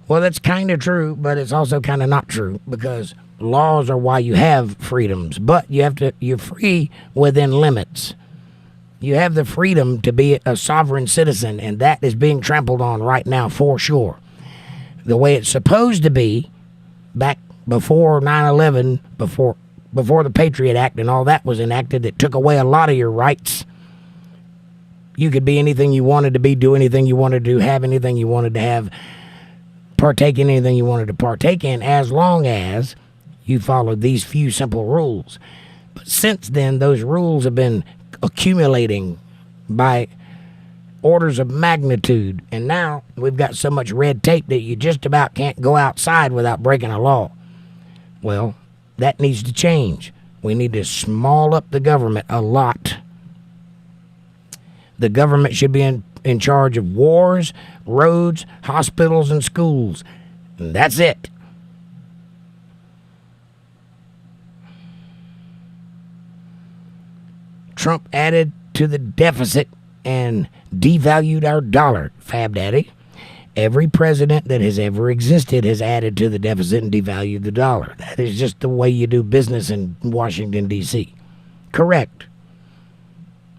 Well, that's kind of true, but it's also kind of not true, because laws are why you have freedoms, but you're free within limits. You have the freedom to be a sovereign citizen, and that is being trampled on right now for sure. The way it's supposed to be back before 9/11, before the Patriot Act and all that was enacted, that took away a lot of your rights. You could be anything you wanted to be, do anything you wanted to do, have anything you wanted to have, partake in anything you wanted to partake in, as long as you followed these few simple rules. But since then, those rules have been accumulating by orders of magnitude, and now we've got so much red tape that you just about can't go outside without breaking a law. Well, that needs to change. We need to small up the government a lot. The government should be in charge of wars, roads, hospitals, and schools. And that's it. Trump added to the deficit and devalued our dollar, Fab Daddy. Every president that has ever existed has added to the deficit and devalued the dollar. That is just the way you do business in Washington, D.C. Correct.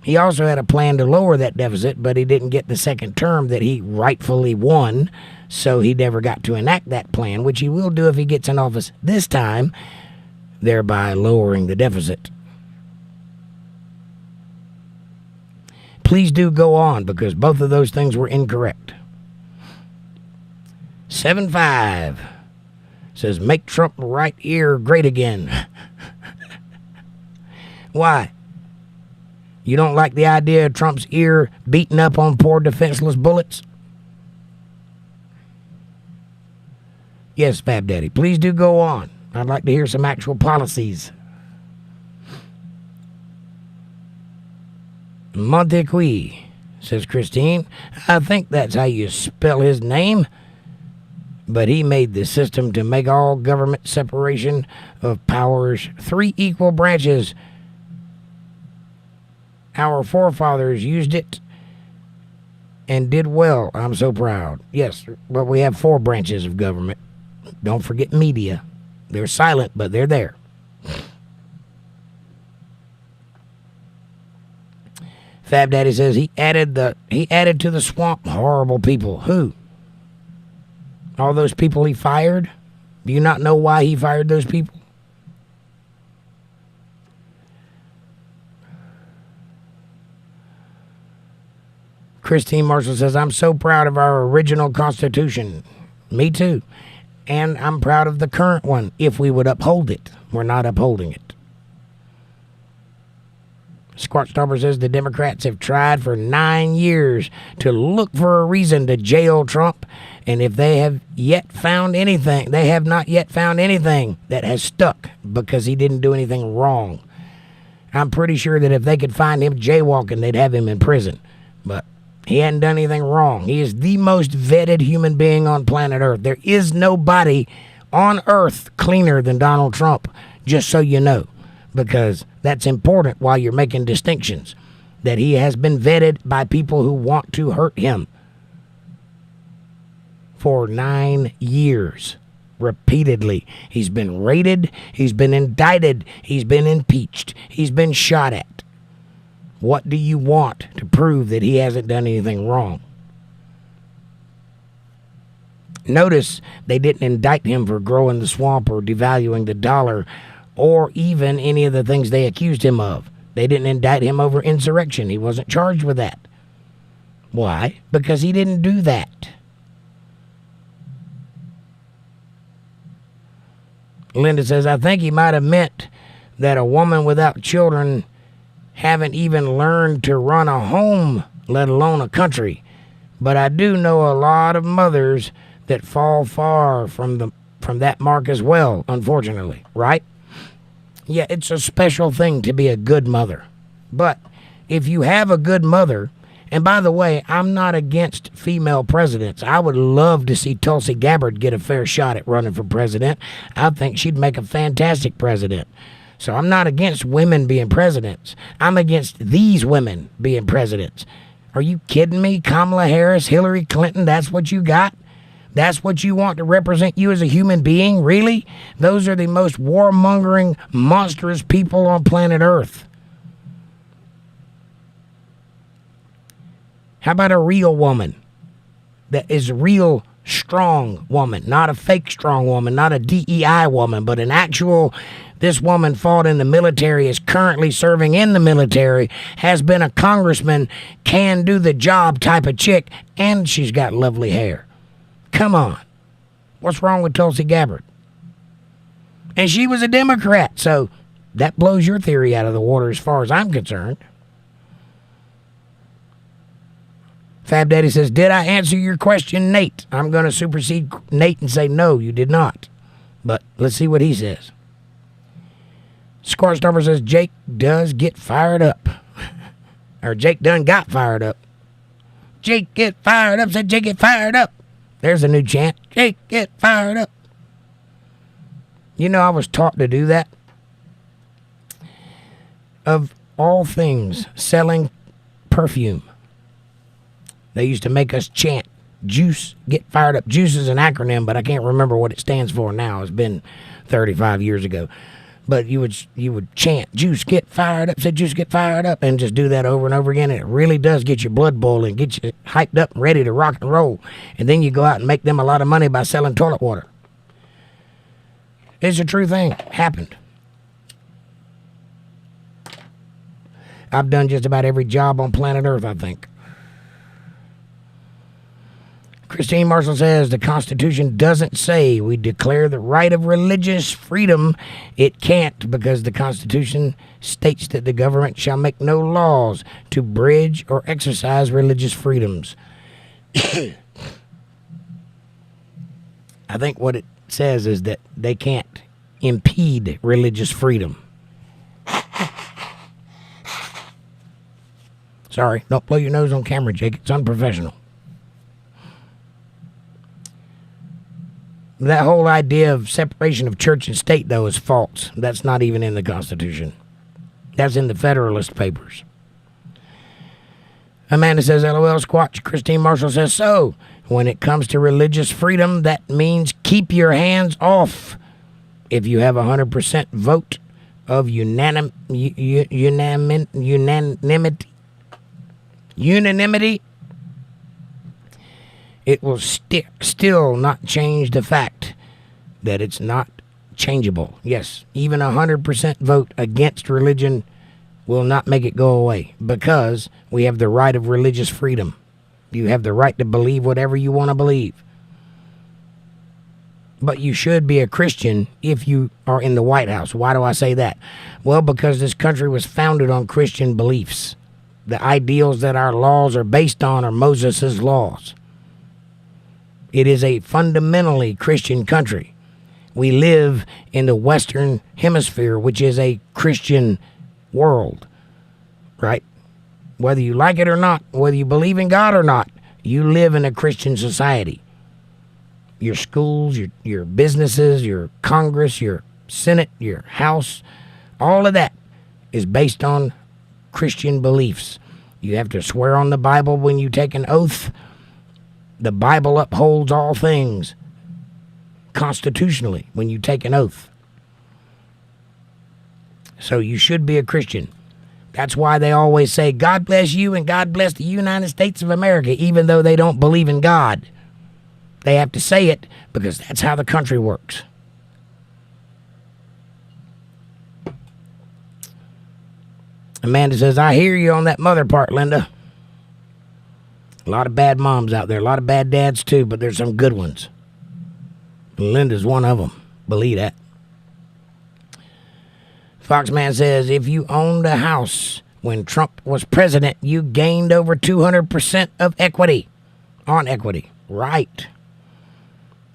He also had a plan to lower that deficit, but he didn't get the second term that he rightfully won, so he never got to enact that plan, which he will do if he gets in office this time. thereby lowering the deficit. Please do go on, because both of those things were incorrect. 7-5 says, make Trump right ear great again. Why? You don't like the idea of Trump's ear beating up on poor defenseless bullets? Yes, Fab Daddy, please do go on. I'd like to hear some actual policies. Montequi, says Christine, I think that's how you spell his name. But he made the system to make all government separation of powers 3 equal branches. Our forefathers used it and did well. I'm so proud. Yes, but we have 4 branches of government. Don't forget media. They're silent, but they're there. Fab Daddy says he added to the swamp horrible people. Who? All those people he fired? Do you not know why he fired those people? Christine Marshall says, I'm so proud of our original Constitution. Me too. And I'm proud of the current one, if we would uphold it. We're not upholding it. Squatchstopper says the Democrats have tried for 9 years to look for a reason to jail Trump, and if they have yet found anything, they have not yet found anything that has stuck because he didn't do anything wrong. I'm pretty sure that if they could find him jaywalking, they'd have him in prison. But he hadn't done anything wrong. He is the most vetted human being on planet Earth. There is nobody on Earth cleaner than Donald Trump, just so you know. Because that's important while you're making distinctions. That he has been vetted by people who want to hurt him. For 9 years. Repeatedly. He's been raided. He's been indicted. He's been impeached. He's been shot at. What do you want to prove that he hasn't done anything wrong? Notice they didn't indict him for growing the swamp or devaluing the dollar, or even any of the things they accused him of. They didn't indict him over insurrection. He wasn't charged with that. Why? Because he didn't do that. Linda says, I think he might have meant that a woman without children haven't even learned to run a home, let alone a country. But I do know a lot of mothers that fall far from that mark as well, unfortunately, right? Yeah, it's a special thing to be a good mother. But if you have a good mother, and by the way, I'm not against female presidents. I would love to see Tulsi Gabbard get a fair shot at running for president. I think she'd make a fantastic president. So I'm not against women being presidents. I'm against these women being presidents. Are you kidding me? Kamala Harris, Hillary Clinton, that's what you got? That's what you want to represent you as a human being? Really? Those are the most warmongering, monstrous people on planet Earth. How about a real woman that is a real strong woman, not a fake strong woman, not a DEI woman, but an actual, this woman fought in the military, is currently serving in the military, has been a congressman, can do the job type of chick, and she's got lovely hair. Come on. What's wrong with Tulsi Gabbard? And she was a Democrat, so that blows your theory out of the water as far as I'm concerned. Fab Daddy says, did I answer your question, Nate? I'm going to supersede Nate and say, no, you did not. But let's see what he says. Squarstomper says, Jake does get fired up. Or Jake done got fired up. Jake get fired up, said Jake get fired up. There's a new chant. Jake, get fired up. You know, I was taught to do that. Of all things, selling perfume. They used to make us chant, juice, get fired up. Juice is an acronym, but I can't remember what it stands for now. It's been 35 years ago. But you would chant, juice, get fired up, say juice, get fired up, and just do that over and over again. And it really does get your blood boiling, get you hyped up and ready to rock and roll. And then you go out and make them a lot of money by selling toilet water. It's a true thing. Happened. I've done just about every job on planet Earth, I think. Christine Marshall says the Constitution doesn't say we declare the right of religious freedom. It can't, because the Constitution states that the government shall make no laws to bridge or exercise religious freedoms. I think what it says is that they can't impede religious freedom. Sorry, don't blow your nose on camera, Jake. It's unprofessional. That whole idea of separation of church and state, though, is false. That's not even in the Constitution. That's in the Federalist Papers. Amanda says, LOL, Squatch. Christine Marshall says, so, when it comes to religious freedom, that means keep your hands off. If you have 100% vote of unanimity, it will still not change the fact that it's not changeable. Yes, even 100% vote against religion will not make it go away, because we have the right of religious freedom. You have the right to believe whatever you want to believe. But you should be a Christian if you are in the White House. Why do I say that? Well, because this country was founded on Christian beliefs. The ideals that our laws are based on are Moses' laws. It is a fundamentally Christian country. We live in the Western Hemisphere, which is a Christian world, right? Whether you like it or not, whether you believe in God or not, you live in a Christian society. Your schools, your businesses, your Congress, your Senate, your House, all of that is based on Christian beliefs. You have to swear on the Bible when you take an oath. The Bible upholds all things constitutionally when you take an oath. So you should be a Christian. That's why they always say, God bless you and God bless the United States of America, even though they don't believe in God. They have to say it because that's how the country works. Amanda says, I hear you on that mother part, Linda. A lot of bad moms out there, a lot of bad dads too, but there's some good ones. Linda's one of them. Believe that. Foxman says, if you owned a house when Trump was president, you gained over 200% of equity. On equity. Right.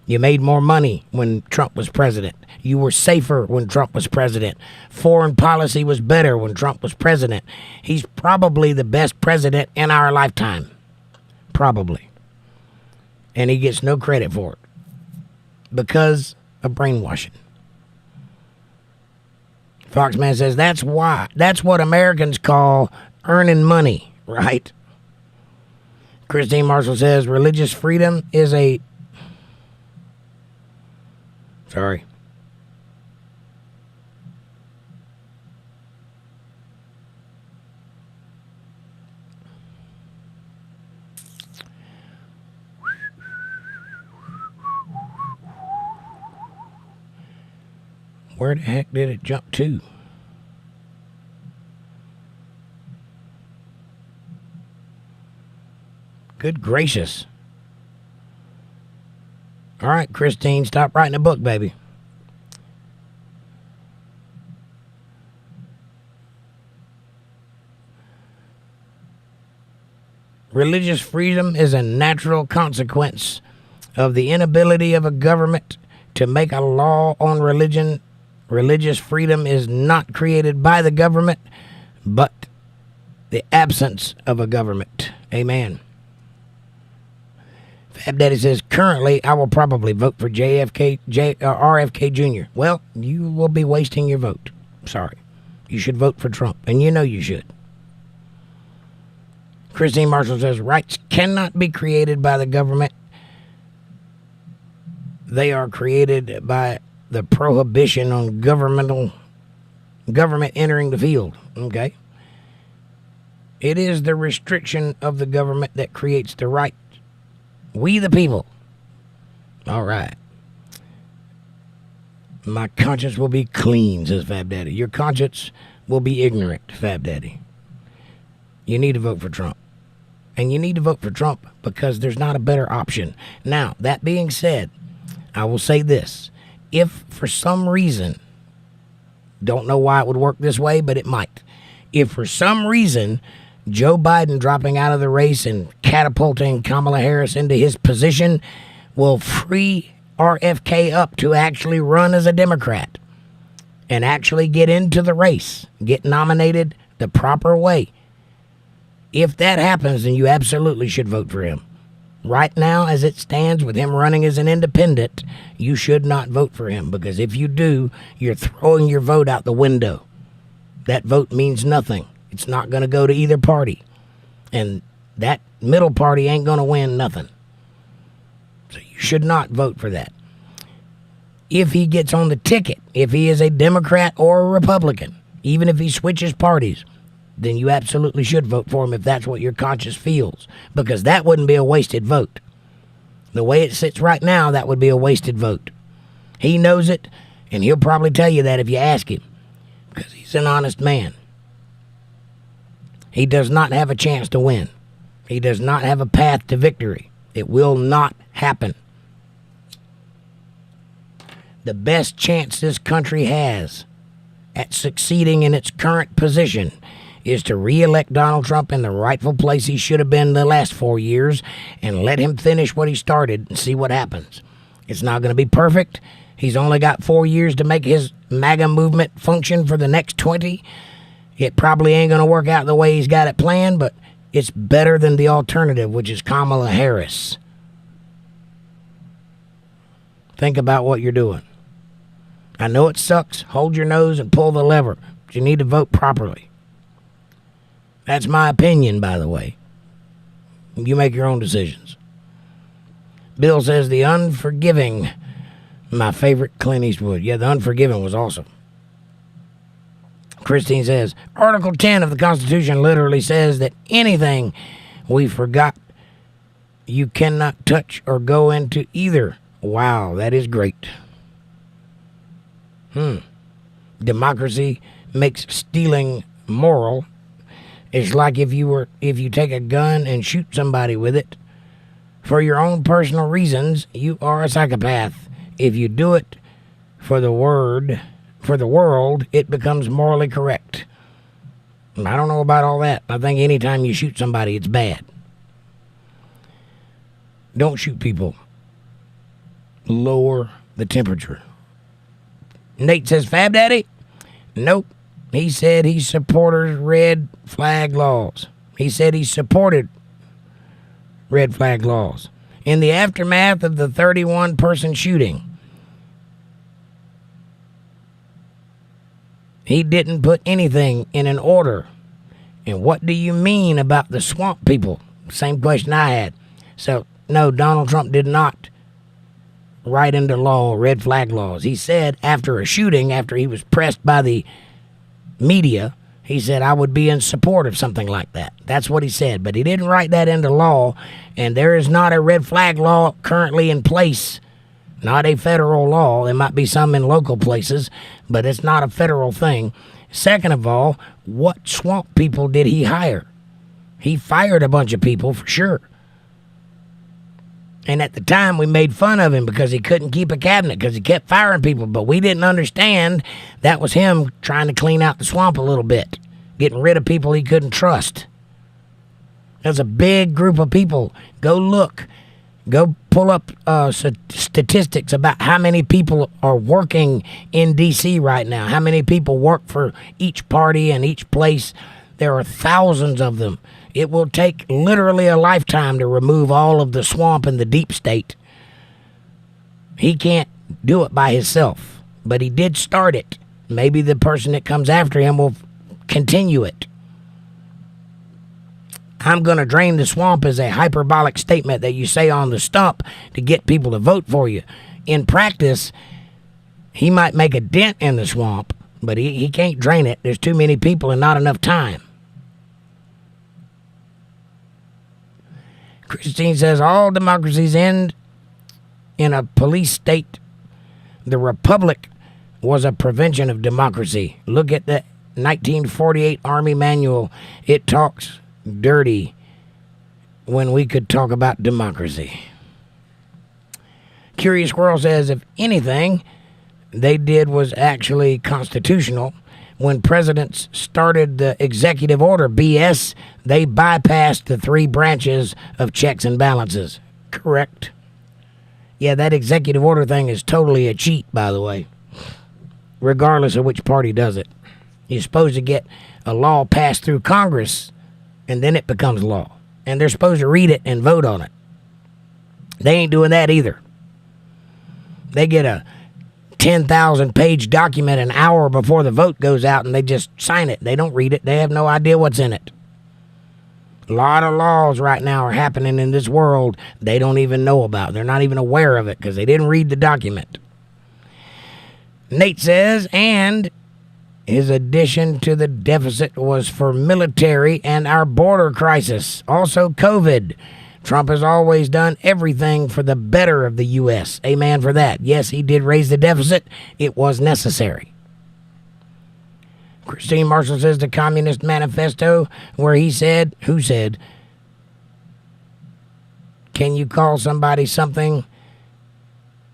You made more money when Trump was president. You were safer when Trump was president. Foreign policy was better when Trump was president. He's probably the best president in our lifetime. Probably. And he gets no credit for it because of brainwashing. Foxman says, that's what Americans call earning money, right? Christine Marshall says, religious freedom is a... Sorry. Where the heck did it jump to? Good gracious. All right, Christine, stop writing a book, baby. Religious freedom is a natural consequence of the inability of a government to make a law on religion. Religious freedom is not created by the government, but the absence of a government. Amen. Fab Daddy says, currently, I will probably vote for RFK Jr. Well, you will be wasting your vote. Sorry. You should vote for Trump, and you know you should. Christine Marshall says, rights cannot be created by the government. They are created by the prohibition on government entering the field. Okay? It is the restriction of the government that creates the right. We the people. All right. My conscience will be clean, says Fab Daddy. Your conscience will be ignorant, Fab Daddy. you need to vote for Trump. And you need to vote for Trump because there's not a better option. Now, that being said, I will say this. If for some reason, don't know why it would work this way, but it might. If for some reason Joe Biden dropping out of the race and catapulting Kamala Harris into his position will free RFK up to actually run as a Democrat and actually get into the race, get nominated the proper way. If that happens, then you absolutely should vote for him. Right now, as it stands with him running as an independent, you should not vote for him, because if you do, you're throwing your vote out the window. That vote means nothing. It's not going to go to either party. And that middle party ain't going to win nothing. So you should not vote for that. If he gets on the ticket, if he is a Democrat or a Republican, even if he switches parties, then you absolutely should vote for him if that's what your conscience feels, because that wouldn't be a wasted vote. The way it sits right now, that would be a wasted vote. He knows it, and he'll probably tell you that if you ask him, because he's an honest man. He does not have a chance to win. He does not have a path to victory. It will not happen. The best chance this country has at succeeding in its current position is to re-elect Donald Trump in the rightful place he should have been the last 4 years and let him finish what he started and see what happens. It's not going to be perfect. He's only got 4 years to make his MAGA movement function for the next 20. It probably ain't going to work out the way he's got it planned, but it's better than the alternative, which is Kamala Harris. Think about what you're doing. I know it sucks. Hold your nose and pull the lever, but you need to vote properly. That's my opinion, by the way. You make your own decisions. Bill says The Unforgiving, my favorite Clint Eastwood. Yeah, The Unforgiving was awesome. Christine says, Article 10 of the Constitution literally says that anything we forgot you cannot touch or go into either. Wow, that is great. Democracy makes stealing moral. It's like if you take a gun and shoot somebody with it for your own personal reasons, you are a psychopath. If you do it for the world, it becomes morally correct. I don't know about all that. I think anytime you shoot somebody, it's bad. Don't shoot people. Lower the temperature. Nate says, Fab Daddy? Nope. He said he supported red flag laws. He said he supported red flag laws. In the aftermath of the 31-person shooting, he didn't put anything in an order. And what do you mean about the swamp people? Same question I had. So, no, Donald Trump did not write into law red flag laws. He said after a shooting, after he was pressed by the media, he said, I would be in support of something like that. That's what he said. But he didn't write that into law, and there is not a red flag law currently in place. Not a federal law. There might be some in local places, but it's not a federal thing. Second of all, what swamp people did he hire? He fired a bunch of people for sure. And at the time, we made fun of him because he couldn't keep a cabinet because he kept firing people. But we didn't understand that was him trying to clean out the swamp a little bit, getting rid of people he couldn't trust. There's a big group of people. Go look. Go pull up statistics about how many people are working in D.C. right now, how many people work for each party and each place. There are thousands of them. It will take literally a lifetime to remove all of the swamp in the deep state. He can't do it by himself, but he did start it. Maybe the person that comes after him will continue it. I'm going to drain the swamp is a hyperbolic statement that you say on the stump to get people to vote for you. In practice, he might make a dent in the swamp, but he can't drain it. There's too many people and not enough time. Christine says, all democracies end in a police state. The republic was a prevention of democracy. Look at the 1948 Army manual. It talks dirty when we could talk about democracy. Curious Squirrel says, if anything they did was actually constitutional, when presidents started the executive order BS, they bypassed the 3 branches of checks and balances. Correct. Yeah, that executive order thing is totally a cheat, by the way, regardless of which party does it. You're supposed to get a law passed through Congress, and then it becomes law. And they're supposed to read it and vote on it. They ain't doing that either. They get a 10,000-page document an hour before the vote goes out, and they just sign it. They don't read it. They have no idea what's in it. A lot of laws right now are happening in this world they don't even know about. They're not even aware of it because they didn't read the document. Nate says, and his addition to the deficit was for military and our border crisis. Also COVID. Trump has always done everything for the better of the U.S. Amen for that. Yes, he did raise the deficit. It was necessary. Christine Marshall says the Communist Manifesto, where he said, who said, can you call somebody something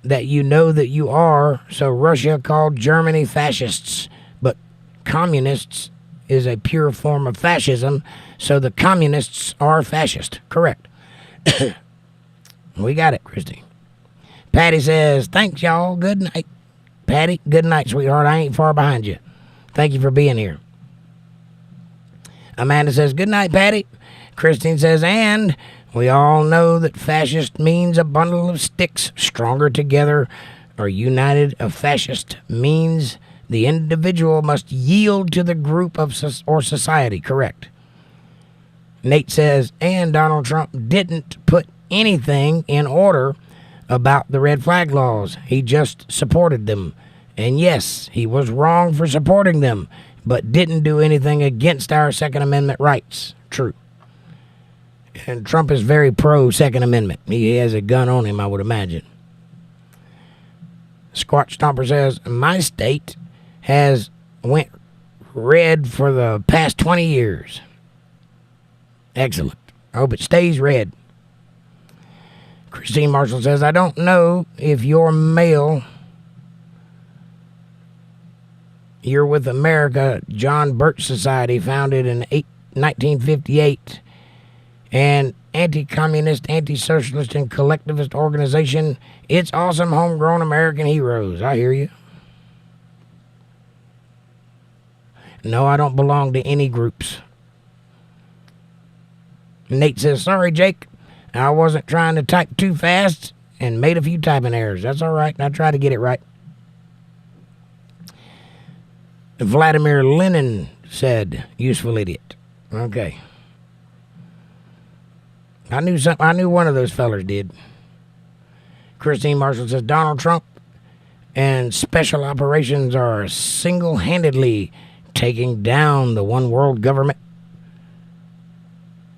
that you know that you are? So Russia called Germany fascists, but communists is a pure form of fascism, so the communists are fascist. Correct. We got it, Christy. Patty says, thanks, y'all. Good night. Patty, good night, sweetheart. I ain't far behind you. Thank you for being here. Amanda says, good night, Patty. Christine says, and we all know that fascist means a bundle of sticks stronger together or united. A fascist means the individual must yield to the group of or society. Correct. Nate says, and Donald Trump didn't put anything in order about the red flag laws. He just supported them. And yes, he was wrong for supporting them, but didn't do anything against our Second Amendment rights. True. And Trump is very pro-Second Amendment. He has a gun on him, I would imagine. Squatch Stomper says, my state has went red for the past 20 years. Excellent. I hope it stays red. Christine Marshall says, I don't know if you're male. You're with America, John Birch Society, founded in 1958. An anti-communist, anti-socialist, and collectivist organization. It's awesome homegrown American heroes. I hear you. No, I don't belong to any groups. Nate says, sorry, Jake. I wasn't trying to type too fast and made a few typing errors. That's all right. I tried to get it right. Vladimir Lenin said, useful idiot. Okay. I knew one of those fellers did. Christine Marshall says, Donald Trump and special operations are single-handedly taking down the one world government.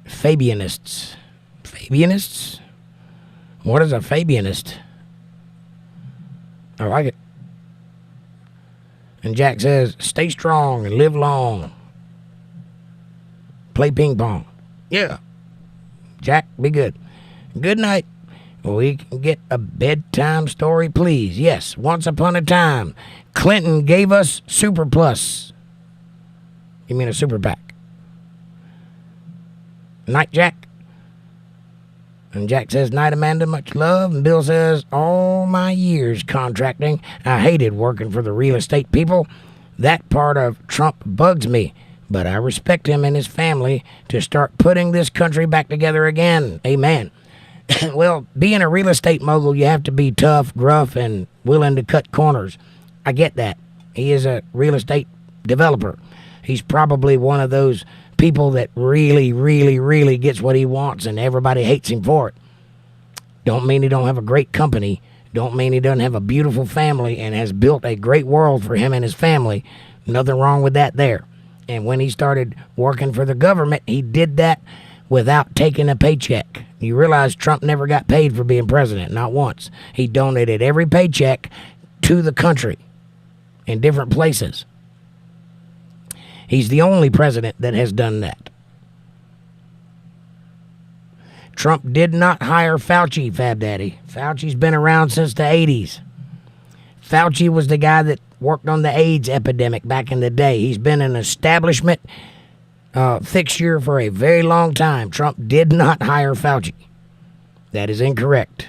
Fabianists. Fabianists? What is a Fabianist? I like it. And Jack says, stay strong and live long. Play ping pong. Yeah. Jack, be good. Good night. We can get a bedtime story, please. Yes, once upon a time, Clinton gave us Super Plus. You mean a super PAC? Night, Jack. And Jack says, night, Amanda, much love. And Bill says, all my years contracting, I hated working for the real estate people. That part of Trump bugs me, but I respect him and his family to start putting this country back together again. Amen. Well, being a real estate mogul, you have to be tough, gruff, and willing to cut corners. I get that. He is a real estate developer. He's probably one of those people that really, really, really gets what he wants and everybody hates him for it. Don't mean he don't have a great company. Don't mean he doesn't have a beautiful family and has built a great world for him and his family. Nothing wrong with that there. And when he started working for the government, he did that without taking a paycheck. You realize Trump never got paid for being president, not once. He donated every paycheck to the country in different places. He's the only president that has done that. Trump did not hire Fauci, Fab Daddy. Fauci's been around since the 80s. Fauci was the guy that worked on the AIDS epidemic back in the day. He's been an establishment fixture for a very long time. Trump did not hire Fauci. That is incorrect.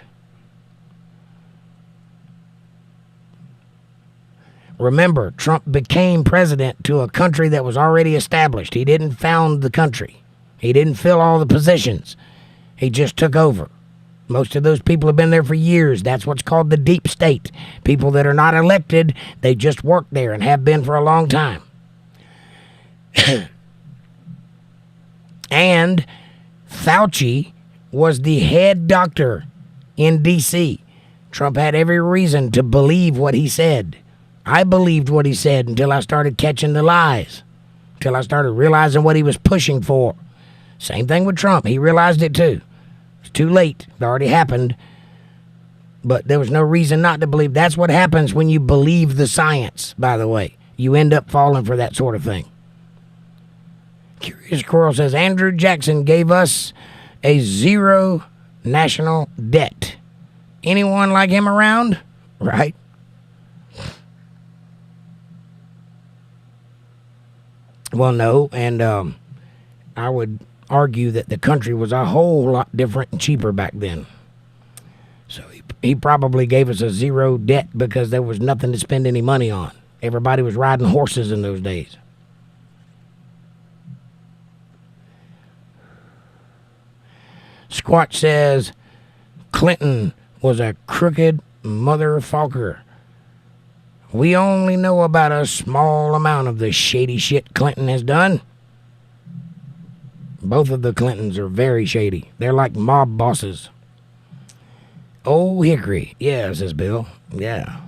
Remember, Trump became president to a country that was already established. He didn't found the country. He didn't fill all the positions. He just took over. Most of those people have been there for years. That's what's called the deep state. People that are not elected, they just work there and have been for a long time. And Fauci was the head doctor in D.C. Trump had every reason to believe what he said. I believed what he said until I started catching the lies, until I started realizing what he was pushing for. Same thing with Trump. He realized it too. It's too late. It already happened. But there was no reason not to believe. That's what happens when you believe the science, by the way. You end up falling for that sort of thing. Curious Squirrel says, Andrew Jackson gave us a zero national debt. Anyone like him around? Right? Well, no, and I would argue that the country was a whole lot different and cheaper back then. So he probably gave us a zero debt because there was nothing to spend any money on. Everybody was riding horses in those days. Squatch says Clinton was a crooked motherfucker. We only know about a small amount of the shady shit Clinton has done. Both of the Clintons are very shady. They're like mob bosses. Oh, Hickory. Yeah, says Bill. Yeah.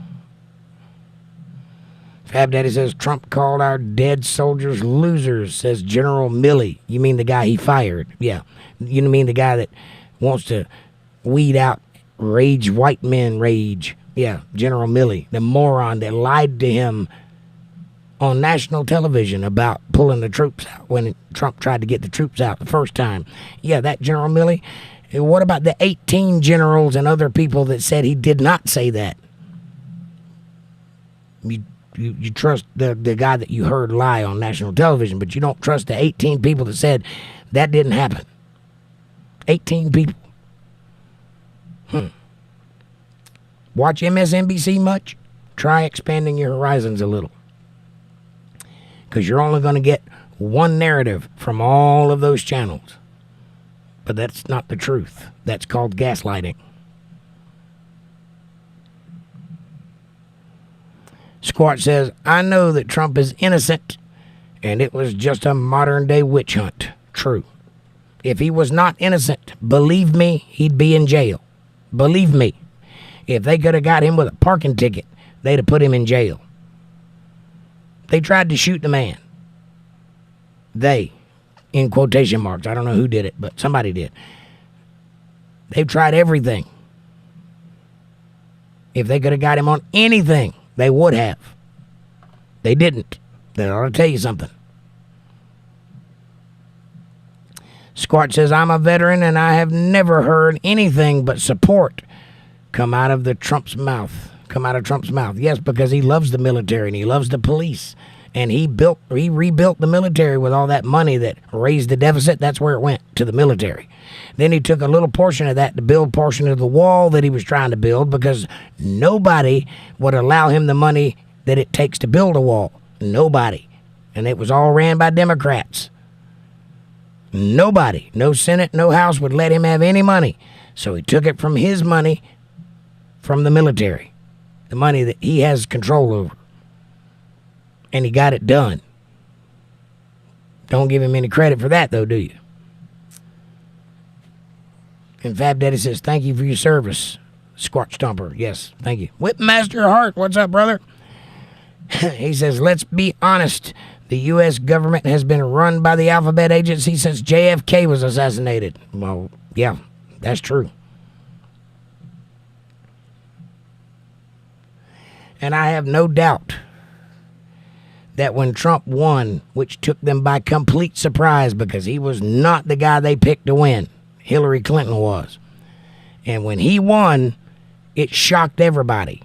Fab Daddy says Trump called our dead soldiers losers, says General Milley. You mean the guy he fired? Yeah. You mean the guy that wants to weed out rage, white men rage. Yeah, General Milley, the moron that lied to him on national television about pulling the troops out when Trump tried to get the troops out the first time. Yeah, that General Milley. What about the 18 generals and other people that said he did not say that? You trust the guy that you heard lie on national television, but you don't trust the 18 people that said that didn't happen. 18 people. Watch MSNBC much? Try expanding your horizons a little. Because you're only going to get one narrative from all of those channels. But that's not the truth. That's called gaslighting. Squatch says, I know that Trump is innocent and it was just a modern day witch hunt. True. If he was not innocent, believe me, he'd be in jail. Believe me. If they could have got him with a parking ticket, they'd have put him in jail. They tried to shoot the man. They, in quotation marks. I don't know who did it, but somebody did. They've tried everything. If they could have got him on anything, they would have. They didn't. That ought to tell you something. Squatch says, I'm a veteran and I have never heard anything but support come out of Trump's mouth. Come out of Trump's mouth. Yes, because he loves the military and he loves the police. And he rebuilt the military with all that money that raised the deficit. That's where it went, to the military. Then he took a little portion of that to build portion of the wall that he was trying to build, because nobody would allow him the money that it takes to build a wall. Nobody. And it was all ran by Democrats. Nobody. No Senate, no House would let him have any money. So he took it from his money, from the military. The money that he has control over. And he got it done. Don't give him any credit for that, though, do you? And Fab Daddy says, thank you for your service, Squatch Stomper. Yes, thank you. Whipmaster Hart, what's up, brother? He says, let's be honest. The U.S. government has been run by the alphabet agency since JFK was assassinated. Well, yeah, that's true. And I have no doubt that when Trump won, which took them by complete surprise because he was not the guy they picked to win. Hillary Clinton was. And when he won, it shocked everybody.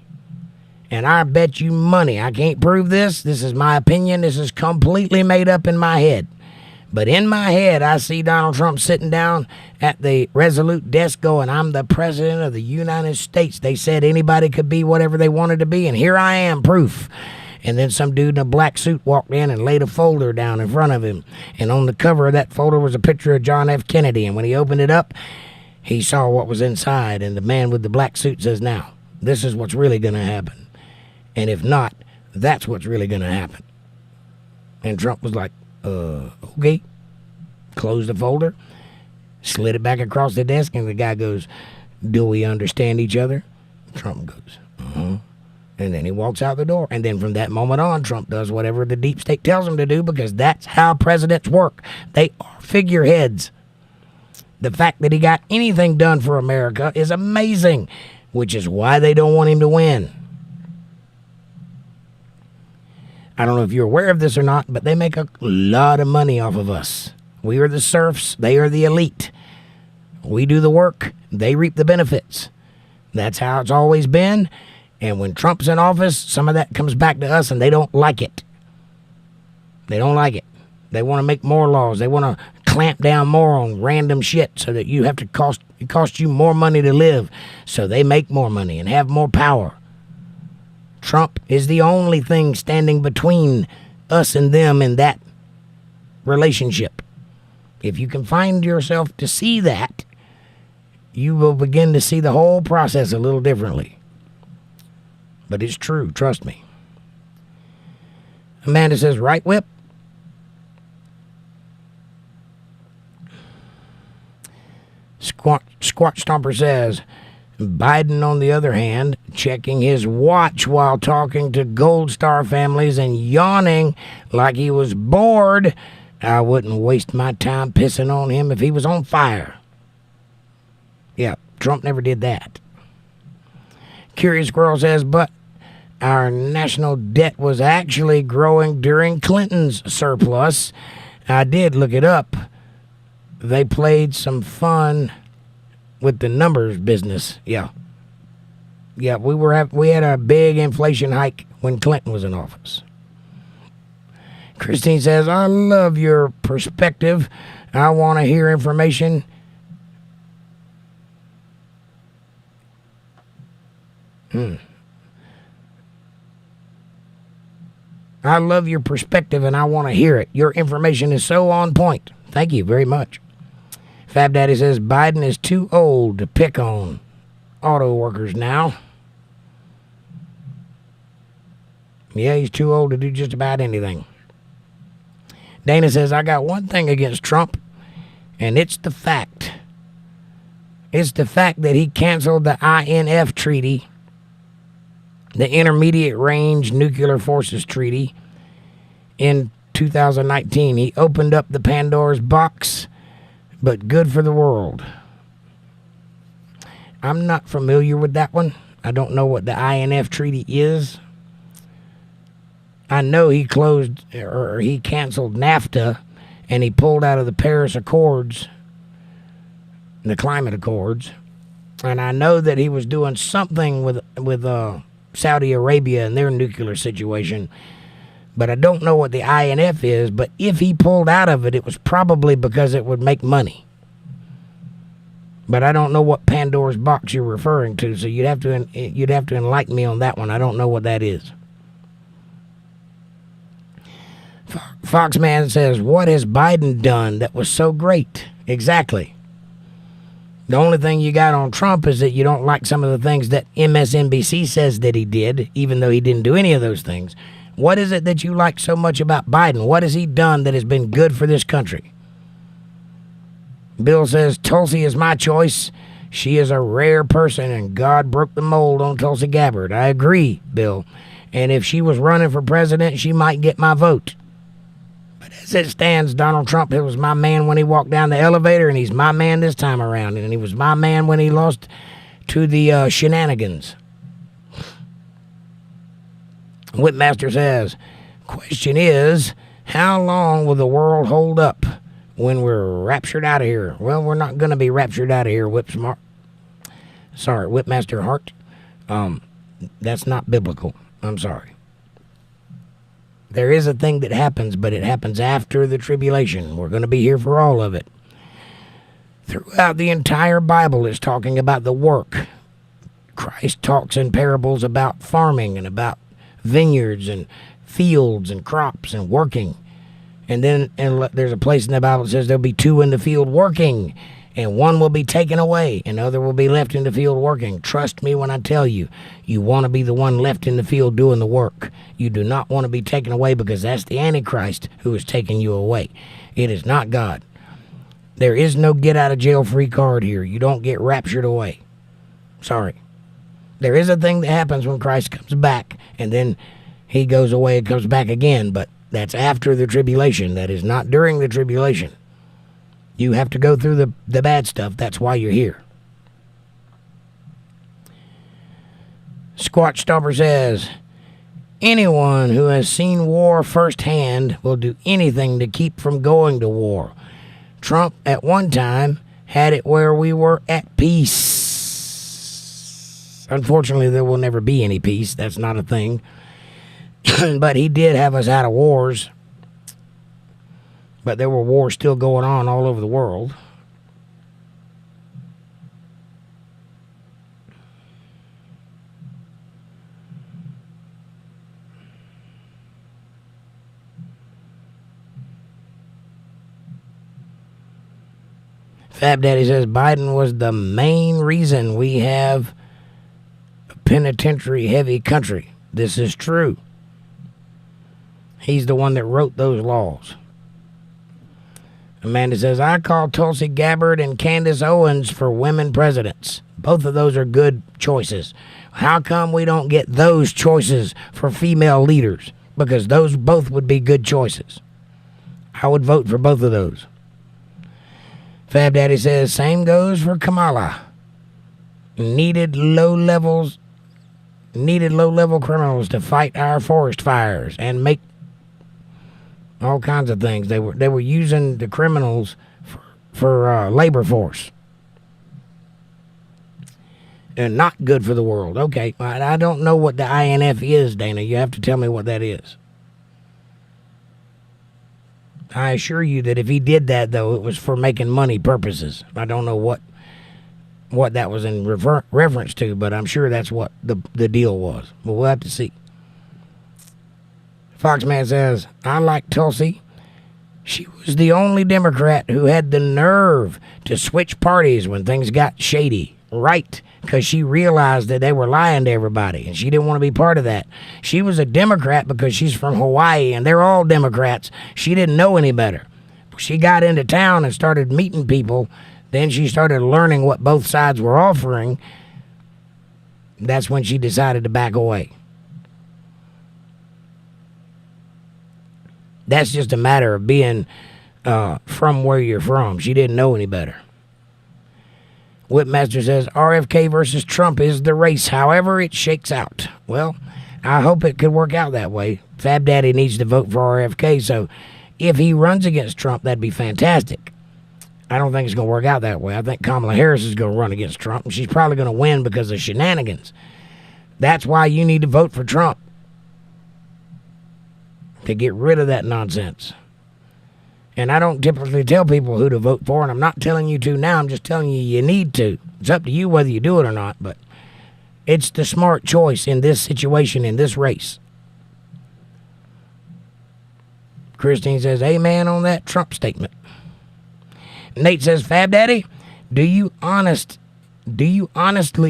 And I bet you money, I can't prove this. This is my opinion. This is completely made up in my head. But in my head, I see Donald Trump sitting down at the Resolute desk going, I'm the president of the United States. They said anybody could be whatever they wanted to be, and here I am, proof. And then some dude in a black suit walked in and laid a folder down in front of him. And on the cover of that folder was a picture of John F. Kennedy. And when he opened it up, he saw what was inside. And the man with the black suit says, now, this is what's really going to happen. And if not, that's what's really going to happen. And Trump was like, okay. Closed the folder, slid it back across the desk, and the guy goes, do we understand each other? Trump goes, uh-huh. And then he walks out the door. And then from that moment on, Trump does whatever the deep state tells him to do, because that's how presidents work. They are figureheads. The fact that he got anything done for America is amazing, which is why they don't want him to win. I don't know if you're aware of this or not, but they make a lot of money off of us. We are the serfs. They are the elite. We do the work. They reap the benefits. That's how it's always been. And when Trump's in office, some of that comes back to us, and they don't like it. They don't like it. They want to make more laws. They want to clamp down more on random shit so that you have to it costs you more money to live. So they make more money and have more power. Trump is the only thing standing between us and them in that relationship. If you can find yourself to see that, you will begin to see the whole process a little differently. But it's true, trust me. Amanda says, right, Whip? Squat Stomper says, Biden, on the other hand, checking his watch while talking to Gold Star families and yawning like he was bored. I wouldn't waste my time pissing on him if he was on fire. Yeah, Trump never did that. Curious Squirrel says, but our national debt was actually growing during Clinton's surplus. I did look it up. They played some fun with the numbers business. Yeah, we had a big inflation hike when Clinton was in office. Christine says, I love your perspective. I want to hear information. I love your perspective, and I want to hear it. Your information is so on point. Thank you very much. Fab Daddy says, Biden is too old to pick on auto workers now. Yeah, he's too old to do just about anything. Dana says, I got one thing against Trump, and it's the fact. It's the fact that he canceled the INF treaty, the Intermediate Range Nuclear Forces Treaty, in 2019. He opened up the Pandora's box, but good for the world. I'm not familiar with that one. I don't know what the INF treaty is. I know he canceled NAFTA, and he pulled out of the Paris Accords, the climate accords. And I know that he was doing something with Saudi Arabia and their nuclear situation. But I don't know what the INF is. But if he pulled out of it, it was probably because it would make money. But I don't know what Pandora's box you're referring to, so you'd have to enlighten me on that one. I don't know what that is. Foxman says, what has Biden done that was so great? Exactly. The only thing you got on Trump is that you don't like some of the things that MSNBC says that he did, even though he didn't do any of those things. What is it that you like so much about Biden? What has he done that has been good for this country? Bill says, Tulsi is my choice. She is a rare person, and God broke the mold on Tulsi Gabbard. I agree, Bill. And if she was running for president, she might get my vote. But as it stands, Donald Trump, it was my man when he walked down the elevator, and he's my man this time around. And he was my man when he lost to the shenanigans. Whipmaster says, question is, how long will the world hold up when we're raptured out of here. Well, we're not going to be raptured out of here, Whipmaster Hart. That's not biblical. I'm sorry. There is a thing that happens, but it happens after the tribulation. We're going to be here for all of it. Throughout the entire Bible is talking about the work. Christ talks in parables about farming and about vineyards and fields and crops and working. And then there's a place in the Bible that says there'll be two in the field working, and one will be taken away, and the other will be left in the field working. Trust me when I tell you, you want to be the one left in the field doing the work. You do not want to be taken away, because that's the Antichrist who is taking you away. It is not God. There is no get-out-of-jail-free card here. You don't get raptured away. Sorry. There is a thing that happens when Christ comes back, and then he goes away and comes back again, but that's after the tribulation. That is not during the tribulation. You have to go through the bad stuff. That's why you're here. Squatch Stomper says, anyone who has seen war firsthand will do anything to keep from going to war. Trump at one time had it where we were at peace. Unfortunately, there will never be any peace. That's not a thing. But he did have us out of wars. But there were wars still going on all over the world. Fab Daddy says Biden was the main reason we have a penitentiary heavy country. This is true. He's the one that wrote those laws. Amanda says, I call Tulsi Gabbard and Candace Owens for women presidents. Both of those are good choices. How come we don't get those choices for female leaders? Because those both would be good choices. I would vote for both of those. Fab Daddy says, same goes for Kamala. Needed low-level criminals to fight our forest fires and make all kinds of things. They were using the criminals for labor force. And not good for the world. Okay, I don't know what the INF is, Dana. You have to tell me what that is. I assure you that if he did that, though, it was for making money purposes. I don't know what that was in reference to, but I'm sure that's what the deal was. But we'll have to see. Foxman says, I like Tulsi. She was the only Democrat who had the nerve to switch parties when things got shady. Right, because she realized that they were lying to everybody, and she didn't want to be part of that. She was a Democrat because she's from Hawaii, and they're all Democrats. She didn't know any better. She got into town and started meeting people. Then she started learning what both sides were offering. That's when she decided to back away. That's just a matter of being from where you're from. She didn't know any better. Whipmaster says, RFK versus Trump is the race, however it shakes out. Well, I hope it could work out that way. Fab Daddy needs to vote for RFK, so if he runs against Trump, that'd be fantastic. I don't think it's going to work out that way. I think Kamala Harris is going to run against Trump, and she's probably going to win because of shenanigans. That's why you need to vote for Trump, to get rid of that nonsense. And I don't typically tell people who to vote for, and I'm not telling you to now. I'm just telling you you need to. It's up to you whether you do it or not, but it's the smart choice in this situation, in this race. Christine says, amen on that Trump statement. Nate says, Fab Daddy, do you honestly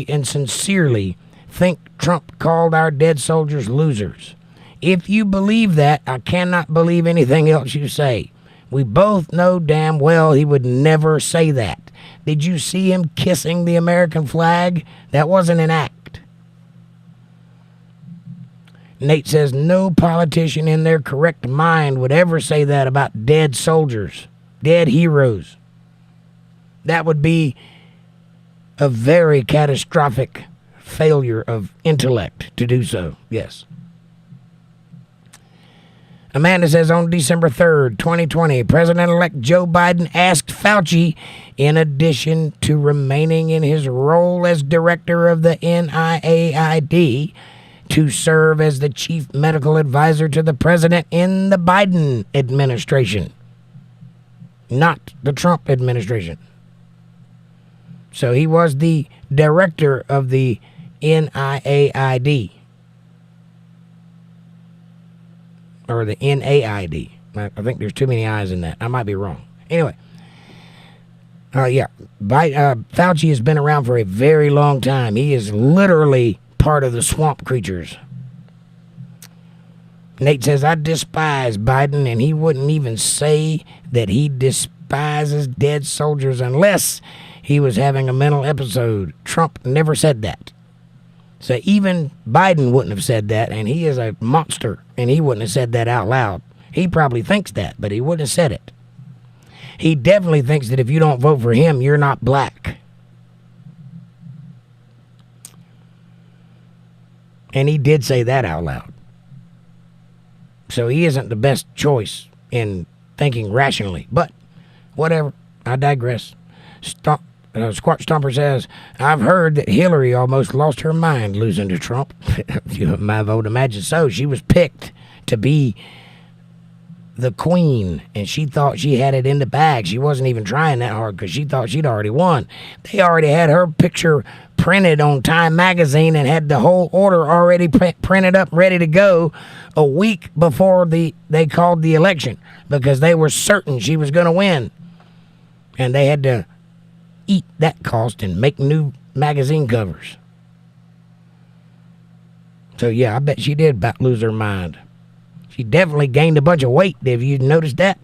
and sincerely think Trump called our dead soldiers losers? If you believe that, I cannot believe anything else you say. We both know damn well he would never say that. Did you see him kissing the American flag? That wasn't an act. Nate says, no politician in their correct mind would ever say that about dead soldiers, dead heroes. That would be a very catastrophic failure of intellect to do so, yes. Amanda says on December 3rd, 2020, President-elect Joe Biden asked Fauci, in addition to remaining in his role as director of the NIAID, to serve as the chief medical advisor to the president in the Biden administration, not the Trump administration. So he was the director of the NIAID. Or the NAID. I think there's too many I's in that. I might be wrong. Anyway. Fauci has been around for a very long time. He is literally part of the swamp creatures. Nate says, I despise Biden, and he wouldn't even say that he despises dead soldiers unless he was having a mental episode. Trump never said that. So even Biden wouldn't have said that, and he is a monster, and he wouldn't have said that out loud. He probably thinks that, but he wouldn't have said it. He definitely thinks that if you don't vote for him, you're not black. And he did say that out loud. So he isn't the best choice in thinking rationally. But whatever, I digress. Squat Stomper says, I've heard that Hillary almost lost her mind losing to Trump. My vote, imagine so. She was picked to be the queen, and she thought she had it in the bag. She wasn't even trying that hard because she thought she'd already won. They already had her picture printed on Time magazine and had the whole order already printed up, ready to go a week before they called the election because they were certain she was going to win. And they had to eat that cost and make new magazine covers. So yeah, I bet she did about lose her mind. She definitely gained a bunch of weight. Have you noticed that?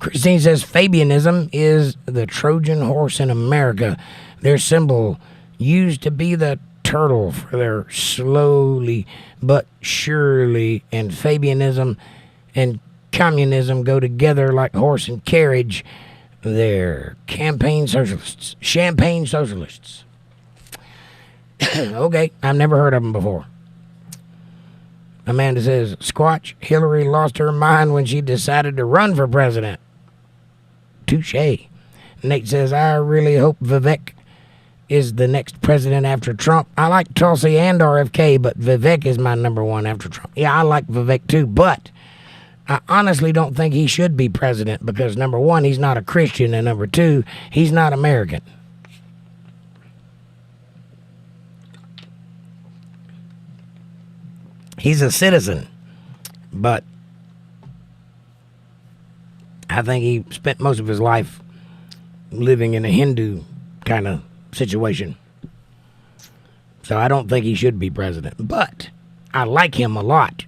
Christine says Fabianism is the Trojan horse in America. Their symbol used to be the turtle for their slowly but surely, and Fabianism and communism go together like horse and carriage. They're champagne socialists. Okay, I've never heard of them before. Amanda says, Squatch, Hillary lost her mind when she decided to run for president. Touche. Nate says, I really hope Vivek is the next president after Trump. I like Tulsi and RFK, but Vivek is my number one after Trump. Yeah, I like Vivek too, but I honestly don't think he should be president because, number one, he's not a Christian, and number two, he's not American. He's a citizen, but I think he spent most of his life living in a Hindu kind of situation. So I don't think he should be president, but I like him a lot.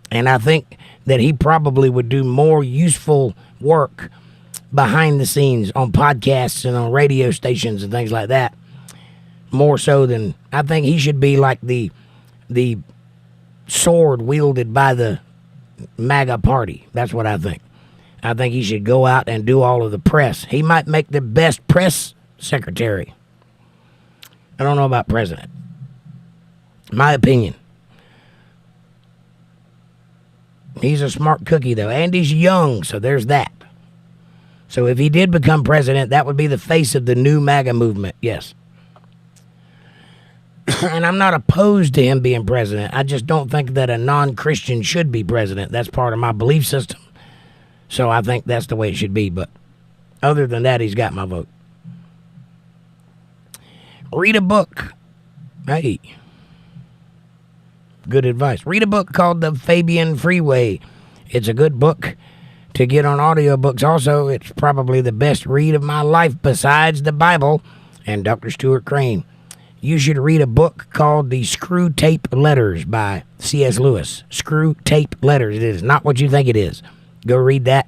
And I think that he probably would do more useful work behind the scenes on podcasts and on radio stations and things like that. More so than, I think he should be like the sword wielded by the MAGA party. That's what I think. I think he should go out and do all of the press. He might make the best press secretary. I don't know about president. My opinion. He's a smart cookie, though, and he's young, so there's that. So if he did become president, that would be the face of the new MAGA movement, yes. And I'm not opposed to him being president. I just don't think that a non-Christian should be president. That's part of my belief system. So I think that's the way it should be. But other than that, he's got my vote. Read a book. Hey. Good advice. Read a book called The Fabian Freeway. It's a good book to get on audiobooks. Also, it's probably the best read of my life besides the Bible and Dr. Stuart Crane. You should read a book called The Screw Tape Letters by C.S. Lewis. Screw Tape Letters. It is not what you think it is. Go read that,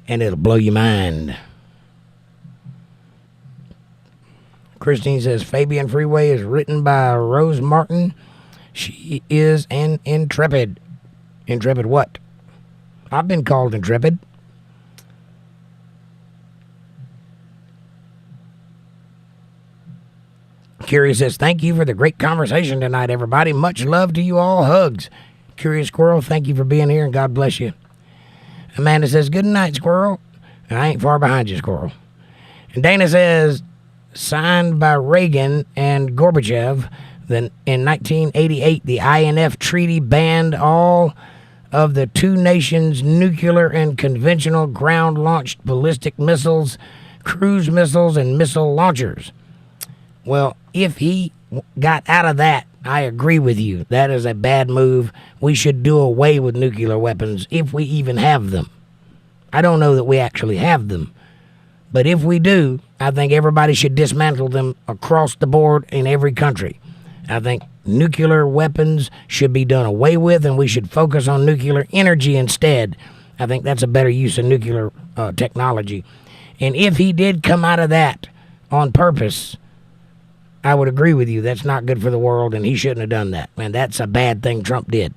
and it'll blow your mind. Christine says, Fabian Freeway is written by Rose Martin. She is an intrepid. Intrepid what? I've been called intrepid. Curious says, thank you for the great conversation tonight, everybody. Much love to you all. Hugs. Curious Squirrel, thank you for being here, and God bless you. Amanda says, good night, Squirrel. I ain't far behind you, Squirrel. And Dana says, signed by Reagan and Gorbachev, then in 1988, the INF Treaty banned all of the two nations' nuclear and conventional ground-launched ballistic missiles, cruise missiles, and missile launchers. Well, if he got out of that, I agree with you. That is a bad move. We should do away with nuclear weapons if we even have them. I don't know that we actually have them. But if we do, I think everybody should dismantle them across the board in every country. I think nuclear weapons should be done away with, and we should focus on nuclear energy instead. I think that's a better use of nuclear technology. And if he did come out of that on purpose, I would agree with you. That's not good for the world, and he shouldn't have done that. And that's a bad thing Trump did.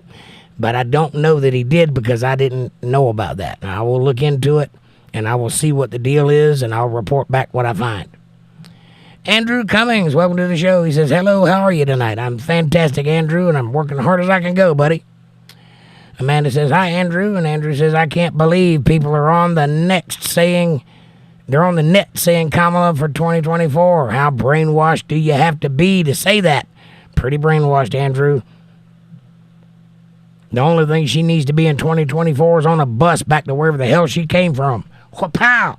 But I don't know that he did because I didn't know about that. I will look into it, and I will see what the deal is, and I'll report back what I find. Andrew Cummings, welcome to the show. He says, hello, how are you tonight? I'm fantastic, Andrew, and I'm working hard as I can go, buddy. Amanda says, hi, Andrew. And Andrew says, I can't believe people are on the net saying Kamala for 2024. How brainwashed do you have to be to say that? Pretty brainwashed, Andrew. The only thing she needs to be in 2024 is on a bus back to wherever the hell she came from. Wha-pow!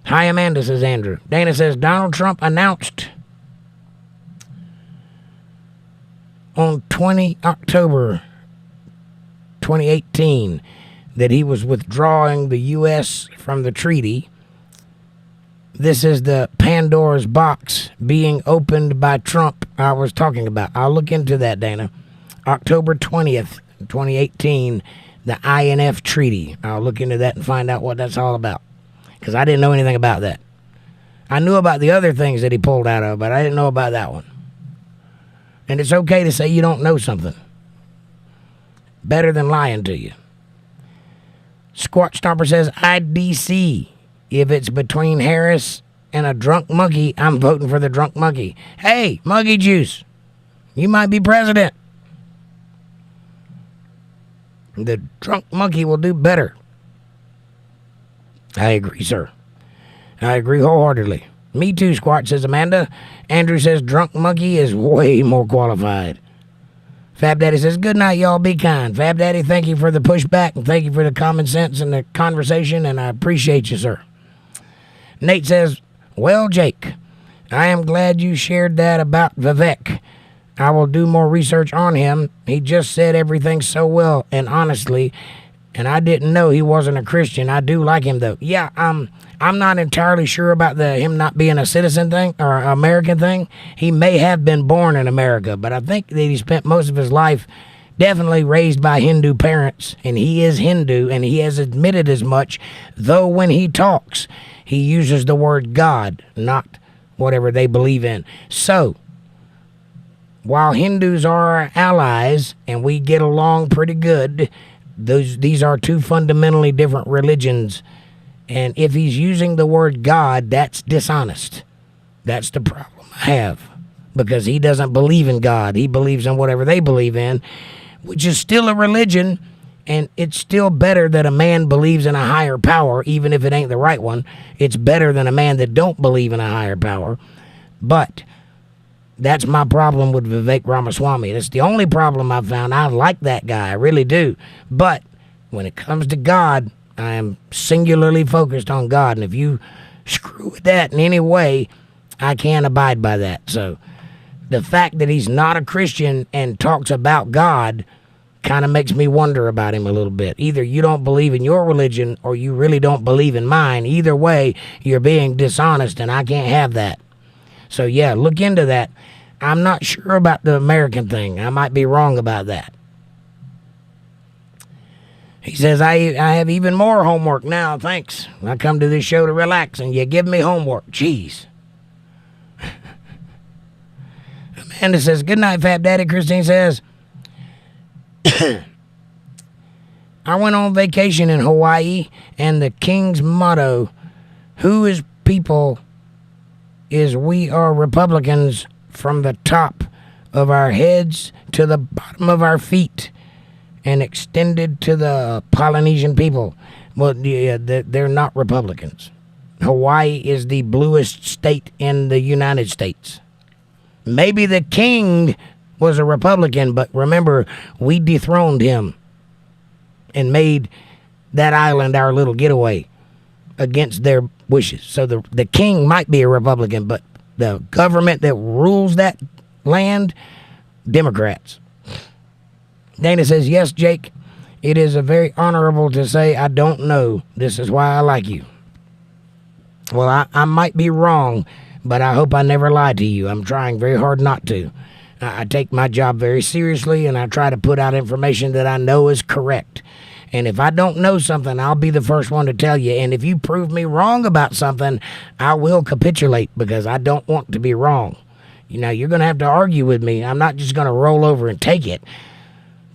Hi, Amanda, says Andrew. Dana says, Donald Trump announced on 20 October 2018 that he was withdrawing the U.S. from the treaty. This is the Pandora's box being opened by Trump I was talking about. I'll look into that, Dana. October 20th, 2018, the INF Treaty. I'll look into that and find out what that's all about, because I didn't know anything about that. I knew about the other things that he pulled out of, but I didn't know about that one. And it's okay to say you don't know something. Better than lying to you. Squat Stomper says, IDC. If it's between Harris and a drunk monkey, I'm voting for the drunk monkey. Hey, monkey juice, you might be president. The drunk monkey will do better. I agree, sir. I agree wholeheartedly. Me too, Squat, says Amanda. Andrew says drunk monkey is way more qualified. Fab Daddy says, good night, y'all. Be kind. Fab Daddy, thank you for the pushback, and thank you for the common sense and the conversation, and I appreciate you, sir. Nate says, well, Jake, I am glad you shared that about Vivek. I will do more research on him. He just said everything so well and honestly, and I didn't know he wasn't a Christian. I do like him, though. Yeah, I'm not entirely sure about him not being a citizen thing or American thing. He may have been born in America, but I think that he spent most of his life definitely raised by Hindu parents, and he is Hindu, and he has admitted as much, though when he talks, he uses the word God, not whatever they believe in. So, while Hindus are our allies and we get along pretty good, these are two fundamentally different religions. And if he's using the word God, that's dishonest. That's the problem I have. Because he doesn't believe in God. He believes in whatever they believe in, which is still a religion. And it's still better that a man believes in a higher power, even if it ain't the right one. It's better than a man that don't believe in a higher power. But that's my problem with Vivek Ramaswamy. That's the only problem I've found. I like that guy. I really do. But when it comes to God, I am singularly focused on God. And if you screw with that in any way, I can't abide by that. So the fact that he's not a Christian and talks about God kind of makes me wonder about him a little bit. Either you don't believe in your religion or you really don't believe in mine. Either way, you're being dishonest, and I can't have that. So, yeah, look into that. I'm not sure about the American thing. I might be wrong about that. He says, I have even more homework now, thanks. I come to this show to relax, and you give me homework. Jeez. Amanda says, good night, Fat Daddy. Christine says, I went on vacation in Hawaii, and the king's motto, who is people is we are Republicans from the top of our heads to the bottom of our feet and extended to the Polynesian people. Well, yeah, they're not Republicans. Hawaii is the bluest state in the United States. Maybe the king was a Republican, but remember, we dethroned him and made that island our little getaway against their wishes. So the king might be a Republican, but the government that rules that land, Democrats. Dana says, yes, Jake, it is a very honorable to say I don't know. This is why I like you. Well, I might be wrong, but I hope I never lied to you. I'm trying very hard not to. I take my job very seriously, and I try to put out information that I know is correct. And if I don't know something, I'll be the first one to tell you. And if you prove me wrong about something, I will capitulate because I don't want to be wrong. You know, you're going to have to argue with me. I'm not just going to roll over and take it.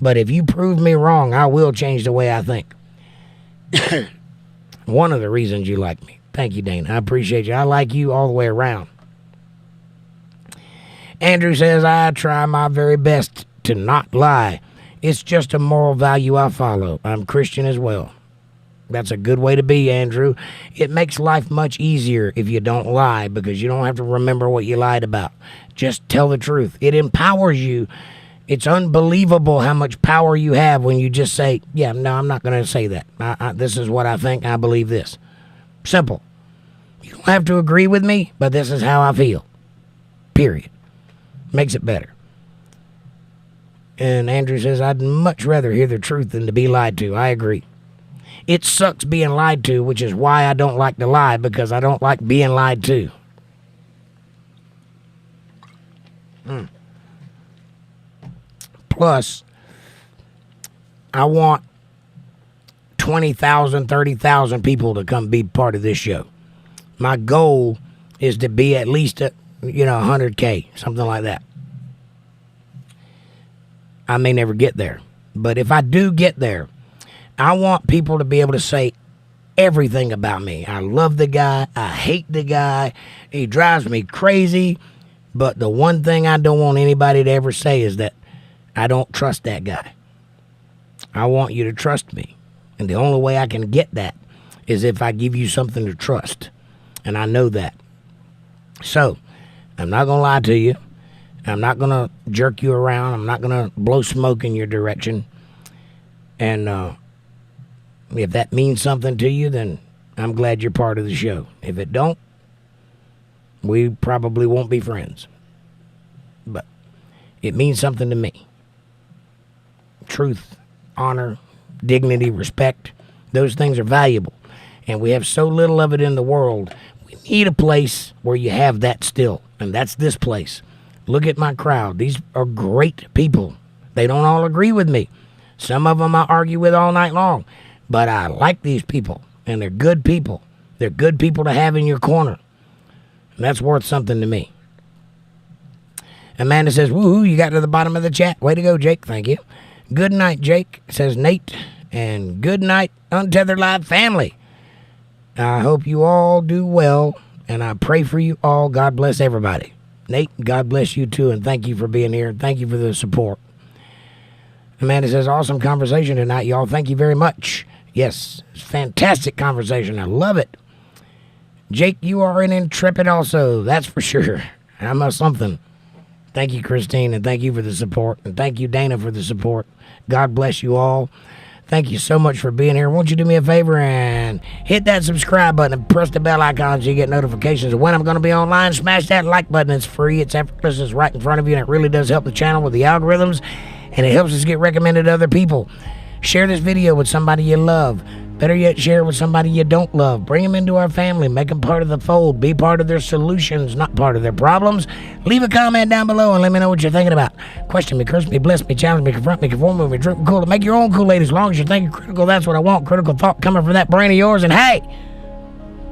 But if you prove me wrong, I will change the way I think. One of the reasons you like me. Thank you, Dana. I appreciate you. I like you all the way around. Andrew says, I try my very best to not lie. It's just a moral value I follow. I'm Christian as well. That's a good way to be, Andrew. It makes life much easier if you don't lie because you don't have to remember what you lied about. Just tell the truth. It empowers you. It's unbelievable how much power you have when you just say, yeah, no, I'm not going to say that. This is what I think. I believe this. Simple. You don't have to agree with me, but this is how I feel. Period. Makes it better. And Andrew says, I'd much rather hear the truth than to be lied to. I agree. It sucks being lied to, which is why I don't like to lie, because I don't like being lied to. Plus, I want 20,000, 30,000 people to come be part of this show. My goal is to be at least, 100K, something like that. I may never get there. But if I do get there, I want people to be able to say everything about me. I love the guy. I hate the guy. He drives me crazy. But the one thing I don't want anybody to ever say is that I don't trust that guy. I want you to trust me. And the only way I can get that is if I give you something to trust. And I know that. So, I'm not going to lie to you. I'm not going to jerk you around. I'm not going to blow smoke in your direction. And if that means something to you, then I'm glad you're part of the show. If it don't, we probably won't be friends. But it means something to me. Truth, honor, dignity, respect, those things are valuable. And we have so little of it in the world. We need a place where you have that still. And that's this place. Look at my crowd. These are great people. They don't all agree with me. Some of them I argue with all night long. But I like these people. And they're good people. They're good people to have in your corner. And that's worth something to me. Amanda says, woohoo, you got to the bottom of the chat. Way to go, Jake. Thank you. Good night, Jake, says Nate. And good night, Untethered Live family. I hope you all do well. And I pray for you all. God bless everybody. Nate, God bless you too. And thank you for being here. Thank you for the support. Amanda says, awesome conversation tonight, y'all. Thank you very much. Yes, it's fantastic conversation. I love it. Jake, you are an intrepid also. That's for sure. I'm a something. Thank you, Christine, and thank you for the support. And thank you, Dana, for the support. God bless you all. Thank you so much for being here. Won't you do me a favor and hit that subscribe button and press the bell icon so you get notifications of when I'm going to be online. Smash that like button. It's free. It's effortless. It's right in front of you, and it really does help the channel with the algorithms, and it helps us get recommended to other people. Share this video with somebody you love. Better yet, share it with somebody you don't love. Bring them into our family. Make them part of the fold. Be part of their solutions, not part of their problems. Leave a comment down below and let me know what you're thinking about. Question me, curse me, bless me, challenge me, confront me, conform me, drink cool. Make your own Kool-Aid as long as you're thinking critical. That's what I want. Critical thought coming from that brain of yours. And hey,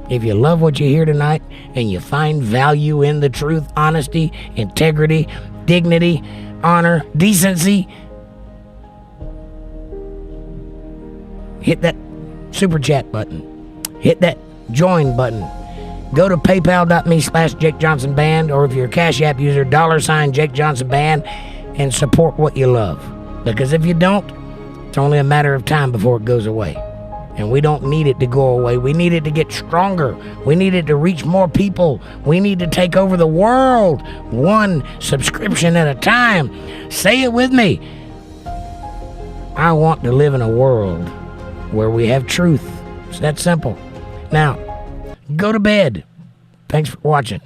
if you love what you hear tonight and you find value in the truth, honesty, integrity, dignity, honor, decency, hit that super chat button. Hit that join button. Go to paypal.me/JakeJohnsonBand, or if you're a Cash App user, $JakeJohnsonBand, and support what you love. Because if you don't, it's only a matter of time before it goes away. And we don't need it to go away. We need it to get stronger. We need it to reach more people. We need to take over the world, one subscription at a time. Say it with me. I want to live in a world where we have truth. It's that simple. Now, go to bed. Thanks for watching.